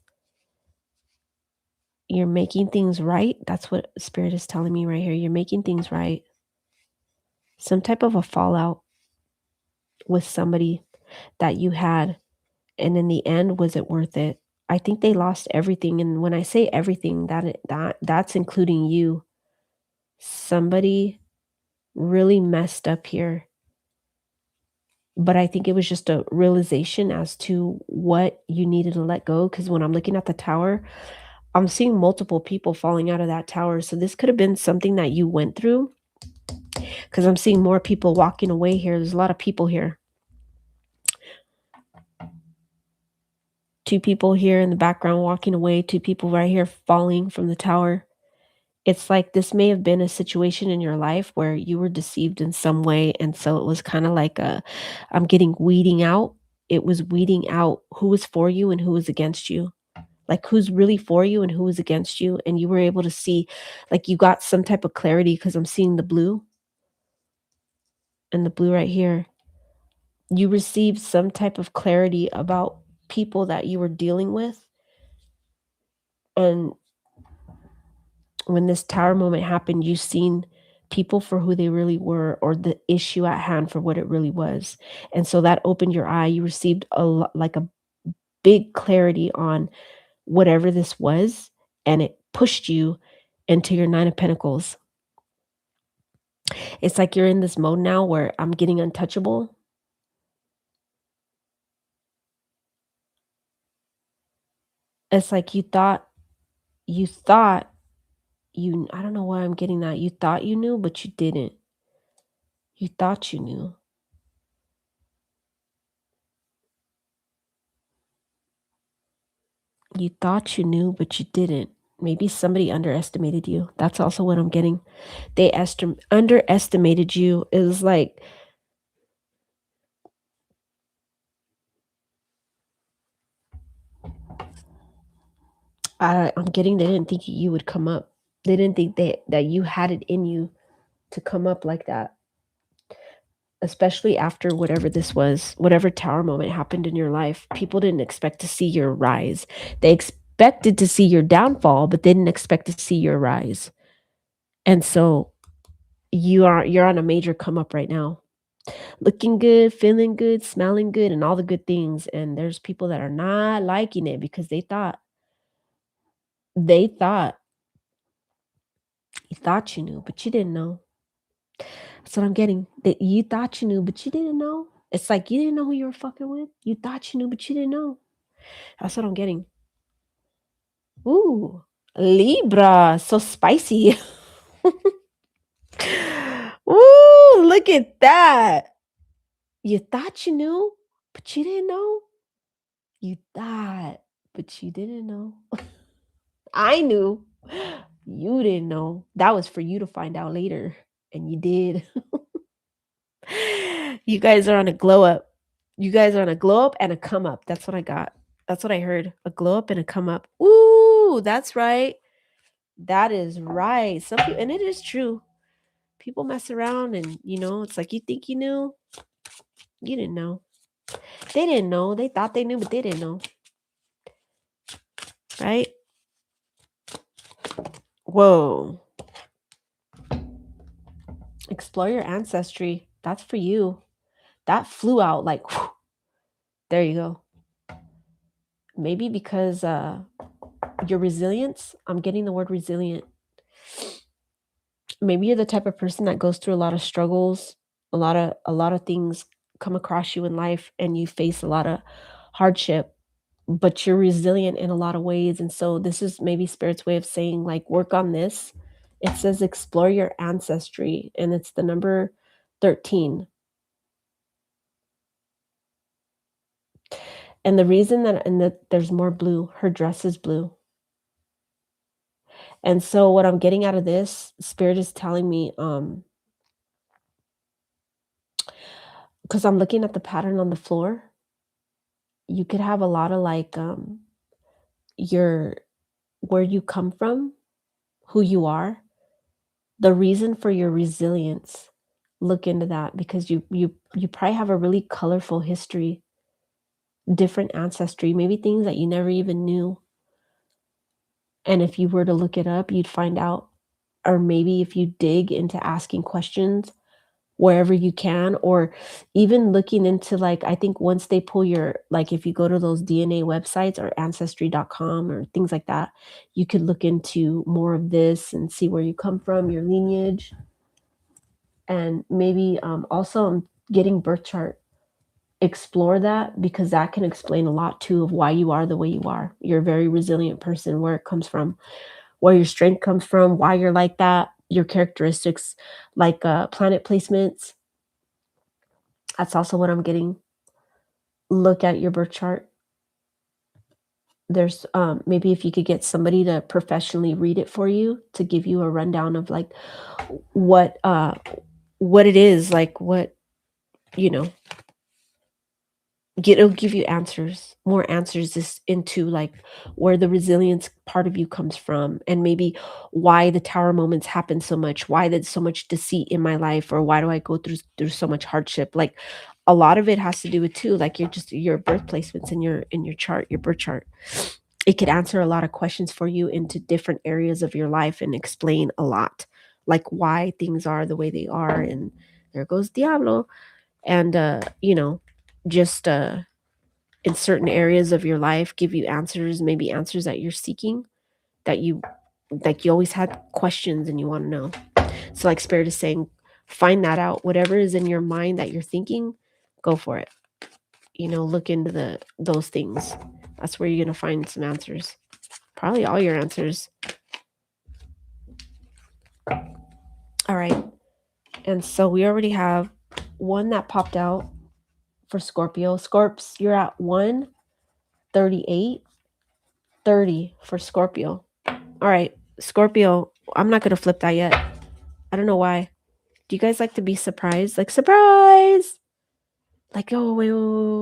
You're making things right. That's what spirit is telling me right here. You're making things right. Some type of a fallout with somebody that you had. And in the end, was it worth it? I think they lost everything. And when I say everything, that's including you. Somebody really messed up here. But I think it was just a realization as to what you needed to let go. Because when I'm looking at the tower, I'm seeing multiple people falling out of that tower. So this could have been something that you went through, because I'm seeing more people walking away here. There's a lot of people here. 2 people here in the background walking away, 2 people right here falling from the tower. It's like this may have been a situation in your life where you were deceived in some way, and so it was kinda like I'm getting weeding out. It was weeding out who was for you and who was against you. Like, who's really for you and who was against you, and you were able to see, like, you got some type of clarity because 'cause I'm seeing the blue, and the blue right here. You received some type of clarity about people that you were dealing with, and when this tower moment happened, you seen people for who they really were, or the issue at hand for what it really was. And so that opened your eye. You received like a big clarity on whatever this was, and it pushed you into your 9 of Pentacles. It's like you're in this mode now where I'm getting untouchable. It's like you thought I don't know why I'm getting that. You thought you knew, but you didn't. You thought you knew. You thought you knew, but you didn't. Maybe somebody underestimated you. That's also what I'm getting. They underestimated you. Is like, I'm getting they didn't think you would come up. They didn't think that you had it in you to come up like that. Especially after whatever this was, whatever tower moment happened in your life. People didn't expect to see your rise. They expected to see your downfall, but they didn't expect to see your rise. And so you're on a major come up right now. Looking good, feeling good, smelling good, and all the good things. And there's people that are not liking it because they thought you thought you knew, but you didn't know. That's what I'm getting. That you thought you knew, but you didn't know. It's like you didn't know who you were fucking with. You thought you knew, but you didn't know. That's what I'm getting. Ooh, Libra, so spicy. Ooh, look at that. You thought you knew, but you didn't know. You thought, but you didn't know. I knew. You didn't know. That was for you to find out later, and you did. You guys are on a glow up. You guys are on a glow up and a come up. That's what I got. That's what I heard. A glow up and a come up. Ooh, that's right. That is right. Some people, and it is true. People mess around and it's like you think you knew. You didn't know. They didn't know. They thought they knew, but they didn't know. Right? Whoa. Explore your ancestry. That's for you. That flew out like, whew. There you go. Maybe because your resilience, I'm getting the word resilient. Maybe you're the type of person that goes through a lot of struggles, a lot of things come across you in life and you face a lot of hardship, but you're resilient in a lot of ways. And so this is maybe spirit's way of saying like work on this. It says explore your ancestry and it's the number 13. And the reason that there's more blue, her dress is blue. And so what I'm getting out of this, spirit is telling me, because I'm looking at the pattern on the floor, you could have a lot of like your where you come from, who you are, the reason for your resilience. Look into that because you probably have a really colorful history, different ancestry, maybe things that you never even knew. And if you were to look it up, you'd find out, or maybe if you dig into asking questions wherever you can, or even looking into like, I think once they pull your, like if you go to those DNA websites or ancestry.com or things like that, you could look into more of this and see where you come from, your lineage. And maybe also getting birth chart, explore that because that can explain a lot too of why you are the way you are. You're a very resilient person, where it comes from, where your strength comes from, why you're like that, your characteristics, like planet placements. That's also what I'm getting. Look at your birth chart. There's maybe if you could get somebody to professionally read it for you to give you a rundown of like what it is, like what you know it'll give you answers, more answers this into like where the resilience part of you comes from, and maybe why the tower moments happen so much, why there's so much deceit in my life, or why do I go through so much hardship. Like a lot of it has to do with too, like your birth placements in your chart, your birth chart. It could answer a lot of questions for you into different areas of your life and explain a lot, like why things are the way they are. And there goes Diablo. And just in certain areas of your life give you answers, maybe answers that you're seeking, that you like you always had questions and you want to know. So like spirit is saying, find that out. Whatever is in your mind that you're thinking, go for it. Look into those things. That's where you're going to find some answers, probably all your answers. All right. And so we already have one that popped out for Scorpio. Scorps, you're at 138, 30 for Scorpio. All right, Scorpio, I'm not going to flip that yet. I don't know why. Do you guys like to be surprised? Like, surprise! Like, oh,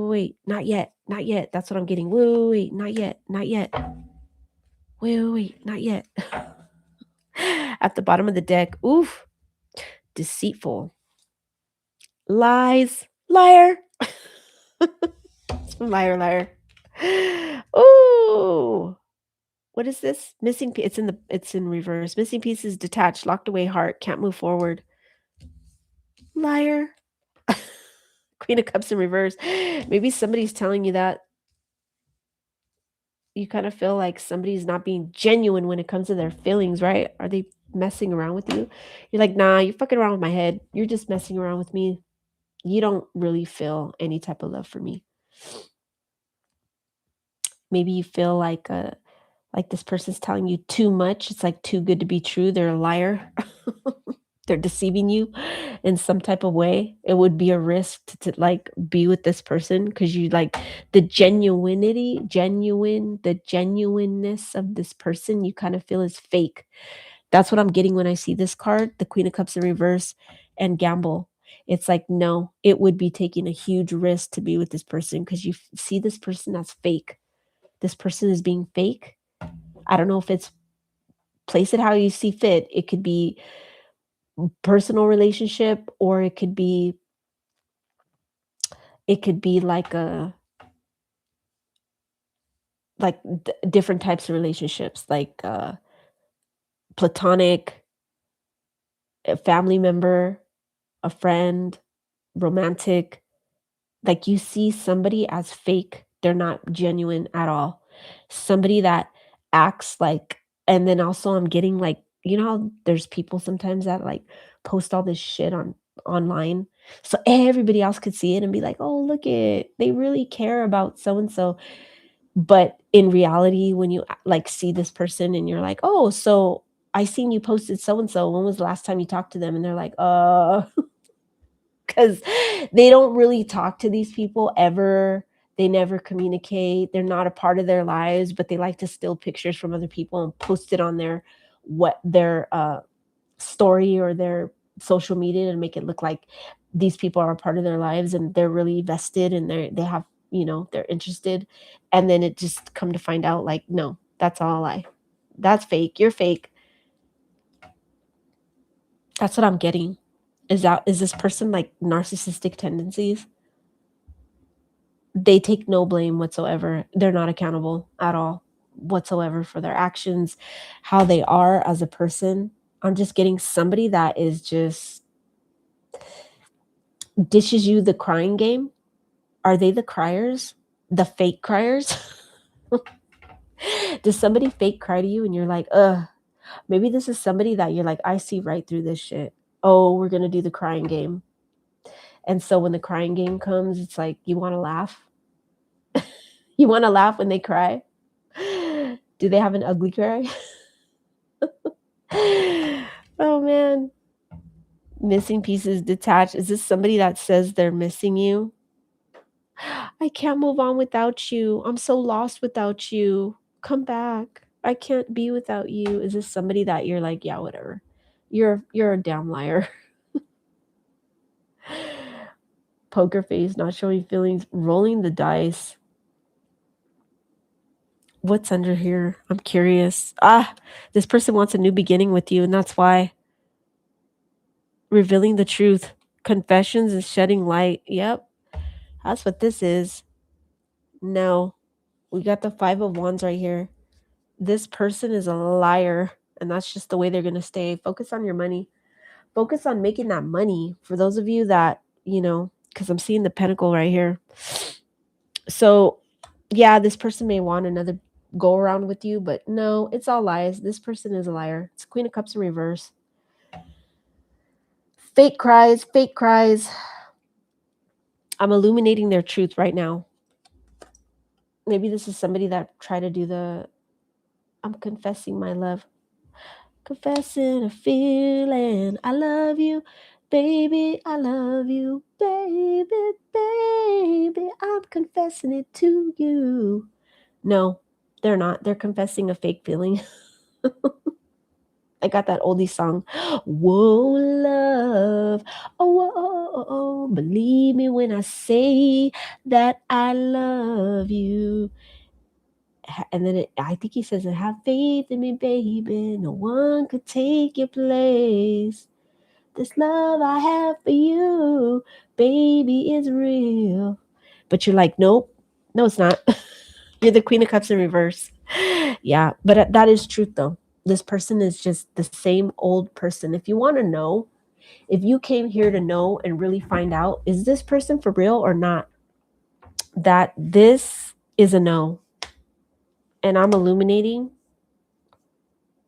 wait. Not yet. Not yet. That's what I'm getting. Wait. Not yet. Not yet. Wait. Not yet. At the bottom of the deck. Oof. Deceitful. Lies. Liar. Liar. Ooh. What is this? Missing piece. It's in reverse. Missing pieces, detached, locked away heart, can't move forward. Liar. Queen of Cups in reverse. Maybe somebody's telling you that you kind of feel like somebody's not being genuine when it comes to their feelings, right? Are they messing around with you? You're like, nah, you're fucking around with my head. You're just messing around with me. You don't really feel any type of love for me. Maybe you feel like this person's telling you too much. It's like too good to be true. They're a liar. They're deceiving you in some type of way. It would be a risk to like be with this person because you like the genuineness of this person you kind of feel is fake. That's what I'm getting when I see this card, the Queen of Cups in reverse and gamble. It's like, no, it would be taking a huge risk to be with this person because you see this person as fake. This person is being fake. I don't know if it's place it how you see fit. It could be personal relationship, or it could be like different types of relationships, like platonic, a family member, a friend, romantic. Like you see somebody as fake, they're not genuine at all. Somebody that acts like, and then also I'm getting like, you know how there's people sometimes that like post all this shit online so everybody else could see it and be like, oh, look it, they really care about so and so. But in reality, when you like see this person and you're like, oh, so I seen you posted so and so, when was the last time you talked to them? And they're like, because they don't really talk to these people ever. They never communicate. They're not a part of their lives, but they like to steal pictures from other people and post it on their story or their social media and make it look like these people are a part of their lives and they're really vested and they have, they're interested. And then it just come to find out like, no, that's all a lie. That's fake. You're fake. That's what I'm getting. Is this person like narcissistic tendencies? They take no blame whatsoever. They're not accountable at all whatsoever for their actions, how they are as a person. I'm just getting somebody that is just dishes you the crying game. Are they the criers? The fake criers? Does somebody fake cry to you and you're like, maybe this is somebody that you're like, I see right through this shit. Oh, we're going to do the crying game. And so when the crying game comes, it's like, you want to laugh? You want to laugh when they cry? Do they have an ugly cry? Oh, man. Missing pieces, detached. Is this somebody that says they're missing you? I can't move on without you. I'm so lost without you. Come back. I can't be without you. Is this somebody that you're like, yeah, whatever. You're a damn liar. Poker face, not showing feelings, rolling the dice. What's under here? I'm curious. This person wants a new beginning with you, and that's why. Revealing the truth. Confessions and shedding light. Yep. That's what this is. No. We got the 5 of Wands right here. This person is a liar, and that's just the way they're going to stay. Focus on your money. Focus on making that money. For those of you that, because I'm seeing the pentacle right here. So, yeah, this person may want another go around with you, but no, it's all lies. This person is a liar. It's Queen of Cups in reverse. Fake cries, fake cries. I'm illuminating their truth right now. Maybe this is somebody that tried to do I'm confessing my love. Confessing a feeling. I love you, baby. I love you, baby, baby. I'm confessing it to you. No, they're not. They're confessing a fake feeling. I got that oldie song. Whoa, love. Oh, whoa, oh, oh, oh. Believe me when I say that I love you. And then I think he says, have faith in me, baby. No one could take your place. This love I have for you, baby, is real. But you're like, nope. No, it's not. You're the Queen of Cups in reverse. Yeah, but that is truth, though. This person is just the same old person. If you want to know, if you came here to know and really find out, is this person for real or not? That this is a no. And I'm illuminating.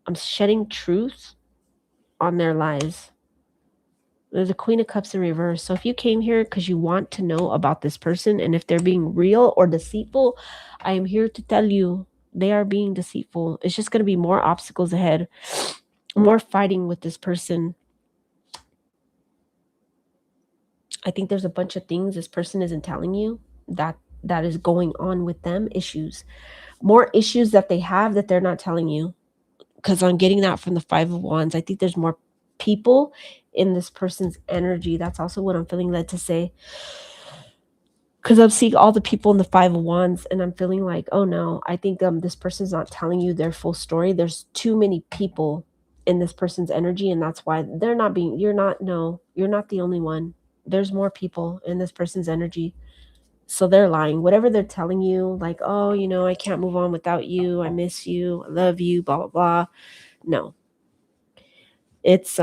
I'm shedding truth on their lies. There's a Queen of Cups in reverse. So if you came here because you want to know about this person and if they're being real or deceitful, I am here to tell you they are being deceitful. It's just going to be more obstacles ahead, more fighting with this person. I think there's a bunch of things this person isn't telling you that is going on with them, issues. More issues that they have that they're not telling you. Because I'm getting that from the 5 of Wands. I think there's more people in this person's energy. That's also what I'm feeling led to say. Because I'm seeing all the people in the Five of Wands, and I'm feeling like, oh no, I think this person's not telling you their full story. There's too many people in this person's energy, and that's why they're not being, you're not the only one. There's more people in this person's energy. So they're lying. Whatever they're telling you, like, oh, I can't move on without you. I miss you. I love you, blah, blah, blah. No. It's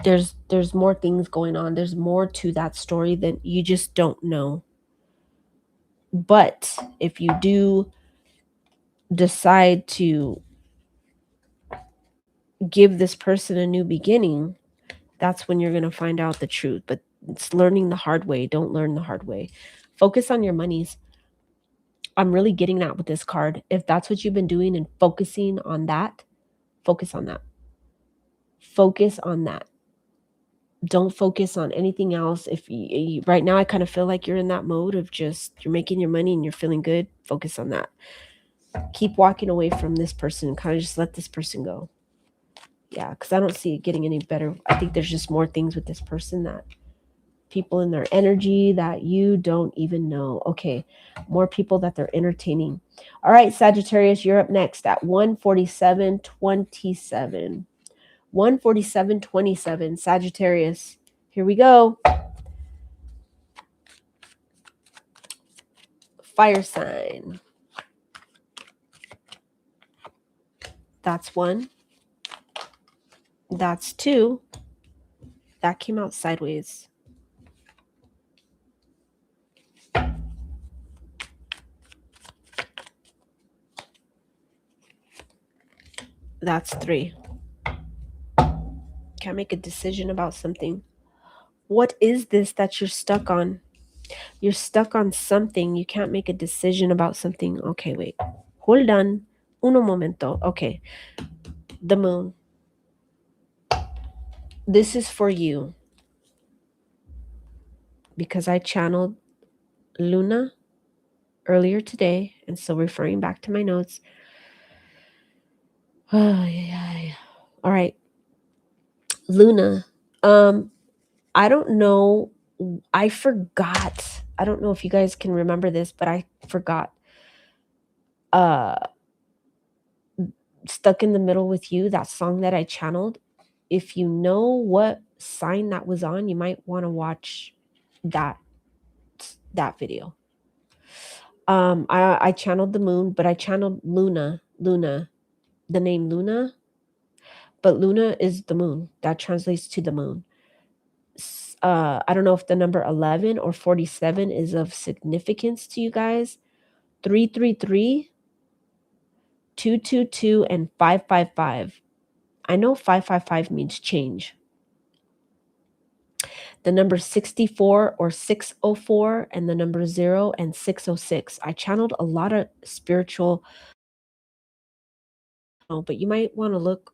there's more things going on. There's more to that story that you just don't know. But if you do decide to give this person a new beginning, that's when you're going to find out the truth. But it's learning the hard way. Don't learn the hard way. Focus on your monies. I'm really getting that with this card. If that's what you've been doing and focusing on that, focus on that. Focus on that. Don't focus on anything else. If you, right now, I kind of feel like you're in that mode of just, you're making your money and you're feeling good. Focus on that. Keep walking away from this person. Kind of just let this person go. Yeah, because I don't see it getting any better. I think there's just more things with this person, that people in their energy that you don't even know. Okay, more people that they're entertaining. All right, Sagittarius, you're up next at 147.27. 147.27, Sagittarius. Here we go. Fire sign. That's 1. That's 2. That came out sideways. That's 3. Can't make a decision about something. What is this that you're stuck on? You're stuck on something. You can't make a decision about something. Okay, wait. Hold on. Uno momento. Okay. The moon. This is for you. Because I channeled Luna earlier today, and so referring back to my notes. Oh, yeah. All right. Luna. I don't know. I forgot. I don't know if you guys can remember this, but I forgot. Stuck in the Middle with You, that song that I channeled. If you know what sign that was on, you might want to watch that video. I channeled the moon, but I channeled Luna, the name Luna, but Luna is the moon. That translates to the moon. I don't know if the number 11 or 47 is of significance to you guys. 333, 222, and 555. I know 555 means change. The number 64 or 604, and the number 0 and 606. I channeled a lot of spiritual, but you might want to look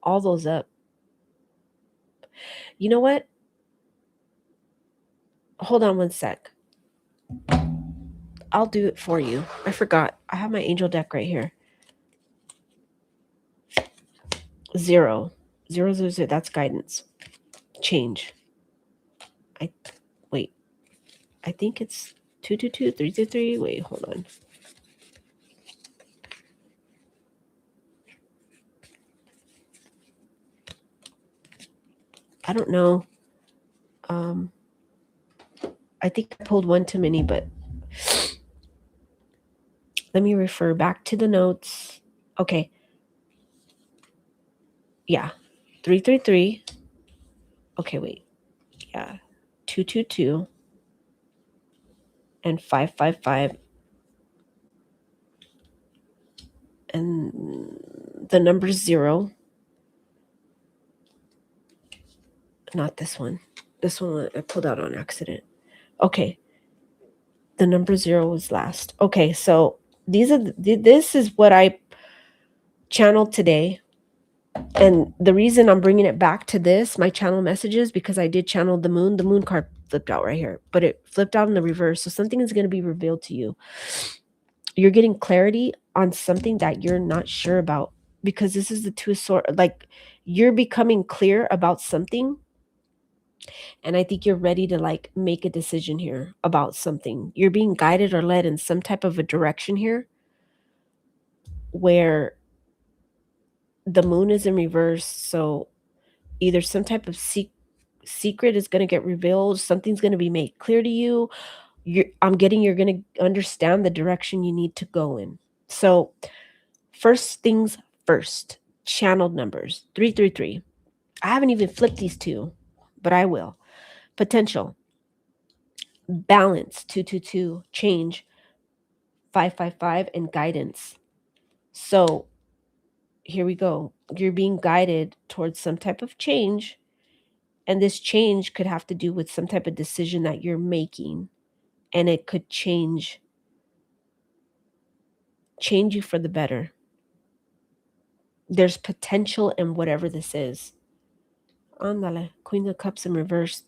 all those up. You know what? Hold on one sec. I'll do it for you. I forgot. I have my angel deck right here. 0. 0, 0, 0. That's guidance. Change. Wait. I think it's 222, 333. Wait, hold on. I don't know. I think I pulled one too many, but let me refer back to the notes. Okay. Yeah. 333. Okay, wait. Yeah. 222 and 555. And the number 0. Not this one. This one I pulled out on accident. Okay. The number 0 was last. Okay, so this is what I channeled today. And the reason I'm bringing it back to this, my channel messages, because I did channel the moon. The moon card flipped out right here, but it flipped out in the reverse. So something is going to be revealed to you. You're getting clarity on something that you're not sure about, because this is the 2 of swords. Like, You're becoming clear about something, and I think you're ready to like make a decision here about something. You're being guided or led in some type of a direction here where the moon is in reverse. So either some type of secret is going to get revealed, something's going to be made clear to you. I'm getting you're going to understand the direction you need to go in. So first things first, channeled numbers 333. I haven't even flipped these two, but I will. Potential, balance 222, change 555, and guidance. So here we go. You're being guided towards some type of change, and this change could have to do with some type of decision that you're making, and it could change you for the better. There's potential in whatever this is. Andale, Queen of Cups in reverse.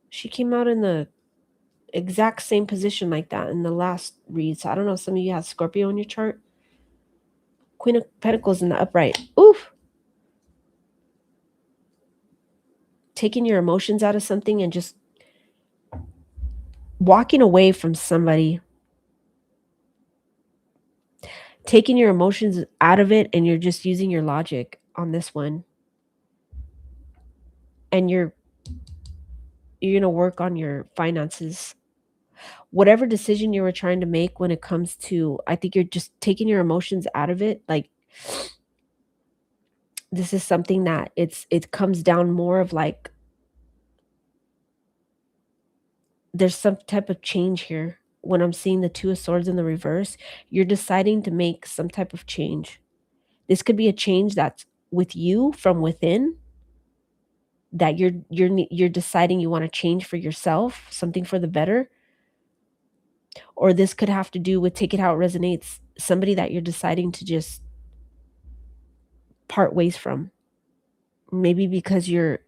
She came out in the exact same position like that in the last read. So I don't know if some of you have Scorpio in your chart. Queen of Pentacles in the upright. Oof. Taking your emotions out of something and just walking away from somebody. Taking your emotions out of it, and you're just using your logic on this one. And you're going to work on your finances. Whatever decision you were trying to make when it comes to, I think you're just taking your emotions out of it. Like, this is something that it comes down more of like, there's some type of change here. When I'm seeing the Two of Swords in the reverse, you're deciding to make some type of change. This could be a change that's with you from within, that you're deciding you want to change for yourself, something for the better. Or this could have to do with, take it how it resonates, somebody that you're deciding to just part ways from. Maybe because you're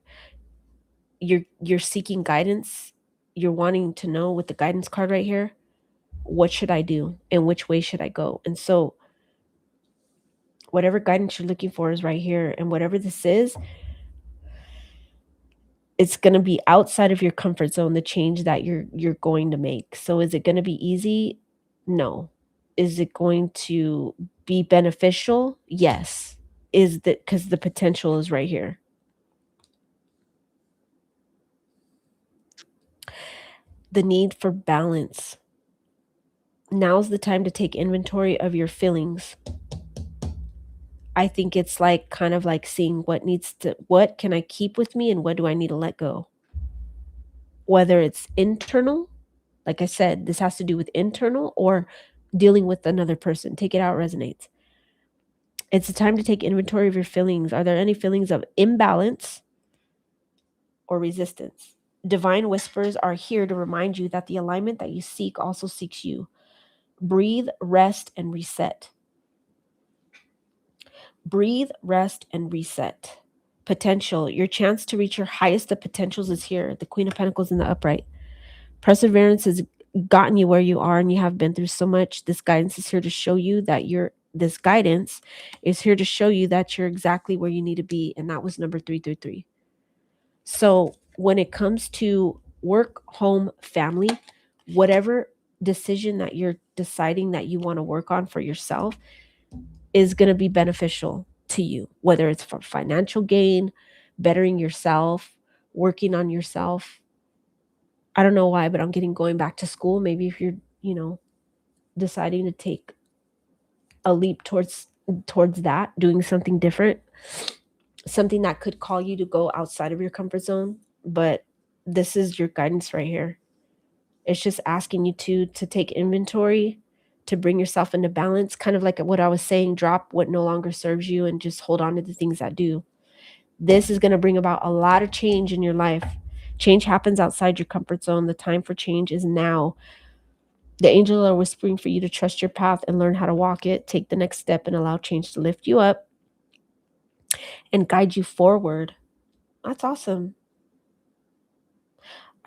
seeking guidance. You're wanting to know, with the guidance card right here, what should I do and which way should I go? And so whatever guidance you're looking for is right here. And whatever this is, it's going to be outside of your comfort zone, the change that you're going to make. So is it going to be easy? No. Is it going to be beneficial? Yes. Is that because the potential is right here. The need for balance. Now's the time to take inventory of your feelings. I think it's like kind of like seeing what can I keep with me and what do I need to let go? Whether it's internal, like I said, this has to do with internal, or dealing with another person. Take it out, resonates. It's a time to take inventory of your feelings. Are there any feelings of imbalance or resistance? Divine whispers are here to remind you that the alignment that you seek also seeks you. Breathe, rest, and reset. Breathe, rest, and reset. Potential. Your chance to reach your highest of potentials is here. The Queen of Pentacles in the upright. Perseverance has gotten you where you are, and you have been through so much. This guidance is here to show you that you're exactly where you need to be. And that was number 333. So when it comes to work, home, family, whatever decision that you're deciding that you want to work on for yourself is going to be beneficial to you, whether it's for financial gain, bettering yourself, working on yourself. I don't know why, but I'm getting going back to school. Maybe if you're, deciding to take a leap towards that, doing something different, something that could call you to go outside of your comfort zone. But this is your guidance right here. It's just asking you to take inventory, to bring yourself into balance, kind of like what I was saying, drop what no longer serves you and just hold on to the things that do. This is going to bring about a lot of change in your life. Change happens outside your comfort zone. The time for change is now. The angels are whispering for you to trust your path and learn how to walk it. Take the next step and allow change to lift you up and guide you forward. That's awesome.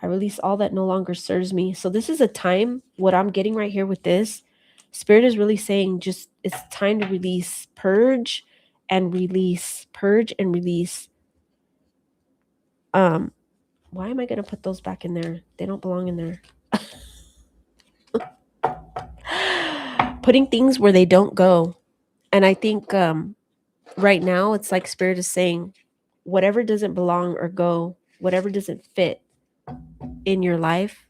I release all that no longer serves me. So this is a time, what I'm getting right here with this, Spirit is really saying just it's time to release, purge, and release, purge and release. Why am I going to put those back in there? They don't belong in there. Putting things where they don't go. And I think right now it's like Spirit is saying, whatever doesn't belong or go, whatever doesn't fit in your life,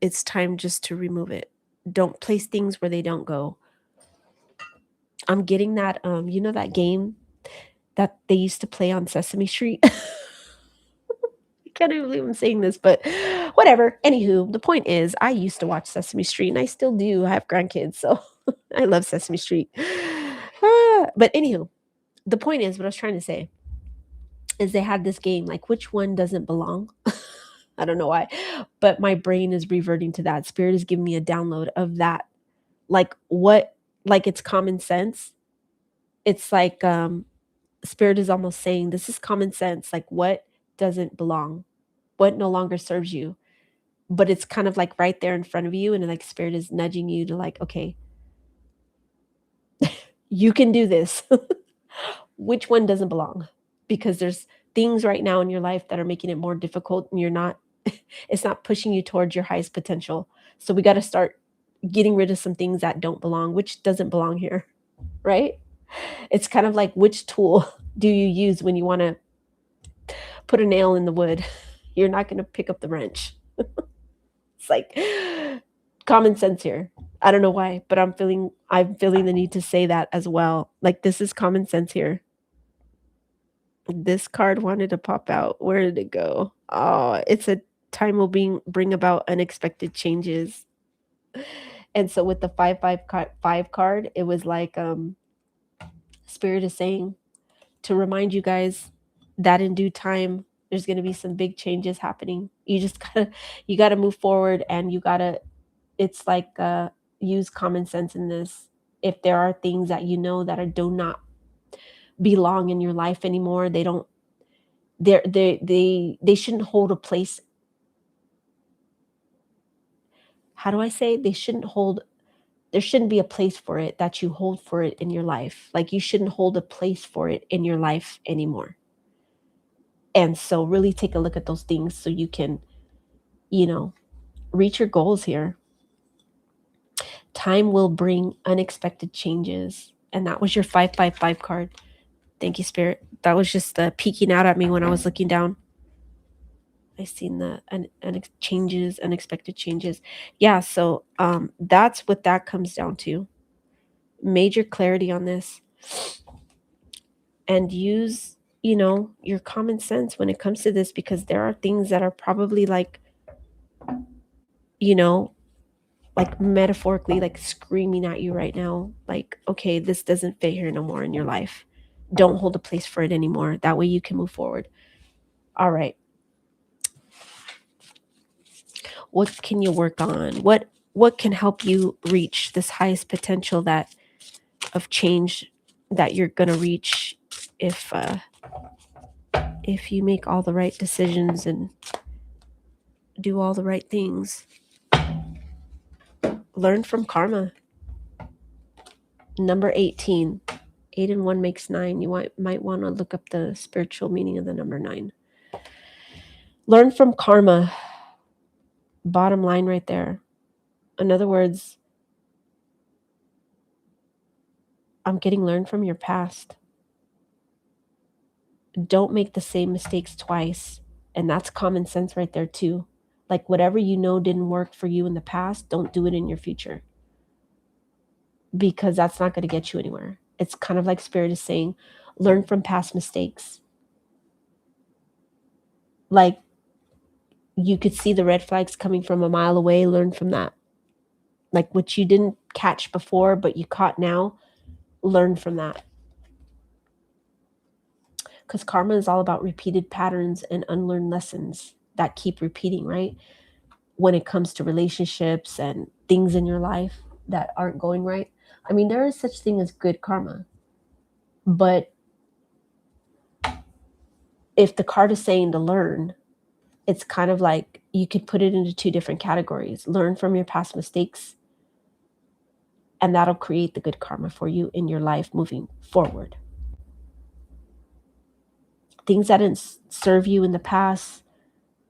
it's time just to remove it. Don't place things where they don't go. I'm getting that, you know, that game that they used to play on Sesame Street. I can't even believe I'm saying this, but whatever. Anywho, the point is, I used to watch Sesame Street, and I still do. I have grandkids, so I love Sesame Street. But anywho, the point is, what I was trying to say is they had this game, like which one doesn't belong? I don't know why, but my brain is reverting to that. Spirit is giving me a download of that. Like what, like it's common sense. It's like Spirit is almost saying, this is common sense. Like what doesn't belong? What no longer serves you? But it's kind of like right there in front of you, and like Spirit is nudging you to like, okay, you can do this. Which one doesn't belong? Because there's things right now in your life that are making it more difficult, and you're not, it's not pushing you towards your highest potential. So we got to start getting rid of some things that don't belong, which doesn't belong here, right? It's kind of like, which tool do you use when you want to put a nail in the wood? You're not going to pick up the wrench. It's like common sense here. I don't know why, but I'm feeling the need to say that as well. Like this is common sense here. This card wanted to pop out. Where did it go? Oh, it's a time will bring about unexpected changes. And so with the 5 card, it was like Spirit is saying to remind you guys that in due time there's going to be some big changes happening. You just gotta move forward, and you gotta, it's like use common sense in this. If there are things that you know that do not belong in your life anymore, they don't, they shouldn't hold a place. How do I say? There shouldn't be a place for it that you hold for it in your life. Like you shouldn't hold a place for it in your life anymore. And so really take a look at those things so you can, you know, reach your goals here. Time will bring unexpected changes. And that was your 555 card. Thank you, Spirit. That was just peeking out at me when I was looking down. I seen the unexpected changes. Yeah, so that's what that comes down to. Major clarity on this. And use, you know, your common sense when it comes to this, because there are things that are probably like, you know, like metaphorically like screaming at you right now, like, okay, this doesn't fit here no more in your life. Don't hold a place for it anymore. That way you can move forward. All right. What can you work on? What can help you reach this highest potential that of change that you're going to reach if you make all the right decisions and do all the right things? Learn from karma. Number 18. 8 and 1 makes 9. You might want to look up the spiritual meaning of the number 9. Learn from karma. Bottom line right there. In other words, I'm getting learn from your past. Don't make the same mistakes twice. And that's common sense right there too. Like whatever you know didn't work for you in the past, don't do it in your future. Because that's not going to get you anywhere. It's kind of like Spirit is saying, learn from past mistakes. Like you could see the red flags coming from a mile away, learn from that. Like what you didn't catch before, but you caught now, learn from that. Because karma is all about repeated patterns and unlearned lessons that keep repeating, right? When it comes to relationships and things in your life that aren't going right. I mean, there is such thing as good karma. But if the card is saying to learn, it's kind of like you could put it into 2 different categories. Learn from your past mistakes, and that'll create the good karma for you in your life moving forward. things that didn't serve you in the past,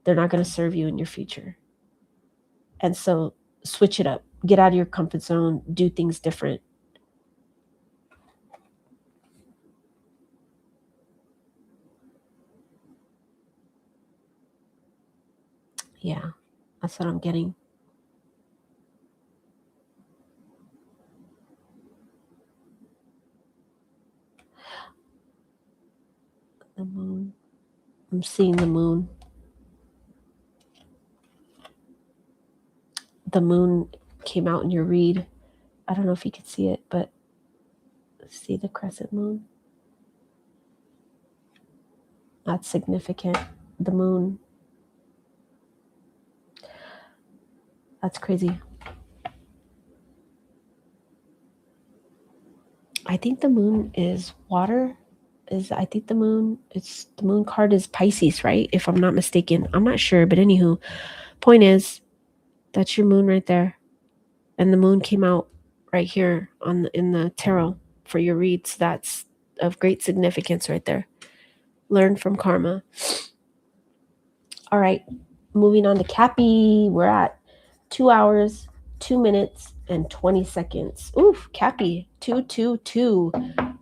they're not going to serve you in your future. And so switch it up. Get out of your comfort zone. Do things different. Yeah, that's what I'm getting. The moon. I'm seeing the moon. The moon came out in your read. I don't know if you could see it, but see the crescent moon? That's significant. The moon. That's crazy. I think the moon is water. I think the moon card is Pisces, right? If I'm not mistaken. I'm not sure, but anywho, point is, that's your moon right there. And the moon came out right here in the tarot for your reads. That's of great significance right there. Learn from karma. All right, moving on to Cappy. We're at 2 hours, 2 minutes, and 20 seconds. Oof, Cappy, 222.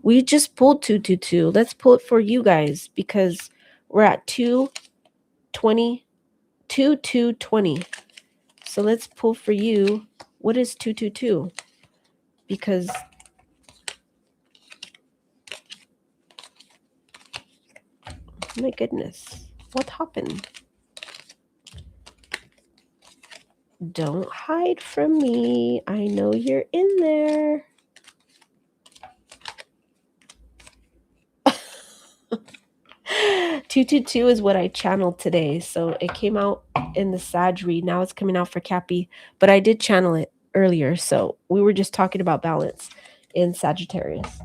We just pulled 222. Let's pull it for you guys because we're at 220. So let's pull for you. What is 222? Because my goodness, what happened? Don't hide from me. I know you're in there. Two two two is what I channeled today. So it came out in the Sag read. Now it's coming out for Cappy. But I did channel it earlier. So we were just talking about balance in Sagittarius.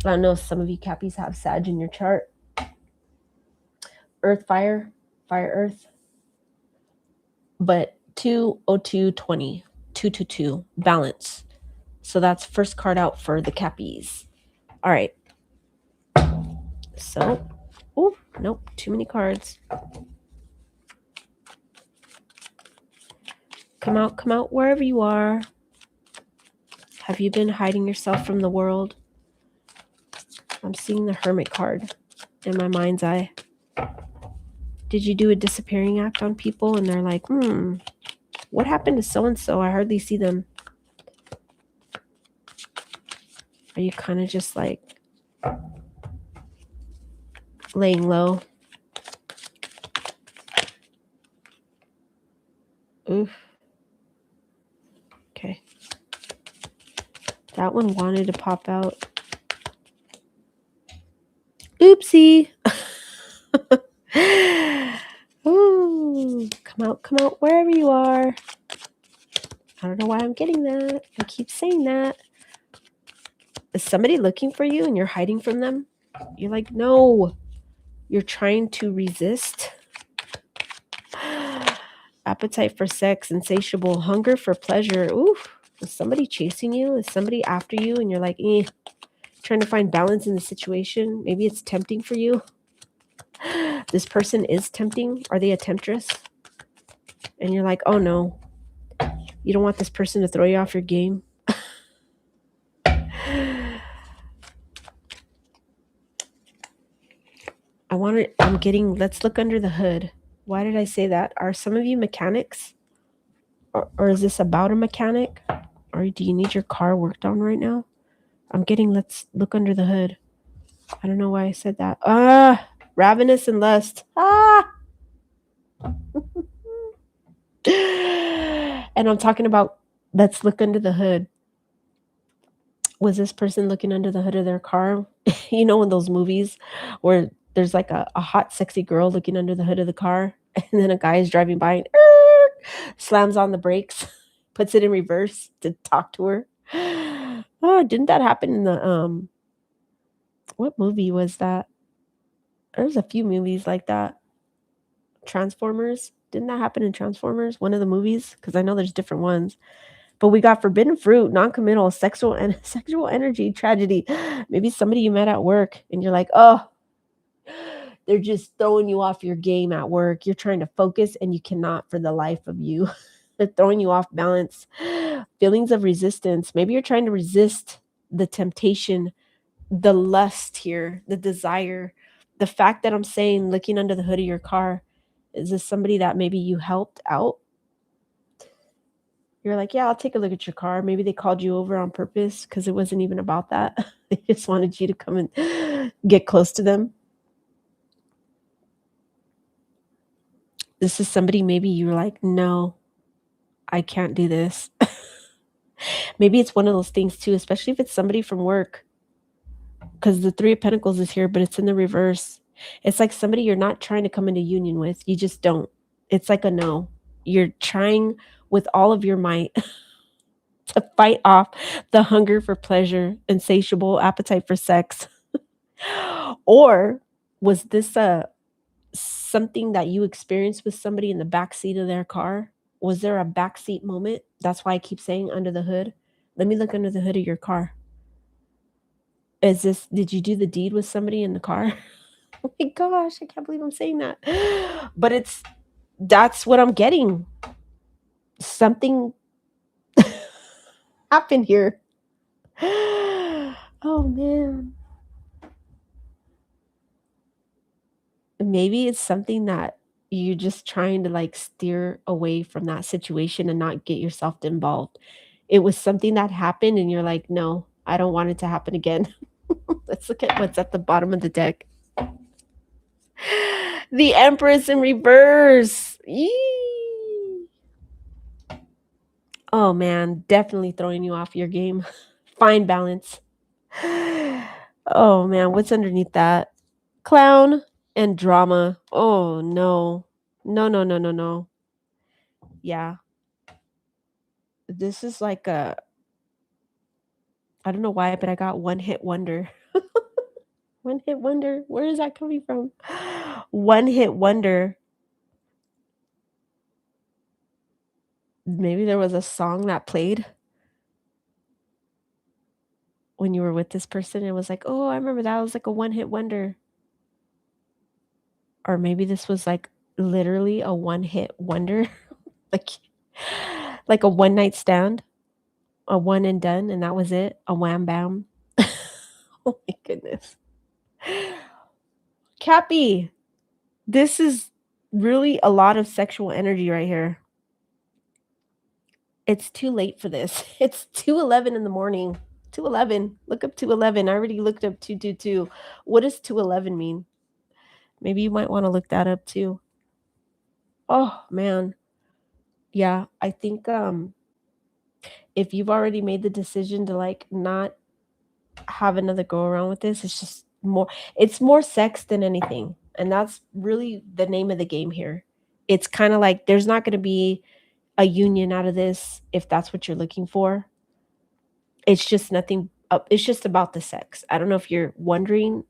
I don't know if some of you Cappies have Sag in your chart. Earth, fire, fire, earth. But 20220, 222, balance. So that's first card out for the Cappies. All right. So, oh, nope, too many cards. Come out wherever you are. Have you been hiding yourself from the world? I'm seeing the Hermit card in my mind's eye. Did you do a disappearing act on people and they're like, what happened to so-and-so? I hardly see them. Are you kind of just like laying low? Oof. Okay. That one wanted to pop out. Oopsie. Ooh, come out wherever you are. I don't know why I'm getting that. I keep saying that. Is somebody looking for you and you're hiding from them? You're like, no. You're trying to resist. Appetite for sex, insatiable hunger for pleasure. Ooh, is somebody chasing you? Is somebody after you? And you're like, trying to find balance in the situation. Maybe it's tempting for you. This person is tempting. Are they a temptress? And you're like, oh no. You don't want this person to throw you off your game. I'm getting, let's look under the hood. Why did I say that? Are some of you mechanics? Or is this about a mechanic? Or do you need your car worked on right now? I'm getting, let's look under the hood. I don't know why I said that. Ravenous and lust. And I'm talking about, let's look under the hood. Was this person looking under the hood of their car? You know, in those movies where there's like a hot, sexy girl looking under the hood of the car, and then a guy is driving by and slams on the brakes, puts it in reverse to talk to her. Oh, didn't that happen in the what movie was that? There's a few movies like that. Transformers. Didn't that happen in Transformers? One of the movies? Because I know there's different ones. But we got forbidden fruit, non-committal, sexual energy, tragedy. Maybe somebody you met at work and you're like, oh, They're just throwing you off your game at work. You're trying to focus and you cannot for the life of you. They're throwing you off balance. Feelings of resistance. Maybe you're trying to resist the temptation, the lust here, the desire. The fact that I'm saying looking under the hood of your car, is this somebody that maybe you helped out? You're like, yeah, I'll take a look at your car. Maybe they called you over on purpose because it wasn't even about that. They just wanted you to come and get close to them. This is somebody maybe you were like, no, I can't do this. Maybe it's one of those things too, especially if it's somebody from work, because the Three of Pentacles is here, but it's in the reverse. It's like somebody you're not trying to come into union with. You just don't. It's like a no. You're trying with all of your might to fight off the hunger for pleasure, insatiable appetite for sex. Or was this something that you experienced with somebody in the backseat of their car? Was there a backseat moment? That's why I keep saying under the hood. Let me look under the hood of your car. Did you do the deed with somebody in the car? Oh my gosh, I can't believe I'm saying that. But that's what I'm getting. Something happened here. Oh man. Maybe it's something that you're just trying to like steer away from that situation and not get yourself involved. It was something that happened and you're like, no, I don't want it to happen again. Let's look at what's at the bottom of the deck. The Empress in reverse. Yee. Oh man, definitely throwing you off your game. Fine balance. Oh man, what's underneath that? Clown and drama. Oh no. No, no, no, no, no. Yeah. This is like I don't know why, but I got one hit wonder. One hit wonder. Where is that coming from? One hit wonder. Maybe there was a song that played when you were with this person. It was like, oh, I remember that was like a one hit wonder. Or maybe this was like literally a one hit wonder. like like a one night stand, a one and done, and that was it. A wham bam. Oh my goodness. Cappy, this is really a lot of sexual energy right here. It's too late for this. It's 2:11 in the morning. 2:11. Look up 2:11. I already looked up 222. What does 2:11 mean? Maybe you might want to look that up too. Oh man. Yeah, I think if you've already made the decision to like not have another go around with this, it's more sex than anything. And that's really the name of the game here. It's kind of like there's not going to be a union out of this if that's what you're looking for. It's just nothing. It's just about the sex. I don't know if you're wondering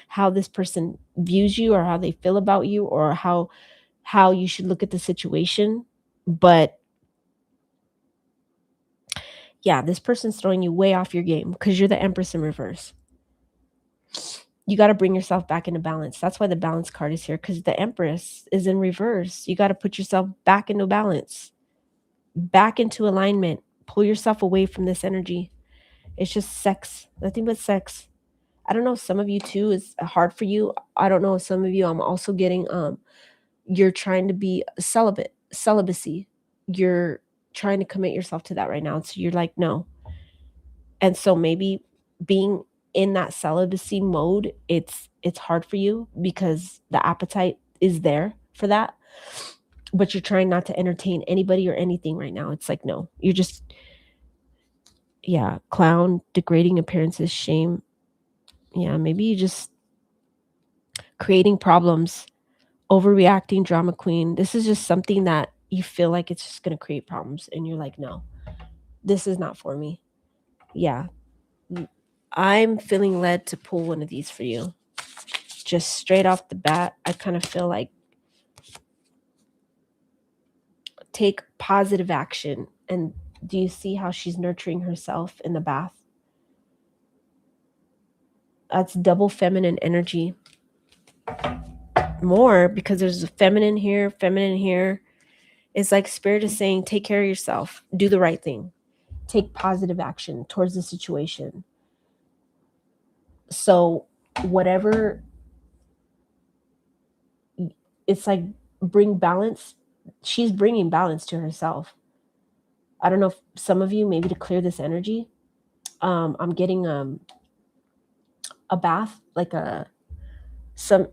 how this person views you or how they feel about you or how you should look at the situation, but yeah, this person's throwing you way off your game because you're the Empress in reverse. You got to bring yourself back into balance. That's why the balance card is here, because the Empress is in reverse. You got to put yourself back into balance, back into alignment. Pull yourself away from this energy. It's just sex, nothing but sex. I don't know if some of you too is hard for you. I don't know if some of you, I'm also getting you're trying to be celibacy. You're trying to commit yourself to that right now. So you're like, no. And so maybe being in that celibacy mode, it's hard for you because the appetite is there for that. But you're trying not to entertain anybody or anything right now. It's like, no, you're just, yeah, clown, degrading appearances, shame. Yeah, maybe you just creating problems, overreacting, drama queen. This is just something that you feel like it's just going to create problems. And you're like, no, this is not for me. Yeah. I'm feeling led to pull one of these for you. Just straight off the bat, I kind of feel like take positive action. And do you see how she's nurturing herself in the bath? That's double feminine energy. more, because there's a feminine here, feminine here. It's like Spirit is saying, take care of yourself, do the right thing, take positive action towards the situation. So whatever, it's like, bring balance. She's bringing balance to herself. I don't know if some of you, maybe to clear this energy, I'm getting a bath, like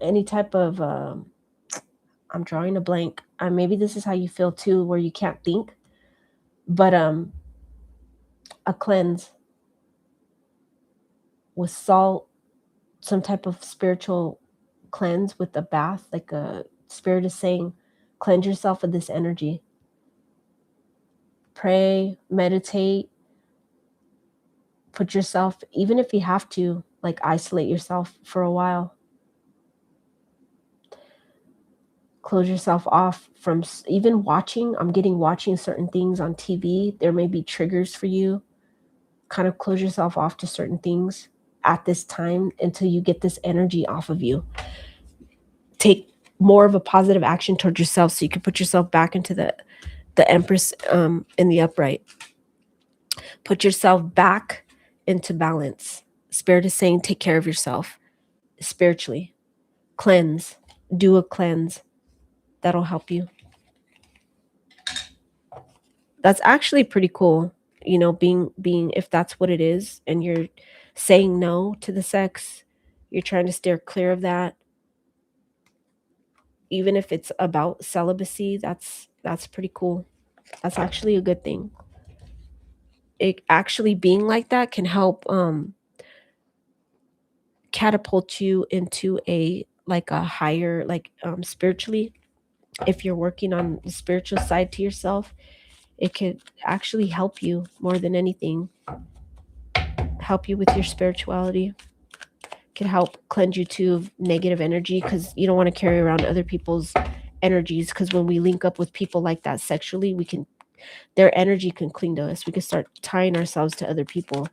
any type of I'm drawing a blank. Maybe this is how you feel too, where you can't think, but a cleanse with salt, some type of spiritual cleanse with a bath, like a Spirit is saying, cleanse yourself of this energy. Pray, meditate, put yourself, even if you have to, like, isolate yourself for a while. Close yourself off from even watching. I'm getting watching certain things on TV. There may be triggers for you. Kind of close yourself off to certain things at this time until you get this energy off of you. Take more of a positive action towards yourself so you can put yourself back into the Empress in the upright. Put yourself back into balance. Spirit is saying, take care of yourself spiritually. Cleanse. Do a cleanse. That'll help you. That's actually pretty cool. You know, being if that's what it is, and you're saying no to the sex, you're trying to steer clear of that. Even if it's about celibacy, that's pretty cool. That's actually a good thing. It actually being like that can help catapult you into a higher, spiritually. If you're working on the spiritual side to yourself, it could actually help you more than anything. Help you with your spirituality. Can help cleanse you to negative energy, because you don't want to carry around other people's energies, because when we link up with people like that sexually, their energy can cling to us. We can start tying ourselves to other people.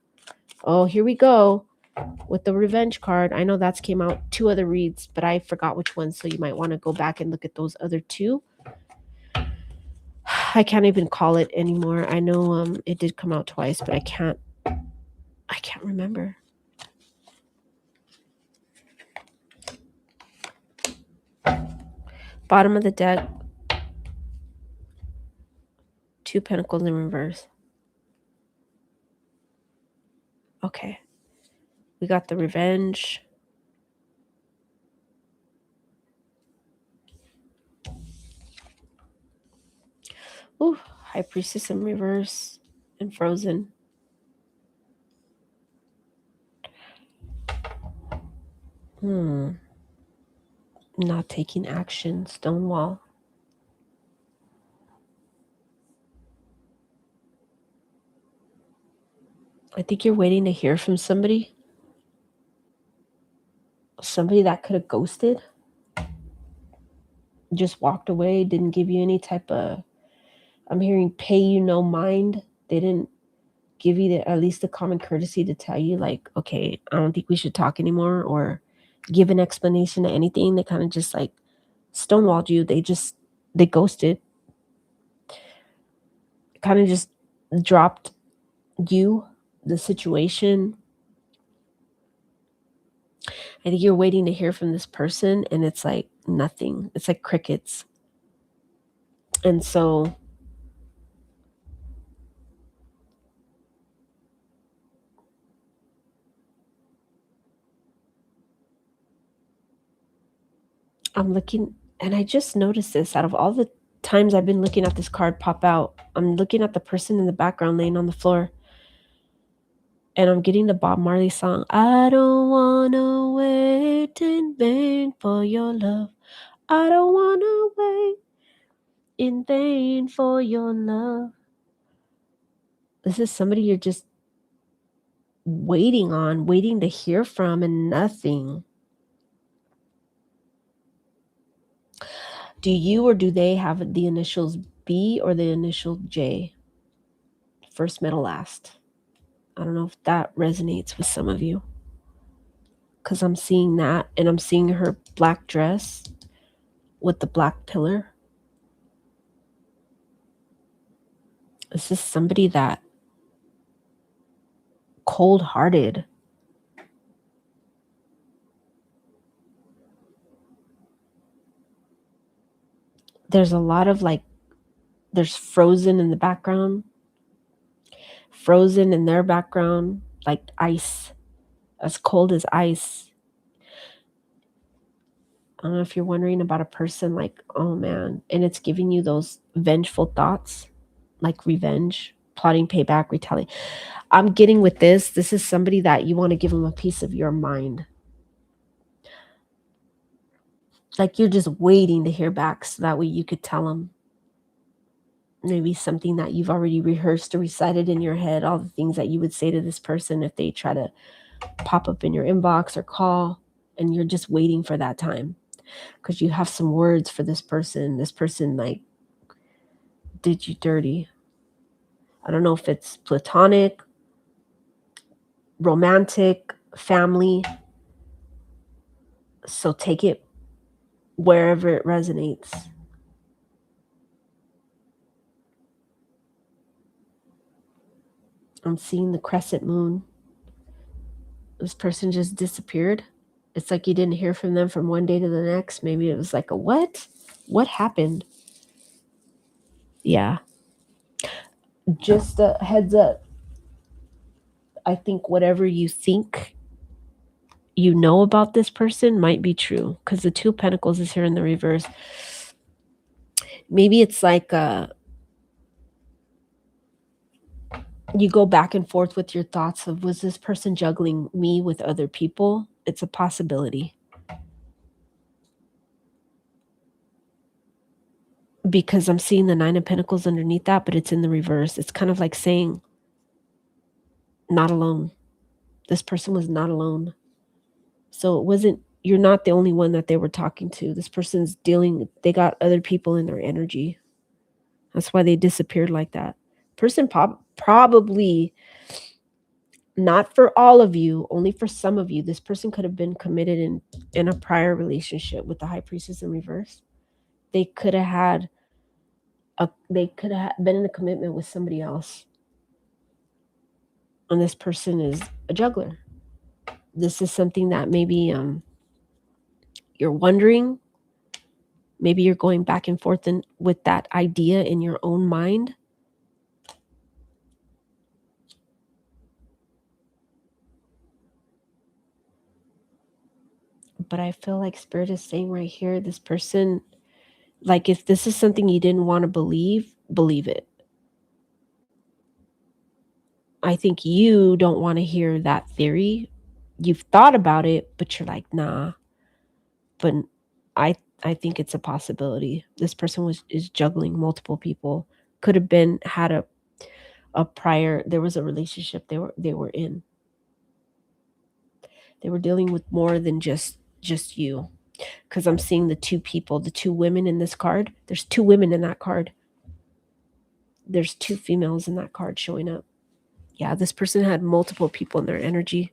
Oh, here we go with the revenge card. I know that's came out 2 other reads, but I forgot which one, so you might want to go back and look at those other 2. I can't even call it anymore. I know it did come out twice, but I can't remember. Bottom of the deck, 2 pentacles in reverse. Okay. We got the revenge. Ooh, High Priestess in reverse and frozen. Not taking action, Stonewall. I think you're waiting to hear from somebody. Somebody that could have ghosted. Just walked away, didn't give you any type of, I'm hearing pay you no mind. They didn't give you at least the common courtesy to tell you, like, okay, I don't think we should talk anymore, or give an explanation to anything. They kind of just like stonewalled you. They ghosted. Kind of just dropped you, the situation. I think you're waiting to hear from this person, and it's like nothing. It's like crickets. And so I'm looking, and I just noticed this. Out of all the times I've been looking at this card pop out, I'm looking at the person in the background laying on the floor, and I'm getting the Bob Marley song, I don't wanna wait in vain for your love. I don't wanna wait in vain for your love. This is somebody you're just waiting to hear from, and nothing. Do you or do they have the initials B or the initial J? First, middle, last. I don't know if that resonates with some of you. because I'm seeing that, and I'm seeing her black dress with the black pillar. This is somebody that cold-hearted. There's a lot of like, there's frozen in the background, frozen in their background, like ice, as cold as ice. I don't know if you're wondering about a person, like, oh man, and it's giving you those vengeful thoughts, like revenge, plotting payback, retaliate. I'm getting with this is somebody that you want to give them a piece of your mind. Like you're just waiting to hear back so that way you could tell them. Maybe something that you've already rehearsed or recited in your head, all the things that you would say to this person if they try to pop up in your inbox or call, and you're just waiting for that time because you have some words for this person. This person like did you dirty. I don't know if it's platonic, romantic, family. So take it wherever it resonates. I'm seeing the crescent moon. This person just disappeared. It's like you didn't hear from them from one day to the next. Maybe it was like a what? What happened? Yeah. Just a heads up. I think whatever you think you know about this person might be true, because the Two of Pentacles is here in the reverse. Maybe it's like you go back and forth with your thoughts of, was this person juggling me with other people? It's a possibility. Because I'm seeing the Nine of Pentacles underneath that, but it's in the reverse. It's kind of like saying, not alone. This person was not alone. So it wasn't, you're not the only one that they were talking to. This person's dealing, they got other people in their energy. That's why they disappeared like that. Person probably, not for all of you, only for some of you, this person could have been committed in a prior relationship with the High Priestess in reverse. They could have had been in a commitment with somebody else. And this person is a juggler. This is something that maybe you're wondering. Maybe you're going back and forth with that idea in your own mind. But I feel like Spirit is saying right here, this person, like if this is something you didn't want to believe it. I think you don't want to hear that theory. You've thought about it, but you're like, nah. But I think it's a possibility. This person is juggling multiple people. Could have been had a prior, there was a relationship they were in. They were dealing with more than just you. Because I'm seeing the two people, the two women in this card. There's two women in that card. There's two females in that card showing up. Yeah, this person had multiple people in their energy.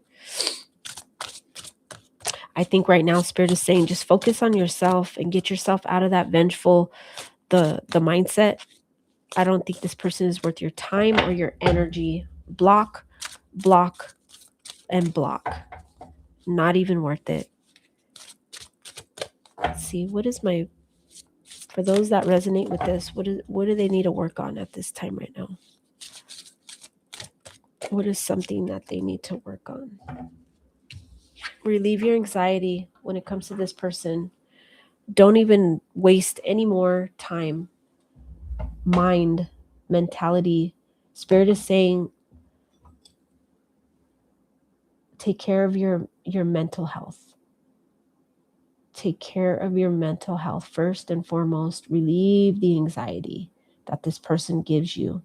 I think right now Spirit is saying just focus on yourself and get yourself out of that vengeful, the mindset. I don't think this person is worth your time or your energy. Block, and block. Not even worth it. Let's see, what is my, for those that resonate with this, what do they need to work on at this time right now? What is something that they need to work on? Relieve your anxiety when it comes to this person. Don't even waste any more time. Mind, mentality. Spirit is saying, take care of your mental health. Take care of your mental health first and foremost. Relieve the anxiety that this person gives you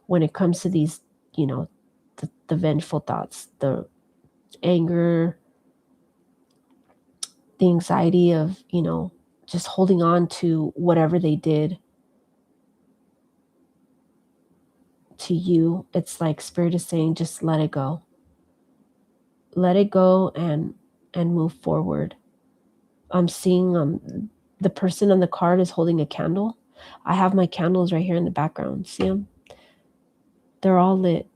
when it comes to these, the vengeful thoughts, the anger, the anxiety of, just holding on to whatever they did to you. It's like Spirit is saying, just let it go. Let it go and and move forward. I'm seeing the person on the card is holding a candle. I have my candles right here in the background. See them? They're all lit.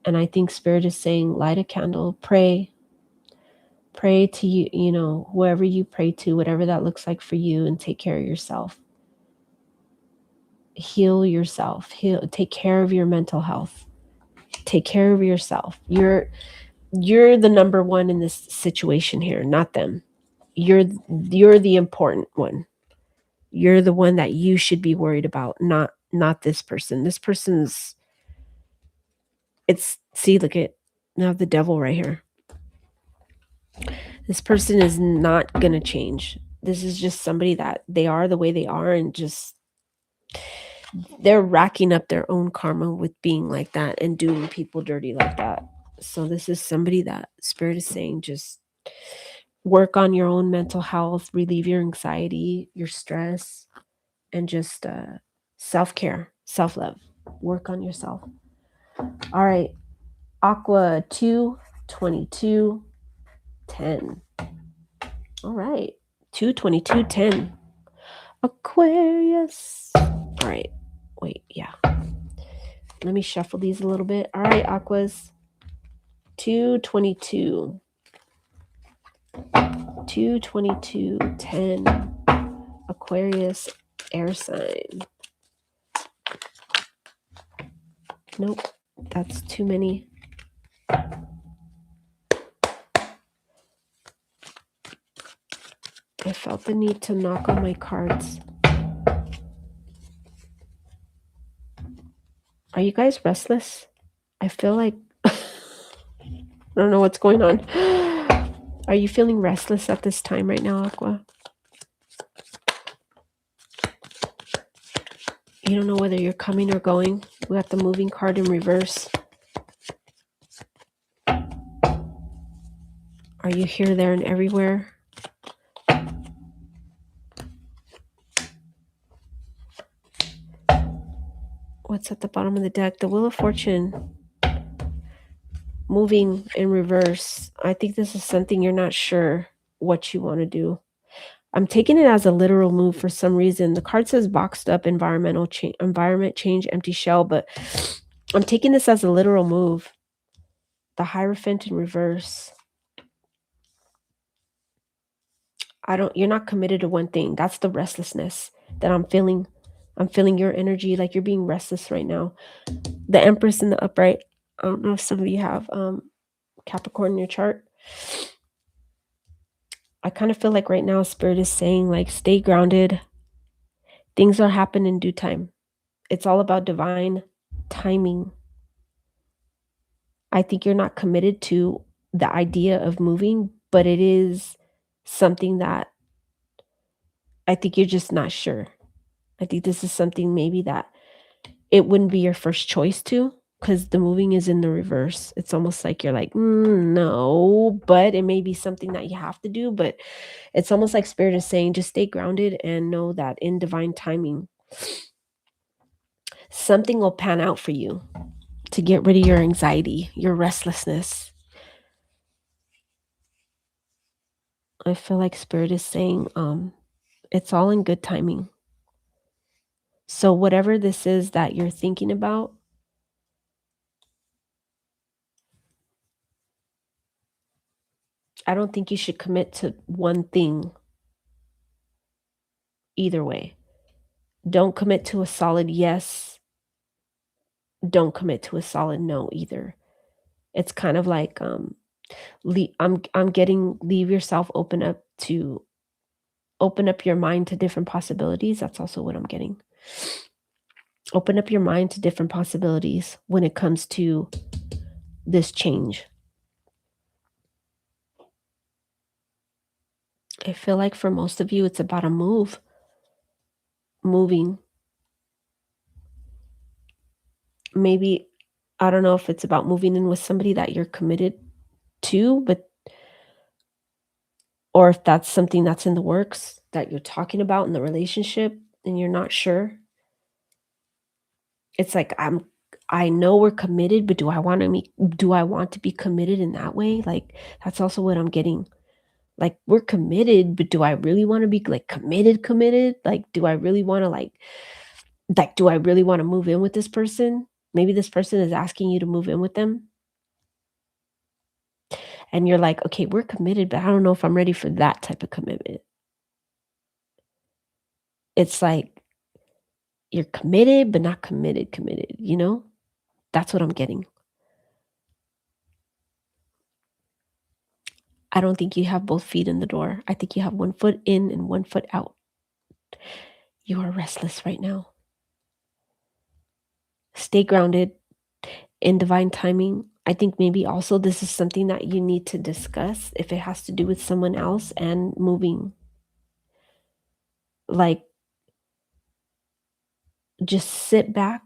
And I think Spirit is saying, light a candle, pray to you, you know, whoever you pray to, whatever that looks like for you, and take care of yourself. Heal yourself. Take care of your mental health. Take care of yourself. You're the number one in this situation here, not them. You're the important one. You're the one that you should be worried about, not this person. This person's look at now the devil right here. This person is not going to change. This is just somebody that they are the way they are, and just they're racking up their own karma with being like that and doing people dirty like that. So this is somebody that Spirit is saying, just work on your own mental health, relieve your anxiety, your stress, and just self-care, self-love. Work on yourself. All right. Aqua 22210. All right. 22210. Aquarius. All right. Wait, yeah. Let me shuffle these a little bit. All right, Aquas. 222. 22210. Aquarius air sign. Nope. That's too many. I felt the need to knock on my cards. Are you guys restless? I feel like I don't know what's going on. Are you feeling restless at this time right now, Aqua? You don't know whether you're coming or going. We got the moving card in reverse. Are you here, there, and everywhere? What's at the bottom of the deck? The Wheel of Fortune. Moving in reverse. I think this is something you're not sure what you want to do. I'm taking it as a literal move for some reason. The card says boxed up environment change, empty shell, but I'm taking this as a literal move. The Hierophant in reverse. You're not committed to one thing. That's the restlessness that I'm feeling. I'm feeling your energy, like you're being restless right now. The Empress in the upright. I don't know if some of you have Capricorn in your chart. I kind of feel like right now Spirit is saying, like, stay grounded. Things are happening in due time. It's all about divine timing. I think you're not committed to the idea of moving, but it is something that I think you're just not sure. I think this is something maybe that it wouldn't be your first choice to, because the moving is in the reverse. It's almost like you're like, no, but it may be something that you have to do. But it's almost like Spirit is saying, just stay grounded and know that in divine timing, something will pan out for you to get rid of your anxiety, your restlessness. I feel like Spirit is saying, it's all in good timing. So whatever this is that you're thinking about, I don't think you should commit to one thing either way. Don't commit to a solid yes. Don't commit to a solid no either. It's kind of like I'm getting, leave yourself open up your mind to different possibilities. That's also what I'm getting. Open up your mind to different possibilities when it comes to this change. I feel like for most of you, it's about a moving. Maybe, I don't know if it's about moving in with somebody that you're committed to, or if that's something that's in the works that you're talking about in the relationship and you're not sure. It's like, I know we're committed, but do I want to be committed in that way? Like, that's also what I'm getting. Like, we're committed, but do I really want to be like committed? Like, do I really want to do I really want to move in with this person? Maybe this person is asking you to move in with them. And you're like, okay, we're committed, but I don't know if I'm ready for that type of commitment. It's like you're committed, but not committed, you know? That's what I'm getting. I don't think you have both feet in the door. I think you have one foot in and one foot out. You are restless right now. Stay grounded in divine timing. I think maybe also this is something that you need to discuss if it has to do with someone else and moving. Like, just sit back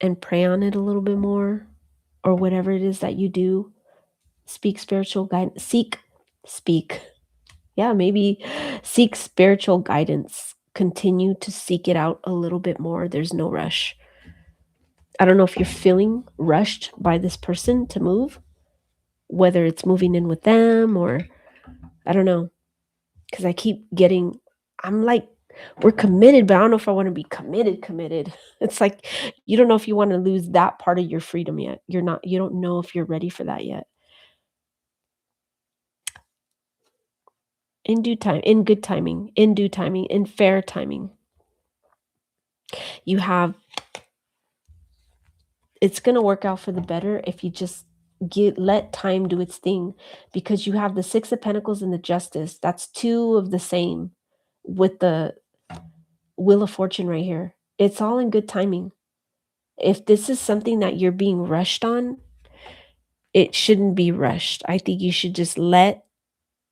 and pray on it a little bit more, or whatever it is that you do. Speak spiritual guidance. Speak. Yeah, maybe seek spiritual guidance. Continue to seek it out a little bit more. There's no rush. I don't know if you're feeling rushed by this person to move, whether it's moving in with them or I don't know. Because I keep getting, I'm like, we're committed, but I don't know if I want to be committed. It's like, you don't know if you want to lose that part of your freedom yet. You don't know if you're ready for that yet. In due time, in good timing, in due timing, in fair timing. It's going to work out for the better if you just let time do its thing, because you have the Six of Pentacles and the Justice. That's two of the same with the Wheel of Fortune right here. It's all in good timing. If this is something that you're being rushed on, it shouldn't be rushed. I think you should just let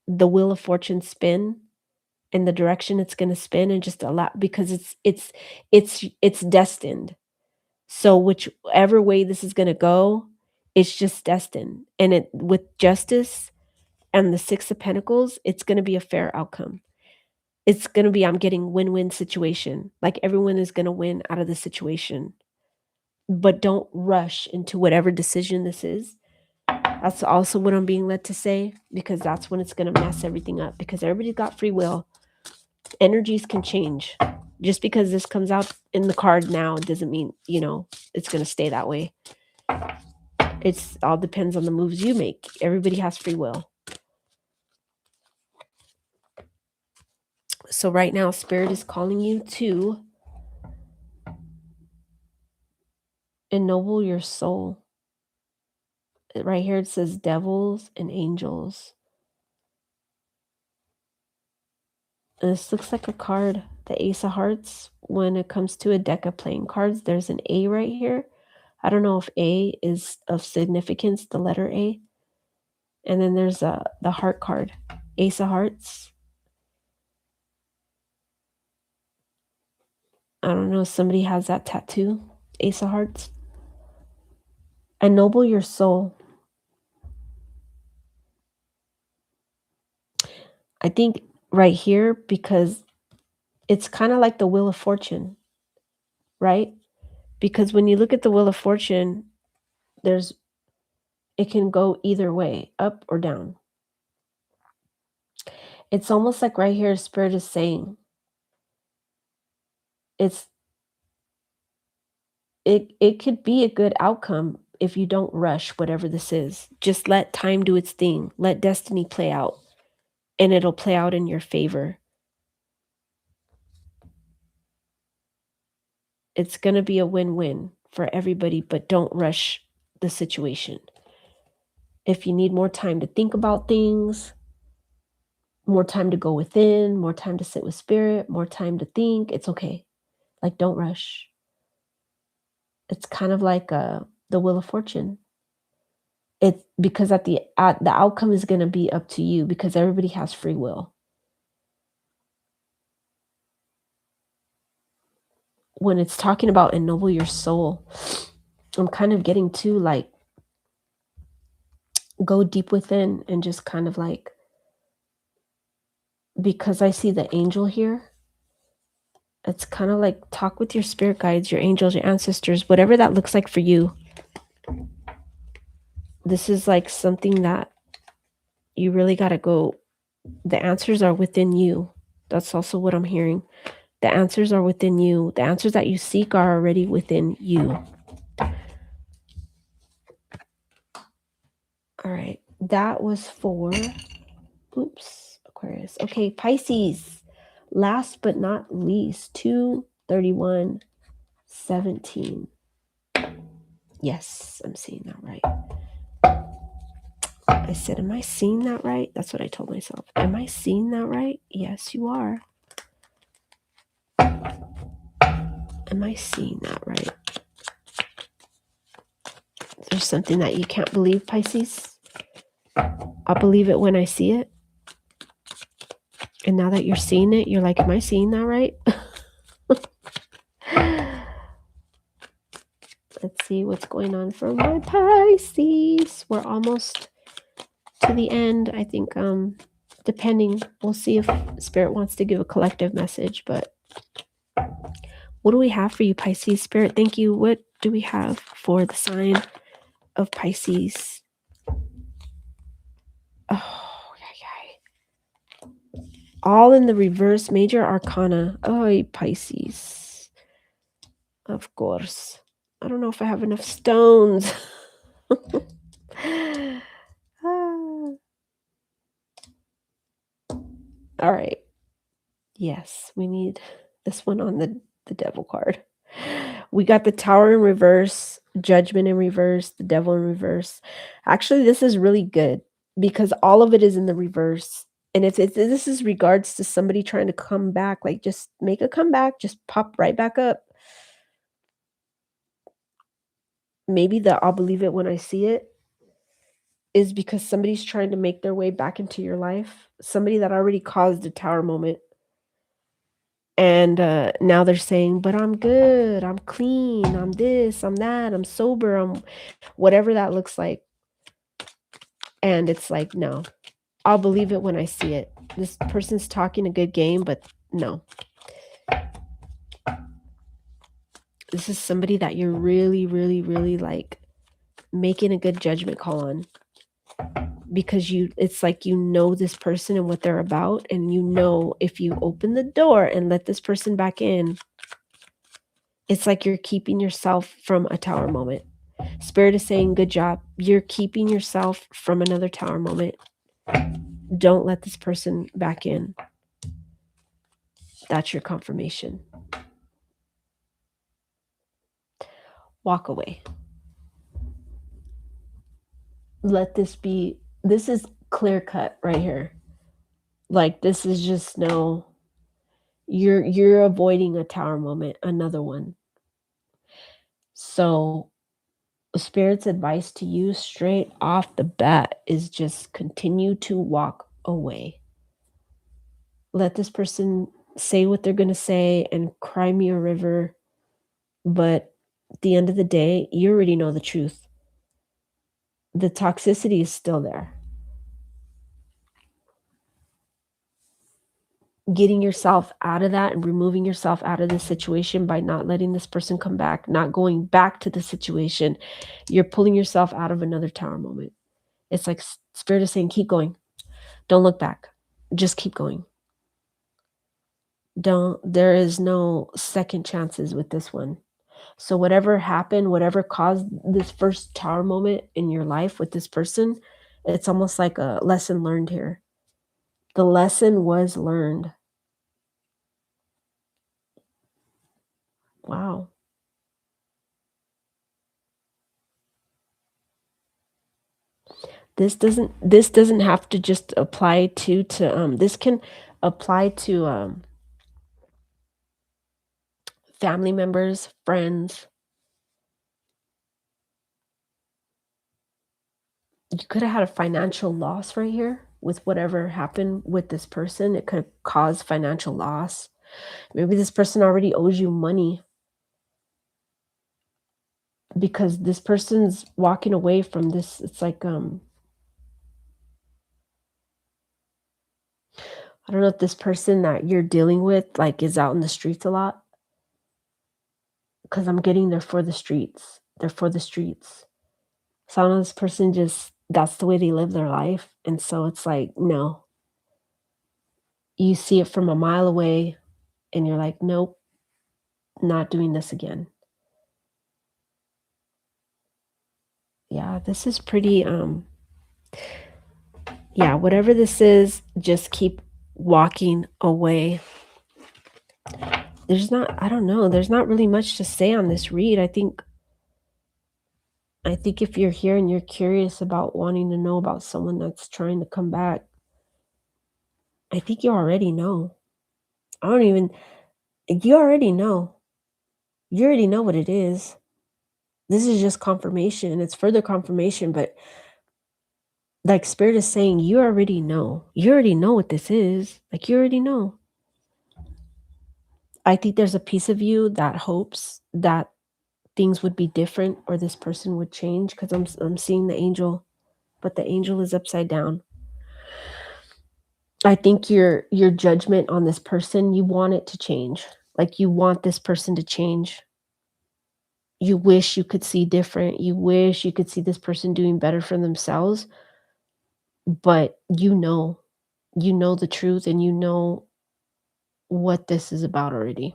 the Wheel of Fortune spin in the direction it's going to spin and just allow, because it's destined. So whichever way this is going to go, it's just destined. And it with Justice and the Six of Pentacles, it's going to be a fair outcome. It's going to be, I'm getting win-win situation. Like everyone is going to win out of the situation. But don't rush into whatever decision this is. That's also what I'm being led to say, because that's when it's going to mess everything up, because everybody's got free will. Energies can change. Just because this comes out in the card now doesn't mean, it's going to stay that way. It's all depends on the moves you make. Everybody has free will. So right now, Spirit is calling you to ennoble your soul. Right here it says devils and angels. And this looks like a card, the Ace of Hearts. When it comes to a deck of playing cards, there's an A right here. I don't know if A is of significance, the letter A. And then there's the heart card, Ace of Hearts. I don't know if somebody has that tattoo, Ace of Hearts. Ennoble your soul. I think right here, because it's kind of like the Wheel of Fortune, right? Because when you look at the Wheel of Fortune, it can go either way, up or down. It's almost like right here, Spirit is saying, it could be a good outcome if you don't rush whatever this is. Just let time do its thing. Let destiny play out, and it'll play out in your favor. It's going to be a win-win for everybody, but don't rush the situation. If you need more time to think about things, more time to go within, more time to sit with Spirit, more time to think, it's okay. Like, don't rush. It's kind of like the Wheel of Fortune. It's because the outcome is going to be up to you, because everybody has free will. When it's talking about ennoble your soul, I'm kind of getting to like go deep within and just kind of like, because I see the angel here, It's kind of like talk with your spirit guides, your angels, your ancestors, whatever that looks like for you. This is like something that you really got to go. The answers are within you. That's also what I'm hearing. The answers are within you. The answers that you seek are already within you. All right. That was for, oops, Aquarius. Okay, Pisces. Last but not least, 2/31/17. Yes, I'm seeing that right. I said, am I seeing that right? That's what I told myself. Am I seeing that right? Yes, you are. Am I seeing that right? There's something that you can't believe, Pisces. I'll believe it when I see it. And now that you're seeing it, you're like, am I seeing that right? Let's see what's going on for my Pisces. We're almost to the end. I think, depending, we'll see if Spirit wants to give a collective message. But what do we have for you, Pisces? Spirit, thank you. What do we have for the sign of Pisces? Oh, yeah. All in the reverse, major arcana. Oh, Pisces. Of course. I don't know if I have enough stones. All right. Yes, we need this one on the devil card. We got the Tower in reverse, Judgment in reverse, the Devil in reverse. Actually, this is really good because all of it is in the reverse. And if this is regards to somebody trying to come back, like just make a comeback, just pop right back up. Maybe the I'll believe it when I see it is because somebody's trying to make their way back into your life. Somebody that already caused a tower moment. And now they're saying, but I'm good, I'm clean, I'm this, I'm that, I'm sober, I'm whatever that looks like. And it's like, no, I'll believe it when I see it. This person's talking a good game, but no. This is somebody that you're really, really, really like making a good judgment call on. Because it's like you know this person and what they're about, and you know if you open the door and let this person back in, it's like you're keeping yourself from a tower moment. Spirit is saying, good job. You're keeping yourself from another tower moment. Don't let this person back in. That's your confirmation. Walk away. Let this be, this is clear cut right here. Like this is just no, you're avoiding a tower moment, another one. So Spirit's advice to you straight off the bat is just continue to walk away. Let this person say what they're going to say and cry me a river. But at the end of the day, you already know the truth. The toxicity is still there. Getting yourself out of that and removing yourself out of this situation by not letting this person come back, not going back to the situation, you're pulling yourself out of another tower moment. It's like Spirit is saying, keep going. Don't look back. Just keep going. There is no second chances with this one. So whatever happened, whatever caused this first tower moment in your life with this person, it's almost like a lesson learned here. The lesson was learned. Wow. This doesn't have to just apply to this can apply to family members, friends. You could have had a financial loss right here with whatever happened with this person. It could have caused financial loss. Maybe this person already owes you money because this person's walking away from this. It's like I don't know if this person that you're dealing with, like, is out in the streets a lot, because I'm getting they're for the streets. They're for the streets. So I know this person just that's the way they live their life, and so it's like, no. You see it from a mile away, and you're like, "Nope, not doing this again." Yeah, this is pretty, yeah, whatever this is, just keep walking away. There's not I don't know, there's not really much to say on this read. I think if you're here and you're curious about wanting to know about someone that's trying to come back, I think you already know. I don't even you already know. You already know what it is. This is just confirmation. It's further confirmation, but like spirit is saying, you already know. You already know what this is. Like you already know. I think there's a piece of you that hopes that things would be different or this person would change because I'm seeing the angel, but the angel is upside down. I think your judgment on this person, you want it to change. Like you want this person to change. You wish you could see different. You wish you could see this person doing better for themselves, but you know the truth and you know what this is about already.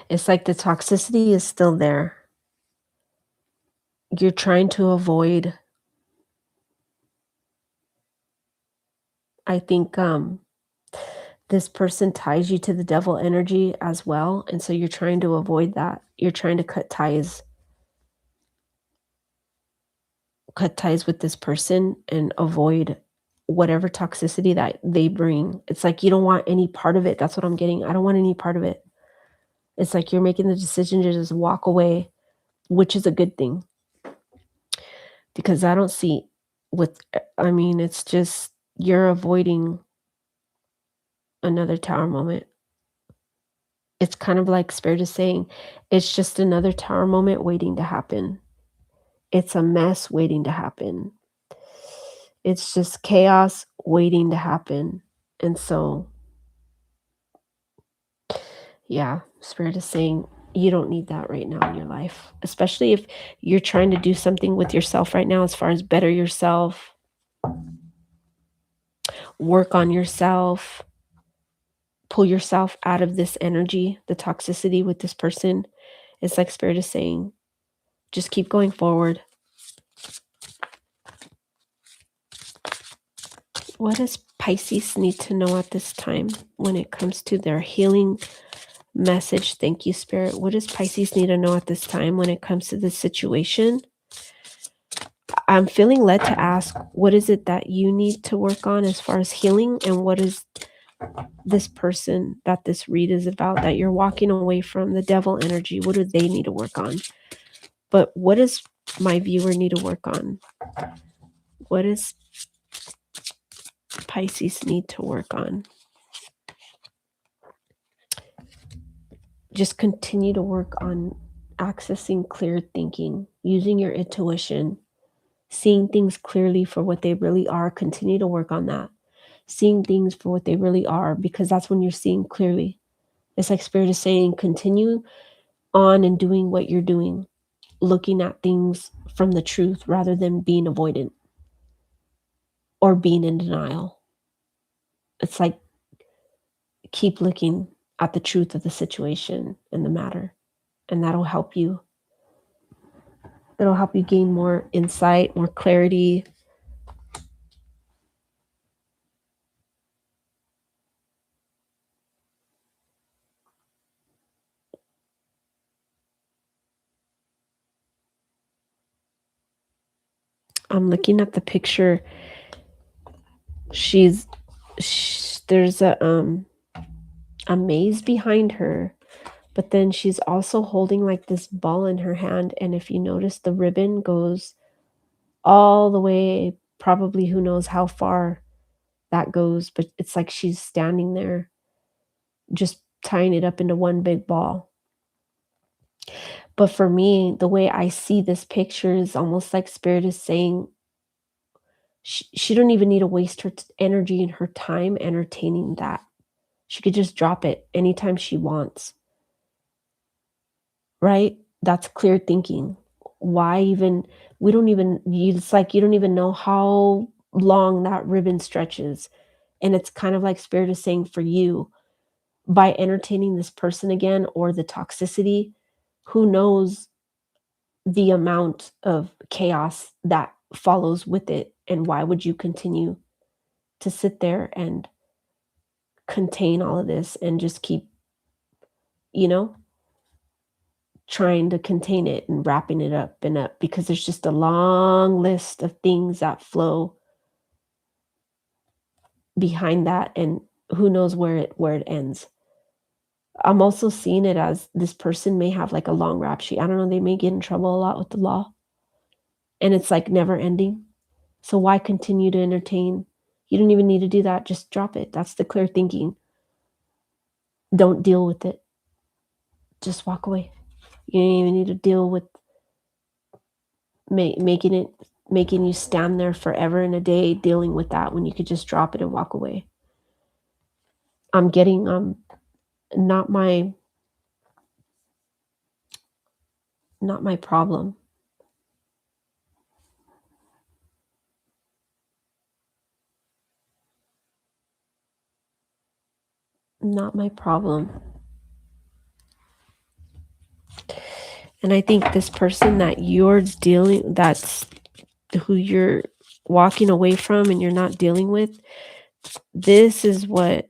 It's like the toxicity is still there. You're trying to avoid, I think, this person ties you to the devil energy as well, and so you're trying to avoid that. You're trying to cut ties with this person and avoid whatever toxicity that they bring. It's like you don't want any part of it. That's what I'm getting. I don't want any part of it. It's like you're making the decision to just walk away, which is a good thing because I don't see with I mean, it's just you're avoiding another tower moment. It's kind of like Spirit is saying, it's just another tower moment waiting to happen. It's a mess waiting to happen. It's just chaos waiting to happen. And so, yeah, Spirit is saying you don't need that right now in your life, especially if you're trying to do something with yourself right now as far as better yourself, work on yourself, pull yourself out of this energy, the toxicity with this person. It's like Spirit is saying, just keep going forward. What does Pisces need to know at this time when it comes to their healing message? Thank you, Spirit. What does Pisces need to know at this time when it comes to this situation? I'm feeling led to ask, what is it that you need to work on as far as healing? And what is this person that this read is about that you're walking away from, the devil energy? What do they need to work on? But what does my viewer need to work on? What does Pisces need to work on? Just continue to work on accessing clear thinking, using your intuition, seeing things clearly for what they really are. Continue to work on that. Seeing things for what they really are, because that's when you're seeing clearly. It's like Spirit is saying, continue on and doing what you're doing, looking at things from the truth rather than being avoidant or being in denial. It's like keep looking at the truth of the situation and the matter, and that'll help you. It'll help you gain more insight, more clarity. I'm looking at the picture. There's a maze behind her, but then she's also holding like this ball in her hand, and if you notice, the ribbon goes all the way, probably who knows how far that goes, but it's like she's standing there just tying it up into one big ball. But for me, the way I see this picture is almost like Spirit is saying She don't even need to waste her energy and her time entertaining that. She could just drop it anytime she wants. Right? That's clear thinking. Why even we don't even it's like you don't even know how long that ribbon stretches. And it's kind of like Spirit is saying for you, by entertaining this person again or the toxicity, who knows the amount of chaos that follows with it, and why would you continue to sit there and contain all of this and just keep, you know, trying to contain it and wrapping it up and up, because there's just a long list of things that flow behind that, and who knows where it ends. I'm also seeing it as this person may have like a long rap sheet. I don't know, they may get in trouble a lot with the law, and it's like never ending. So why continue to entertain? You don't even need to do that. Just drop it. That's the clear thinking. Don't deal with it. Just walk away. You don't even need to deal with making you stand there forever and a day dealing with that, when you could just drop it and walk away. I'm getting not my problem. Not my problem. And I think this person that that's who you're walking away from and you're not dealing with, this is what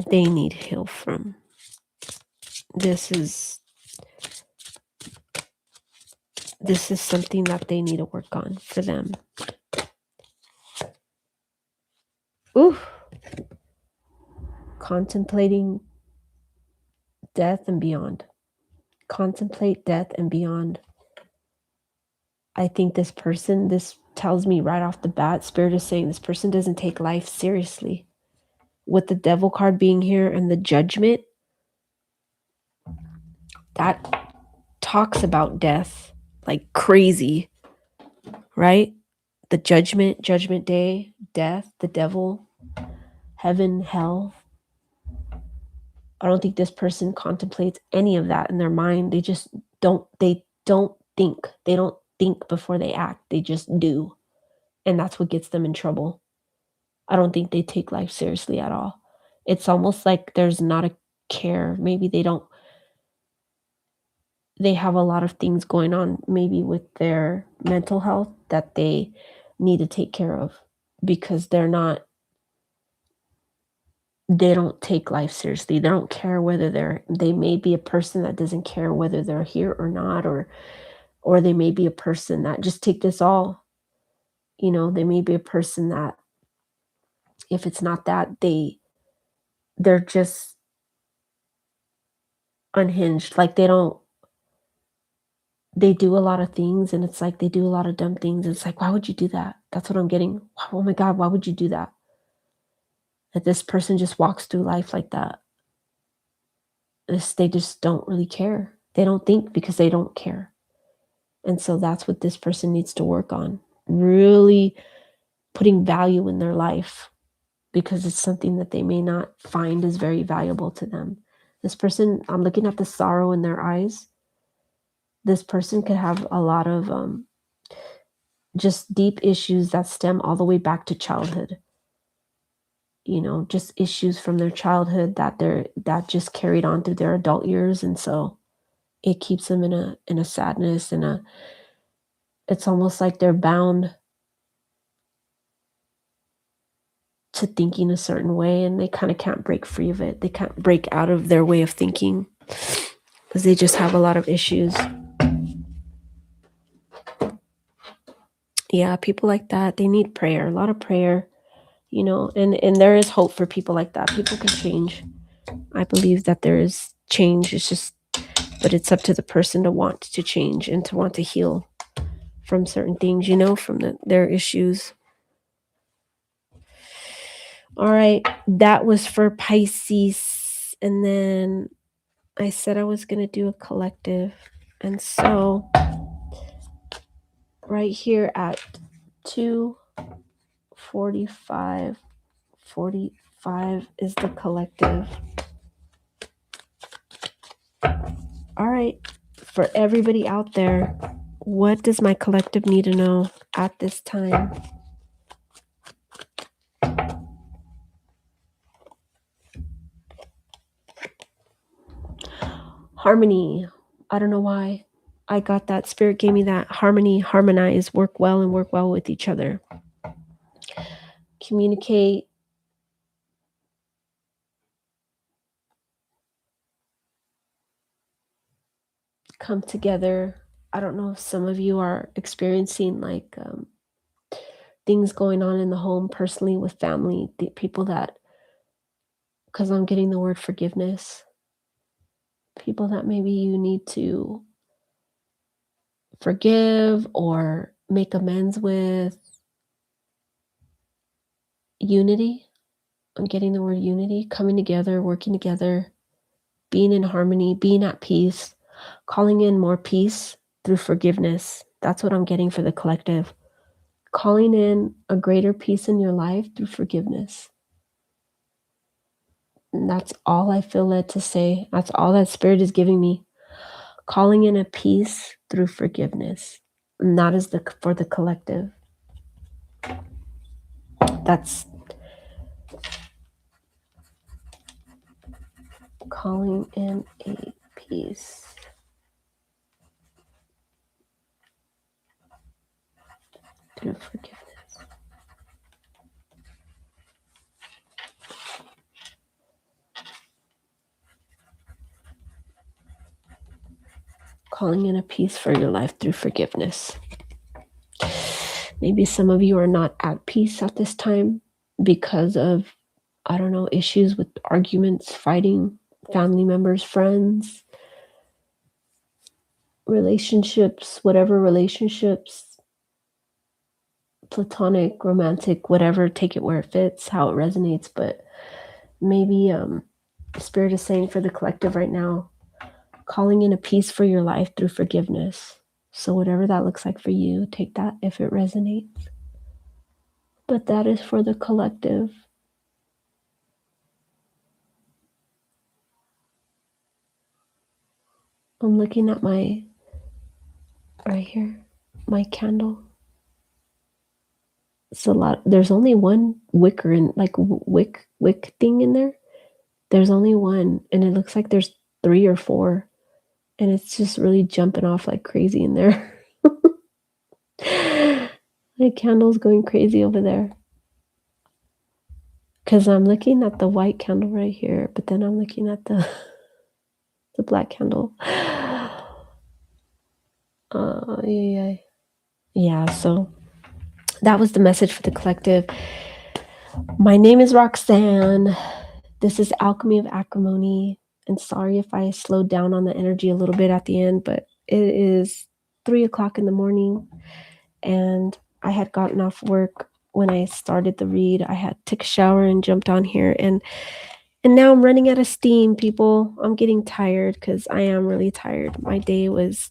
they need heal from. This is something that they need to work on for them. Ooh. Contemplating death and beyond. Contemplate death and beyond. I think this tells me right off the bat, Spirit is saying this person doesn't take life seriously. With the Devil card being here and the Judgment, that talks about death like crazy, right? The Judgment Day, death, the devil, heaven, hell. I don't think this person contemplates any of that in their mind. They just don't think. They don't think before they act. They just do. And that's what gets them in trouble. I don't think they take life seriously at all. It's almost like there's not a care. Maybe they have a lot of things going on, maybe with their mental health, that they need to take care of, because they don't take life seriously. They don't care whether they may be a person that doesn't care whether they're here or not, or they may be a person that just take this all. You know, they may be a person that, if it's not that, they're just unhinged. Like they do a lot of things, and it's like they do a lot of dumb things. It's like, why would you do that? That's what I'm getting. Oh my God, why would you do that? That this person just walks through life like that. They just don't really care. They don't think because they don't care. And so that's what this person needs to work on. Really putting value in their life, because it's something that they may not find is very valuable to them. This person, I'm looking at the sorrow in their eyes. This person could have a lot of just deep issues that stem all the way back to childhood. You know, just issues from their childhood that just carried on through their adult years, and so it keeps them in a sadness, and it's almost like they're bound to thinking a certain way, and they kind of can't break free of it. They can't break out of their way of thinking because they just have a lot of issues. Yeah, people like that, they need prayer, a lot of prayer, you know, and there is hope for people like that. People can change. I believe that there is change. But it's up to the person to want to change and to want to heal from certain things, you know, from their issues. All right, that was for Pisces. And then I said I was going to do a collective. And so right here at 2:45. 45 is the collective. All right, for everybody out there, what does my collective need to know at this time? Harmony. I don't know why I got that. Spirit gave me that. Harmony, harmonize, work well, and work well with each other. Communicate. Come together. I don't know if some of you are experiencing like things going on in the home personally with family, the people that, because I'm getting the word forgiveness, people that maybe you need to forgive or make amends with. Unity. I'm getting the word unity, coming together, working together, being in harmony, being at peace, calling in more peace through forgiveness. That's what I'm getting for the collective. Calling in a greater peace in your life through forgiveness. And that's all I feel led to say. That's all that Spirit is giving me. Calling in a peace through forgiveness. And that is for the collective. That's calling in a peace through forgiveness. Calling in a peace for your life through forgiveness. Maybe some of you are not at peace at this time because of, I don't know, issues with arguments, fighting, family members, friends, relationships, whatever relationships, platonic, romantic, whatever, take it where it fits, how it resonates. But maybe Spirit is saying for the collective right now, calling in a peace for your life through forgiveness. So whatever that looks like for you, take that if it resonates. But that is for the collective. I'm looking at my, right here, my candle. It's a lot. There's only one wicker in, like wick thing in there. There's only one, and it looks like there's 3 or 4, and it's just really jumping off like crazy in there. My candle's going crazy over there. Because I'm looking at the white candle right here, but then I'm looking at the black candle. Yeah, so that was the message for the collective. My name is Roxanne. This is Alchemy of Acrimony. And sorry if I slowed down on the energy a little bit at the end, but it is 3 o'clock in the morning, and I had gotten off work when I started the read. I had took a shower and jumped on here, and now I'm running out of steam, people. I'm getting tired because I am really tired. My day was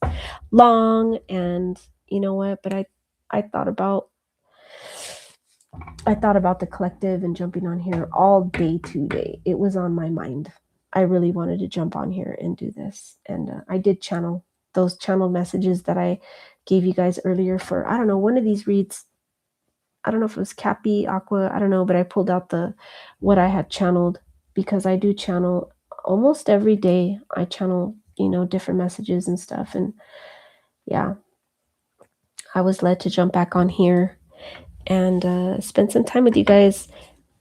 long, and you know what? But I thought about the collective and jumping on here all day today. It was on my mind. I really wanted to jump on here and do this. And I did channel those channel messages that I gave you guys earlier for, I don't know, one of these reads. I don't know if it was Capi, Aqua, I don't know, but I pulled out what I had channeled, because I do channel almost every day. I channel, different messages and stuff. And yeah, I was led to jump back on here and spend some time with you guys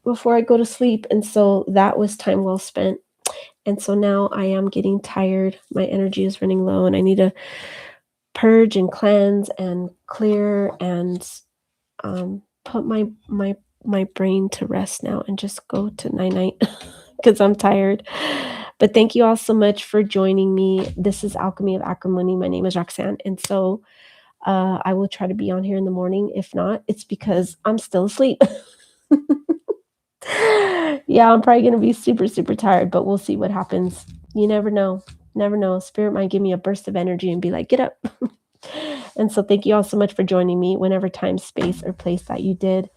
before I go to sleep. And so that was time well spent. And so now I am getting tired. My energy is running low, and I need to purge and cleanse and clear and put my brain to rest now and just go to night because I'm tired. But thank you all so much for joining me. This is Alchemy of Acrimony. My name is Roxanne. And so I will try to be on here in the morning. If not, it's because I'm still asleep. Yeah, I'm probably going to be super, super tired, but we'll see what happens. You never know. Never know. Spirit might give me a burst of energy and be like, get up. And so thank you all so much for joining me whenever time, space, or place that you did.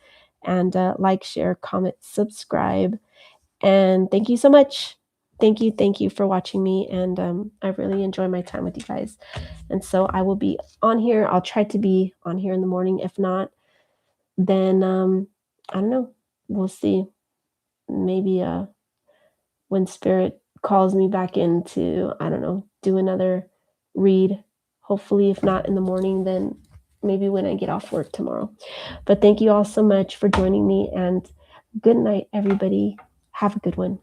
And like, share, comment, subscribe. And thank you so much. Thank you for watching me. And I really enjoy my time with you guys. And so I will be on here. I'll try to be on here in the morning. If not, then I don't know. We'll see. Maybe when Spirit calls me back in to, I don't know, do another read. Hopefully, if not in the morning, then maybe when I get off work tomorrow. But thank you all so much for joining me, and good night, everybody. Have a good one.